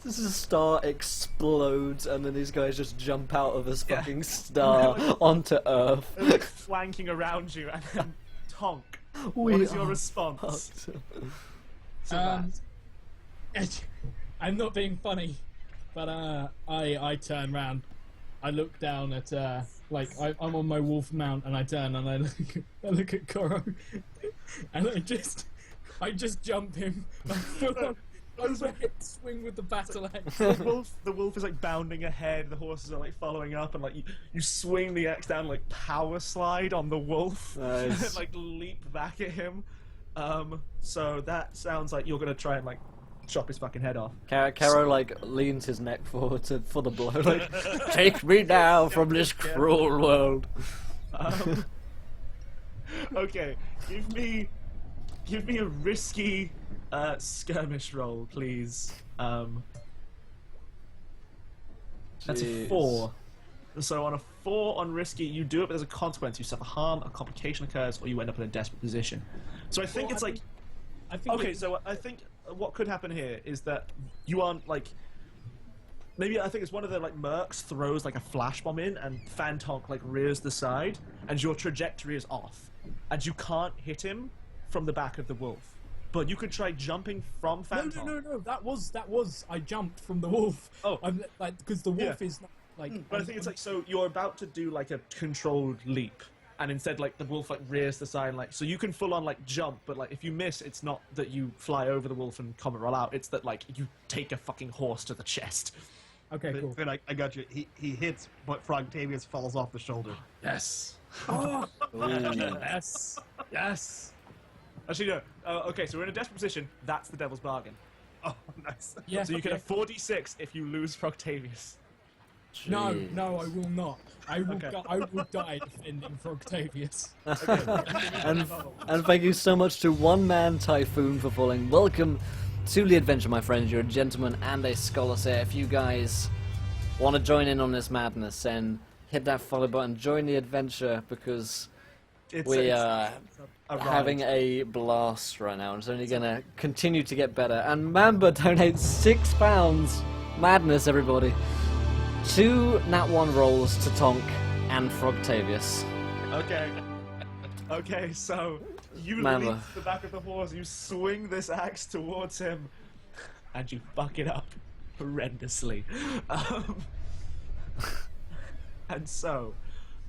This star explodes, and then these guys just jump out of this fucking star onto Earth. they're, like, flanking around you, and then Tonk? What is your response? fucked. to that? I'm not being funny, but I turn round. I look down at I'm on my wolf mount, and I turn and I look at Koro, and I just jump him. I full on overhead swing with the battle axe. The wolf is like bounding ahead. The horses are like following up, and like you swing the axe down, like power slide on the wolf, and Nice. then, like leap back at him. So that sounds like you're gonna try and like chop his fucking head off. Caro like leans his neck forward for the blow. Like, take me now from this cruel world. Okay, give me a risky skirmish roll, please. That's a Jeez. 4. So on a 4 on risky, you do it, but there's a consequence. You suffer harm, a complication occurs, or you end up in a desperate position. So I think it's like... I think Okay, so I think what could happen here is that you aren't like... Maybe I think it's one of the like mercs throws like a flash bomb in, and Fantonk like rears the side, and your trajectory is off, and you can't hit him from the back of the wolf. But you could try jumping from Fantonk. No. That was I jumped from the wolf. Oh. I'm like because the wolf is not like. But I think it's like, so you're about to do like a controlled leap, and instead like the wolf like rears the side, like, so you can full on like jump, but like if you miss, it's not that you fly over the wolf and combat roll out, it's that like you take a fucking horse to the chest. Okay, cool. Then I got you. He hits, but Frogtavius falls off the shoulder. Yes. Oh, Yes. Yes. Actually, no. Okay, so we're in a desperate position. That's the devil's bargain. Oh, nice. yeah. So you get a okay. 4d6 if you lose Frogtavius. No, Jeez. I will not. I will. Okay. I will die defending Frogtavius. And thank you so much to One Man Typhoon for falling. Welcome to the adventure, my friends. You're a gentleman and a scholar. So if you guys want to join in on this madness, then hit that follow button, join the adventure, because we are having a blast right now, and it's only going to continue to get better. And Mamba donates £6. Madness, everybody. 2 Nat 1 rolls to Tonk and Frogtavius. Okay, so you Mamba. leap to the back of the horse, you swing this axe towards him, and you fuck it up horrendously. And so,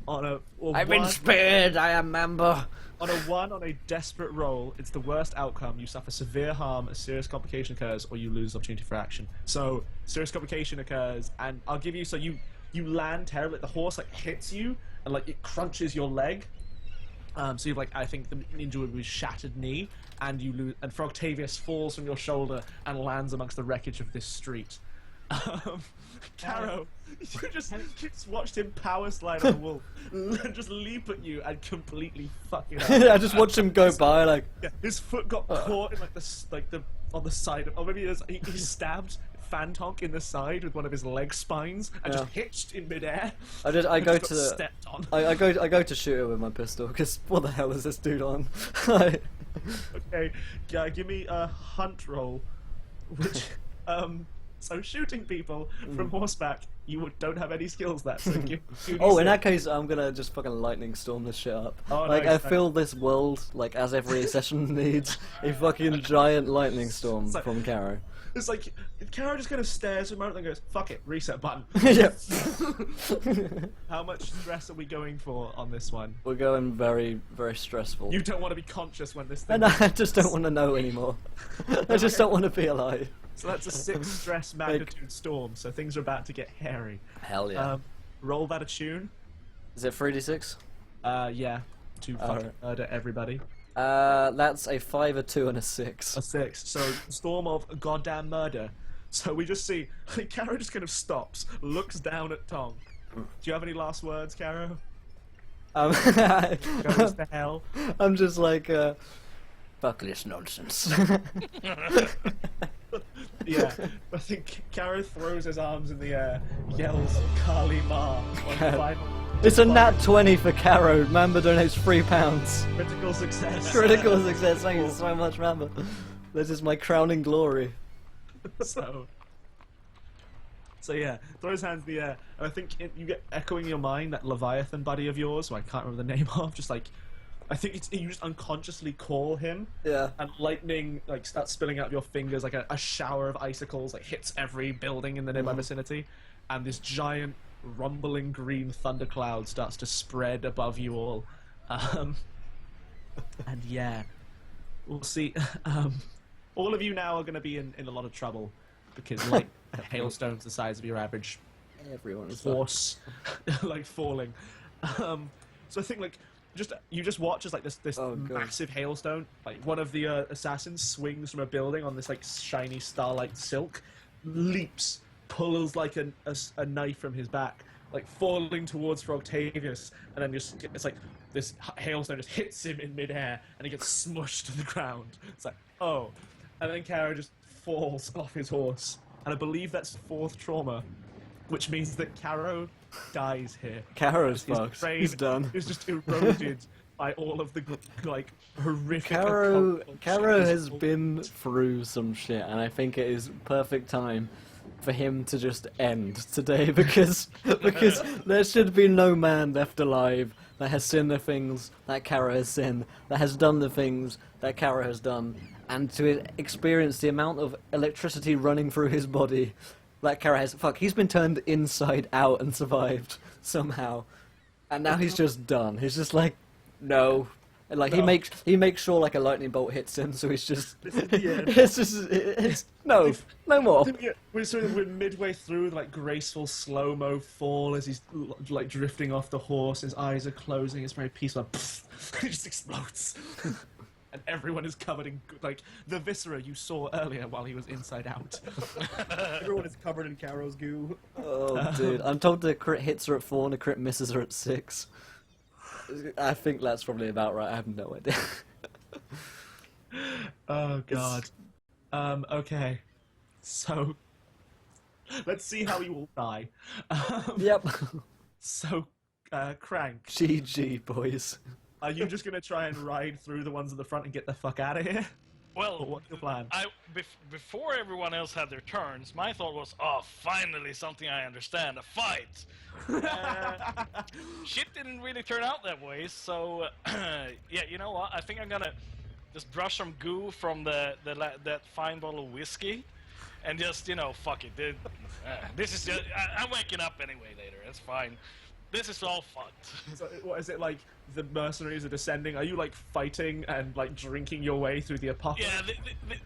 on a I've been one- spared, I am Mamba. On a 1 on a desperate roll, it's the worst outcome. You suffer severe harm, a serious complication occurs, or you lose opportunity for action. So, serious complication occurs, and I'll give you, so you land terribly, the horse like hits you, and like it crunches your leg. So you've like, I think the injury was shattered knee, and you lose, and Frogtavius falls from your shoulder and lands amongst the wreckage of this street. Caro, you just watched him power slide on a wolf, and just leap at you and completely fuck it up. I just watched him go by, like, Yeah, his foot got caught in like the on the side of, or maybe he stabbed Fantonk in the side with one of his leg spines and just hitched in midair. I and go just to got stepped on. I go to shoot it with my pistol, because what the hell is this dude on? Okay, yeah, give me a hunt roll, which so shooting people from horseback, you don't have any skills there. So give Oh, in that case, I'm gonna just fucking lightning storm this shit up. Oh, like, nice, I feel this world, like, as every session needs, a fucking giant lightning storm like- from Caro. It's like Kara just kind of stares for a moment and goes, "Fuck it, reset button." Yep. How much stress are we going for on this one? We're going very, very stressful. You don't want to be conscious when this And thing. I just don't want to know anymore. I just don't want to be alive. So that's a 6 stress magnitude storm. So things are about to get hairy. Hell yeah. Roll that a tune. Is it 3d6? Yeah. To fucking Alright. murder everybody. That's a 5, a 2, and a 6. A 6. So storm of goddamn murder. So we just see Caro just kind of stops, looks down at Tong. Do you have any last words, Caro? Um, Goes to hell. I'm just like, fuck this nonsense. Yeah, I think Caro throws his arms in the air, yells Kali Ma on the final. It's a nat 20 for Caro. Mamba donates £3. Critical success. Critical success. Thank you so much, Mamba. This is my crowning glory. So yeah, throw his hands in the air, and I think you get echoing in your mind that Leviathan buddy of yours, who I can't remember the name of, just like, I think you just unconsciously call him, Yeah. and lightning like starts spilling out of your fingers like a shower of icicles, like hits every building in the nearby vicinity, and this giant rumbling green thundercloud starts to spread above you all, and yeah, we'll see. All of you now are going to be in a lot of trouble because like hailstones the size of your average Everyone is horse like falling. So I think like you just watch as like this Oh, God. massive hailstone, like one of the assassins swings from a building on this like shiny starlight silk, leaps, pulls like a knife from his back, like falling towards for Octavius, and then just it's like this hailstone just hits him in midair and he gets smushed to the ground. It's like, oh. And then Caro just falls off his horse. And I believe that's 4th trauma, which means that Caro dies here. Caro's His fucked. brain He's done. is just eroded by all of the like horrific. Caro occult shit has he's pulled. been through some shit, and I think it is perfect time for him to just end today because there should be no man left alive that has seen the things that Caro has seen, that has done the things that Caro has done, and to experience the amount of electricity running through his body that Caro has. Fuck, he's been turned inside out and survived somehow, and now he's just done. He's just like, no. And like No. he makes sure like a lightning bolt hits him, so he's just This is the end. it's no more. We're midway through the like graceful slow-mo fall as he's like drifting off the horse. His eyes are closing. It's very peaceful. He just explodes, and everyone is covered in like the viscera you saw earlier while he was inside out. Everyone is covered in Caro's goo. Oh, dude. I'm told the crit hits are at 4 and the crit misses are at 6. I think that's probably about right. I have no idea. Oh god. Okay. So let's see how you all die. Yep. So, Crank, GG, boys. are you just gonna try and ride through the ones at the front and get the fuck out of here? Or Well, what's your plan? before everyone else had their turns, my thought was, oh, finally something I understand, a fight. Shit didn't really turn out that way, so yeah, you know what? I think I'm gonna just brush some goo from that fine bottle of whiskey, and just fuck it. This is just, I'm waking up anyway later. It's fine. This is all fun. So, what is it like? The mercenaries are descending. Are you like fighting and like drinking your way through the apocalypse? Yeah,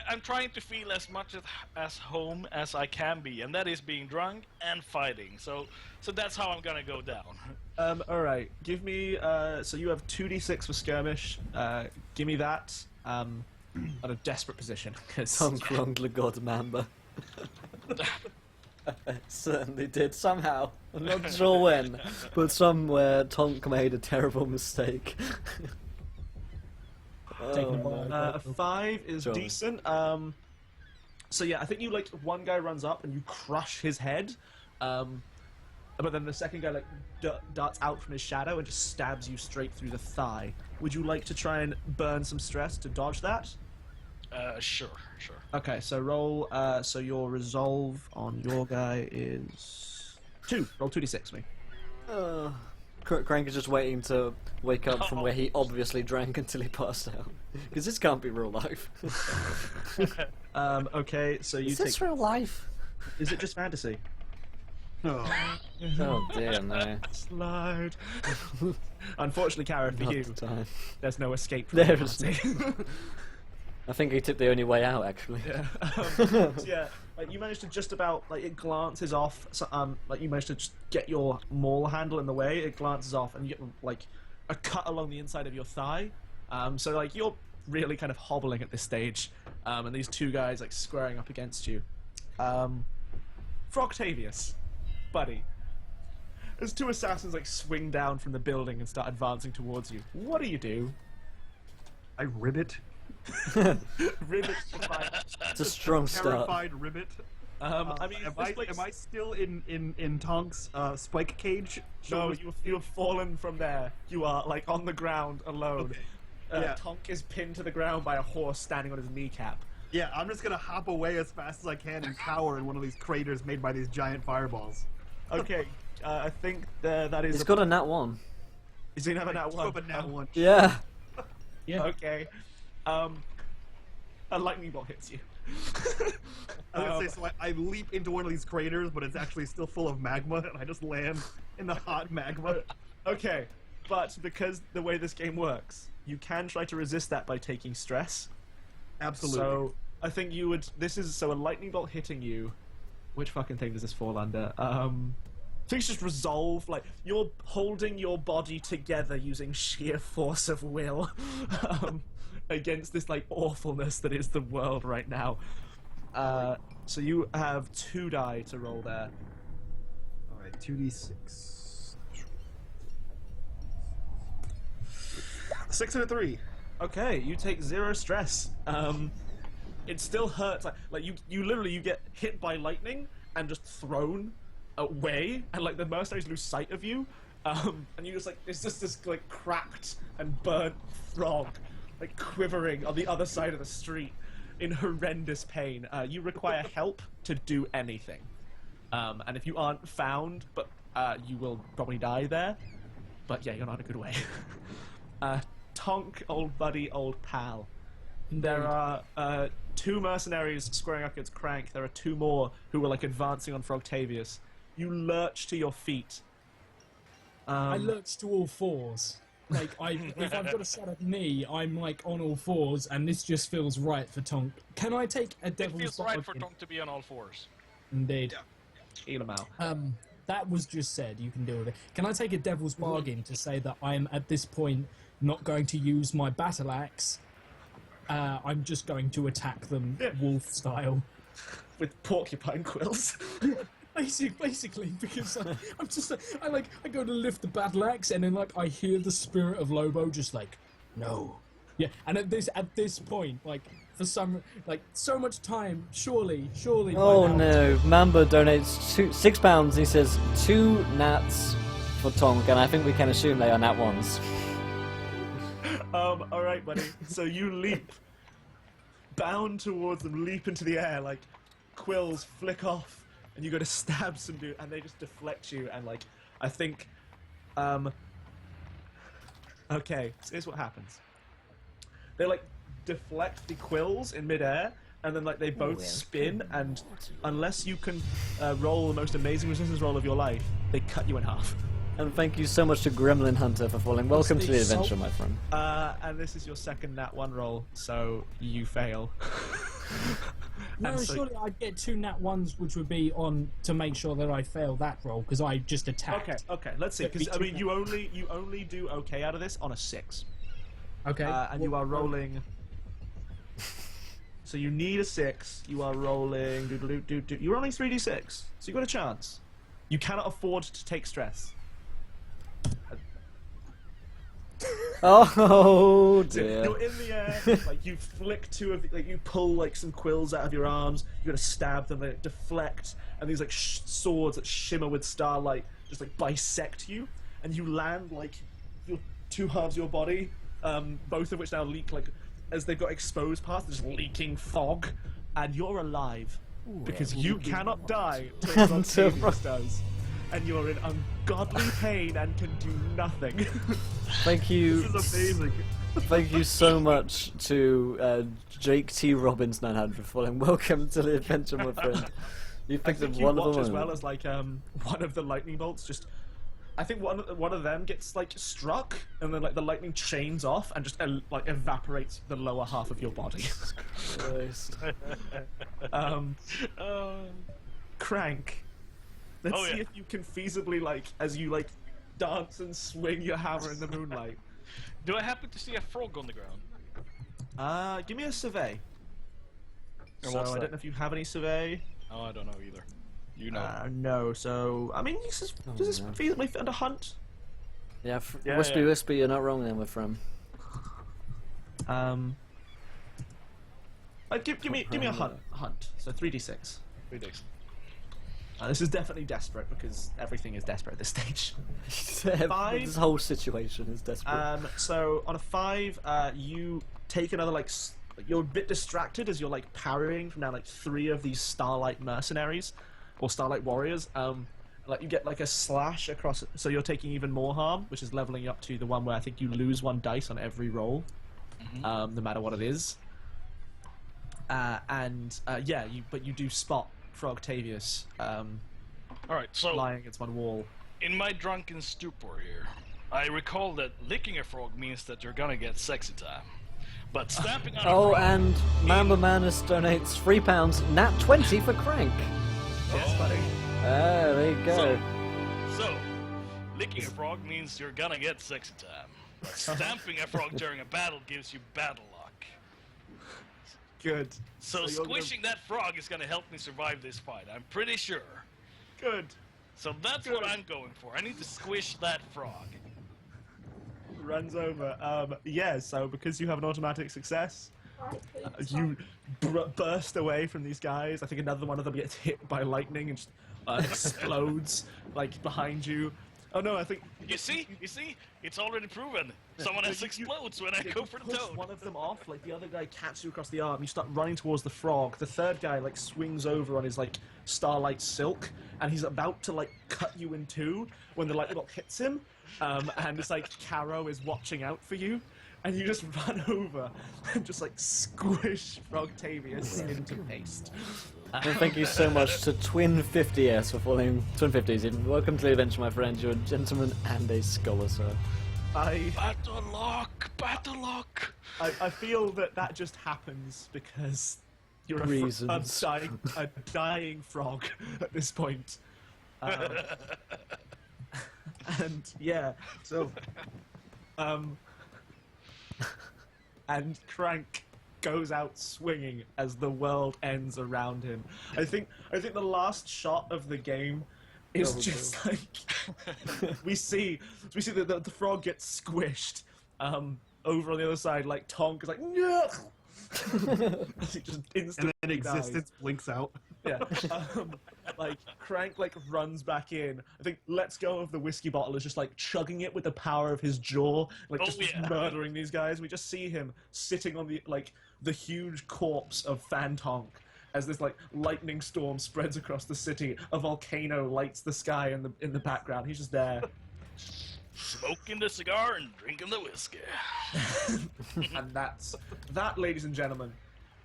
I'm trying to feel as much as home as I can be, and that is being drunk and fighting. So that's how I'm gonna go down. All right. Give me. So you have 2d6 for skirmish. Give me that. On a desperate position. 'Cause Tonk wronged the god Mamba. Certainly did, somehow. I'm not sure when, but somewhere Tonk made a terrible mistake. Taking a Oh, bite. no. a 5 is Sure. decent. So yeah, I think you like one guy runs up and you crush his head, but then the second guy like darts out from his shadow and just stabs you straight through the thigh. Would you like to try and burn some stress to dodge that? Sure. Okay, so roll. So your resolve on your guy is 2. Roll 2d6 me. Crank is just waiting to wake up from where he obviously drank until he passed out. Because this can't be real life. Okay, so you Is take. this real life? Is it just fantasy? Oh. Oh dear, no. Slide. Unfortunately, Karen, for Not you, the time. there's no escape from There the is party. I think he took the only way out, actually. Yeah. So yeah, like you managed to just about like it glances off. So, like you managed to just get your maul handle in the way. It glances off, and you get like a cut along the inside of your thigh. So like you're really kind of hobbling at this stage, and these two guys like squaring up against you. Froctavius, buddy. As two assassins like swing down from the building and start advancing towards you, what do you do? I ribbit. Ribbit the fight. It's a strong start. Terrified ribbit. I mean, am this place- I still in Tonk's spike cage? No, you have fallen from there. You are like on the ground alone. Okay. Yeah. Tonk is pinned to the ground by a horse standing on his kneecap. Yeah, I'm just gonna hop away as fast as I can and cower in one of these craters made by these giant fireballs. Okay, I think that is. He's got a nat 1. Is he never nat one? Up a nat one. Yeah. Yeah. Okay. A lightning bolt hits you. I was gonna say, so I leap into one of these craters, but it's actually still full of magma, and I just land in the hot magma. Okay, but because the way this game works, you can try to resist that by taking stress. Absolutely. So I think you would. This is so a lightning bolt hitting you. Which fucking thing does this fall under? Things just resolve. Like you're holding your body together using sheer force of will against this like awfulness that is the world right now. So you have 2 die to roll there. All right, 2d6. 6 and a 3. Okay, you take 0 stress. It still hurts. Like you literally you get hit by lightning and just thrown away, and like the mercenaries lose sight of you, and you just like it's just this like cracked and burnt frog, like quivering on the other side of the street in horrendous pain. You require help to do anything, and if you aren't found, but you will probably die there. But yeah, you're not in a good way. Tonk, old buddy, old pal. There are 2 mercenaries squaring up against Crank. There are 2 more who are like advancing on Froctavius. You lurch to your feet. I lurch to all 4s. Like, if I've got a set up knee, I'm like on all 4s, and this just feels right for Tonk. Can I take a It devil's feels right for bargain? Tonk to be on all 4s. Indeed. Heal him out. That was just said. You can deal with it. Can I take a devil's bargain to say that I am at this point not going to use my battle axe? I'm just going to attack them wolf style. With porcupine quills. Basically, because I go to lift the battle axe, and then like I hear the spirit of Lobo just like, no, yeah. And at this point, like for some so much time, surely. Oh by now, no, Mamba donates £6. He says 2 nats for Tonk, and I think we can assume they are nat 1s. Alright, buddy. So you leap, bound towards them, leap into the air, like quills flick off, and you go to stab some dude, and they just deflect you, and like, I think, okay, so here's what happens. They like deflect the quills in midair, and then like they both spin, and unless you can roll the most amazing resistance roll of your life, they cut you in half. And thank you so much to Gremlin Hunter for falling. Welcome to the adventure, my friend. And this is your second nat 1 roll, so you fail. No, And so- surely I'd get 2 nat 1s, which would be on to make sure that I fail that roll because I just attacked. Okay, let's see. It'd Because be I mean, you only do okay out of this on a 6. Okay. And you are rolling. So you need a 6. You are rolling. You're rolling 3d6. So you got a chance. You cannot afford to take stress. Oh dear. You're in the air, like you flick 2 of, like you pull like some quills out of your arms. You gotta stab them, they deflect, and these like swords that shimmer with starlight just like bisect you, and you land like your 2 halves of your body, both of which now leak like as they've got exposed parts, there's leaking fog, and you're alive because you cannot die till Octavius does, and you're in ungodly pain and can do nothing. Thank you. This is amazing. Thank you so much to Jake T. Robbins 900 for following. Welcome to the adventure, my friend. You I picked a think you wonderful watch as moment. well as like one of the lightning bolts just. I think one of them gets like struck, and then like the lightning chains off and just like evaporates the lower half of your body. Christ. Crank. Let's Oh, see yeah. if you can feasibly like as you like dance and swing your hammer in the moonlight. Do I happen to see a frog on the ground? Give me a survey. And So what's I that? don't know if you have any survey. Oh, I don't know either. You know. No. So I mean, does this no. feasibly fit under hunt? Yeah, Yeah, Wispy, yeah. Wispy, you're not wrong there, my friend. Give me a hunt. So 3d6. 3 days. This is definitely desperate because everything is desperate at this stage. This whole situation is desperate. So on a 5, you take another like you're a bit distracted as you're like parrying from now like 3 of these starlight mercenaries or starlight warriors. Like you get like a slash across, so you're taking even more harm, which is leveling you up to the one where I think you lose 1 dice on every roll, no matter what it is. Yeah, but you do spot Frogtavius Alright, so lying against one wall. in my drunken stupor here, I recall that licking a frog means that you're gonna get sexy time. But stamping on a Oh, frog... and MAMBAMADNESS donates £3, nat 20 for Crank. Yes, buddy. Ah, there you go. So, licking a frog means you're gonna get sexy time. But stamping a frog during a battle gives you battle luck. Good. So you're gonna- squishing that frog is gonna help me survive this fight, I'm pretty sure. Good. So that's what I'm going for. I need to squish that frog. Runs over. Yeah, so because you have an automatic success, you burst away from these guys. I think another one of them gets hit by lightning and just explodes, like, behind you. Oh no, I think... You see? It's already proven. Someone else explodes when I go for the push toad. one of them off, like the other guy catches you across the arm, you start running towards the frog, the third guy like swings over on his like starlight silk, and he's about to like cut you in two when the lightning bolt hits him, and it's like Caro is watching out for you, and you just run over and just like squish Frogtavius into paste. Well, thank you so much to Twin50s for following. Twin50s, even. Welcome to the adventure, my friend. You're a gentleman and a scholar, sir. Battle lock. I feel that just happens because you're Reasons. a dying frog at this point. And yeah, so and Crank goes out swinging as the world ends around him. I think the last shot of the game is just like we see the frog gets squished over on the other side, like Tonk is like no. He just instantly And then dies. existence blinks out. Yeah. Like Crank like runs back in. I think Let's Go of the whiskey bottle is just like chugging it with the power of his jaw, like Oh, just yeah. murdering these guys. We just see him sitting on the huge corpse of Fan Tonk as this like lightning storm spreads across the city. A volcano lights the sky in the background. He's just there. Smoking the cigar and drinking the whiskey. And that, ladies and gentlemen,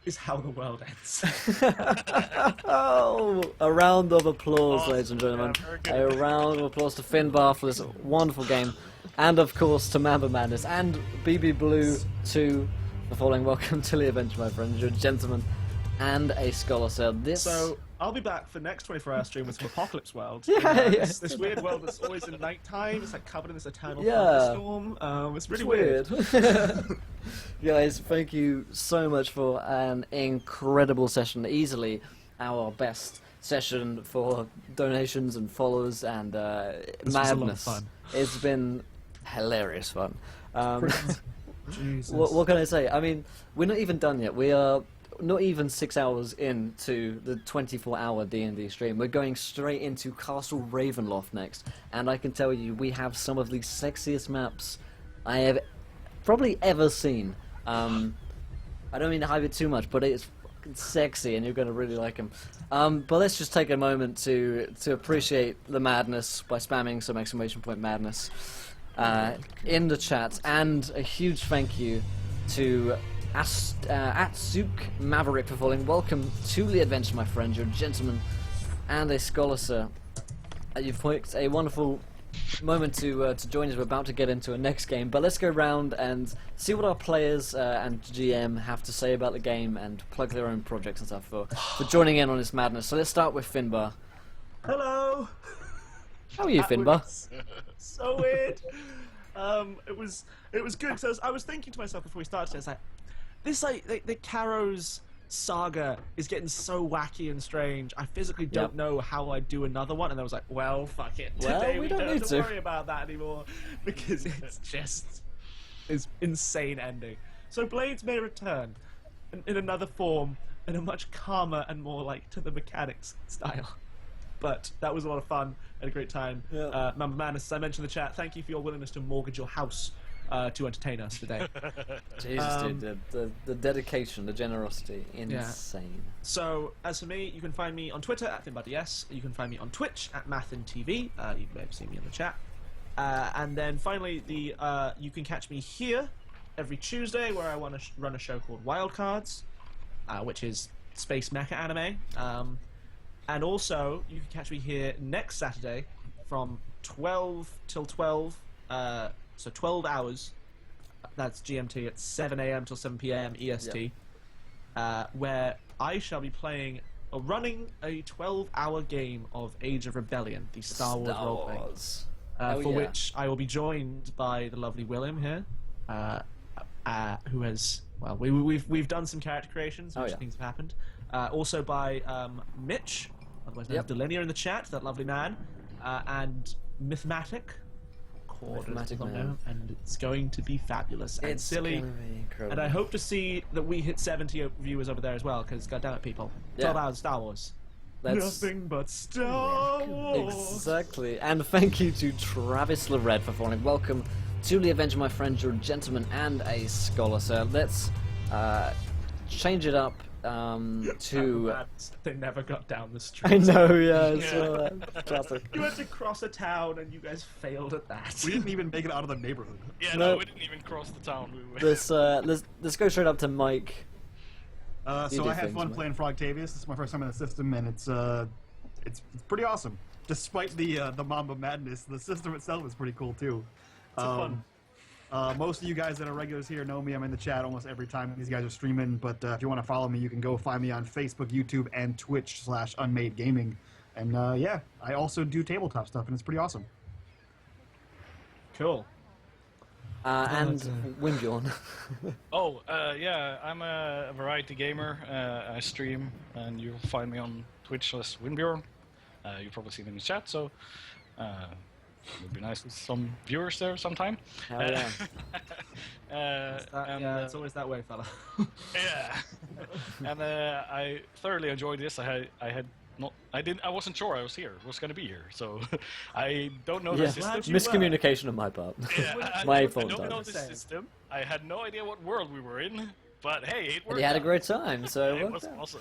is how the world ends. Oh, a round of applause, Awesome. ladies and gentlemen. Yeah, very A good. round of applause to Finbar for this wonderful game. And, of course, to MAMBAMADNESS and BB Blue 2 for following. Welcome to the adventure, my friend. You're a gentleman and a scholar, sir. So I'll be back for next 24-hour stream with some Apocalypse World. Yeah. This weird world that's always in nighttime. It's like covered in this eternal Yeah. thunderstorm. It's really weird. Guys, thank you so much for an incredible session. Easily our best session for donations and followers and was a lot of madness. fun. It's been hilarious fun. Jesus. What can I say? I mean, we're not even done yet. We are not even 6 hours into the 24-hour D&D stream. We're going straight into Castle Ravenloft next, and I can tell you we have some of the sexiest maps I have probably ever seen. I don't mean to hype it too much, but it's fucking sexy, and you're gonna really like him. But let's just take a moment to appreciate the madness by spamming some !madness in the chat, and a huge thank you to Atsuk Maverick for falling. Welcome to the adventure, my friend. You're a gentleman and a scholar, sir. You've picked a wonderful moment to join us. We're about to get into a next game, but let's go around and see what our players and GM have to say about the game and plug their own projects and stuff for joining in on this madness. So let's start with Finbar. Hello. How are you, That Finbar? was so weird. It was good. So I was thinking to myself before we started, it's like this, like the Caro's saga is getting so wacky and strange. I physically don't know how I'd do another one, and I was like, well, fuck it. Well, Today we don't don't have need to to. worry about that anymore because it's just is insane ending. So Blades may return in another form, in a much calmer and more like to the mechanics style. But that was a lot of fun and a great time. Yeah. MAMBAMADNESS, as I mentioned in the chat, thank you for your willingness to mortgage your house to entertain us today. Jesus, dude, the dedication, the generosity, insane. So, as for me, you can find me on Twitter at FinBuddyS. You can find me on Twitch at MathinTV. You may have seen me in the chat. And then finally, you can catch me here every Tuesday, where I want to run a show called Wildcards, which is space mecha anime. And also, you can catch me here next Saturday from 12 till 12. So 12 hours, that's GMT, at 7 a.m. till 7 p.m. EST, where I shall be playing or running a 12-hour game of Age of Rebellion, the Star Wars role-playing, for which I will be joined by the lovely William here, who has, well, we've done some character creations, which things have happened. Also by Mitch, otherwise known as Delinear in the chat, that lovely man, and Mythmatic. And it's going to be fabulous and silly, and I hope to see that we hit 70 viewers over there as well, because goddammit, people, 12 hours of Star Wars. Nothing but Star Wars. Exactly. And thank you to Travis Lorette for falling. Welcome to the adventure, my friend. You're a gentleman and a scholar, so let's change it up to... They never got down the street. I know, yeah. Classic. You had to cross a town and you guys failed at that. We didn't even make it out of the neighborhood. Yeah, no, we didn't even cross the town. Let's go straight up to Mike. So I had fun playing Frogtavius. This is my first time in the system, and it's pretty awesome. Despite the MAMBAMADNESS, the system itself is pretty cool too. It's fun. Most of you guys that are regulars here know me. I'm in the chat almost every time these guys are streaming. But if you want to follow me, you can go find me on Facebook, YouTube, and Twitch /UnmadeGaming. And yeah, I also do tabletop stuff, and it's pretty awesome. Cool. And Windbjorn. Yeah, I'm a variety gamer. I stream, and you'll find me on Twitch /Windbjorn. You've probably seen it in the chat, so it would be nice with some viewers there sometime. Hell yeah. It's always that way, fella. Yeah. And I thoroughly enjoyed this. I wasn't sure I was going to be here, so I don't know the system. Miscommunication on my part. Yeah, My fault. I don't know the system. I had no idea what world we were in, but hey, it worked. You had a out. great time, so It was awesome.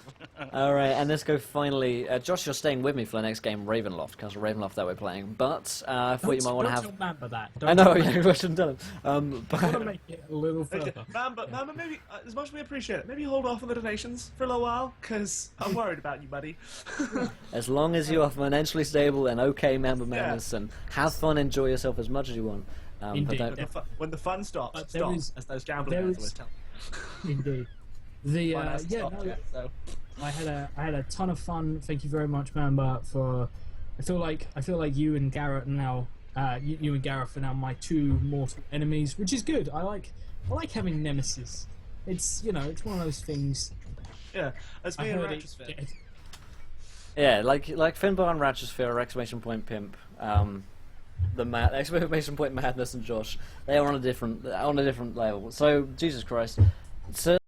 Alright, and let's go finally. Josh, you're staying with me for the next game, Ravenloft, because Ravenloft that we're playing. But I thought you might want to have. Don't remember that. I know, yeah, I shouldn't tell him. I want to make it a little further. Mamba, maybe, as much as we appreciate it, maybe hold off on the donations for a little while, because I'm worried about you, buddy. As long as you are financially stable and okay, MAMBAMADNESS, and have fun, enjoy yourself as much as you want. Indeed. But don't... When the fun stops, But there is- as those gambling guys always tell me. Indeed. I had a ton of fun. Thank you very much, Mamba. For I feel like you and Garrett are now you and Gareth are now my two mortal enemies, which is good. I like having nemesis. It's it's one of those things. Yeah, as me and Ratchesphere. Yeah, like Finbar and Ratchesphere, exclamation point Pimp, exclamation point Madness and Josh. They are on a different level. So Jesus Christ. So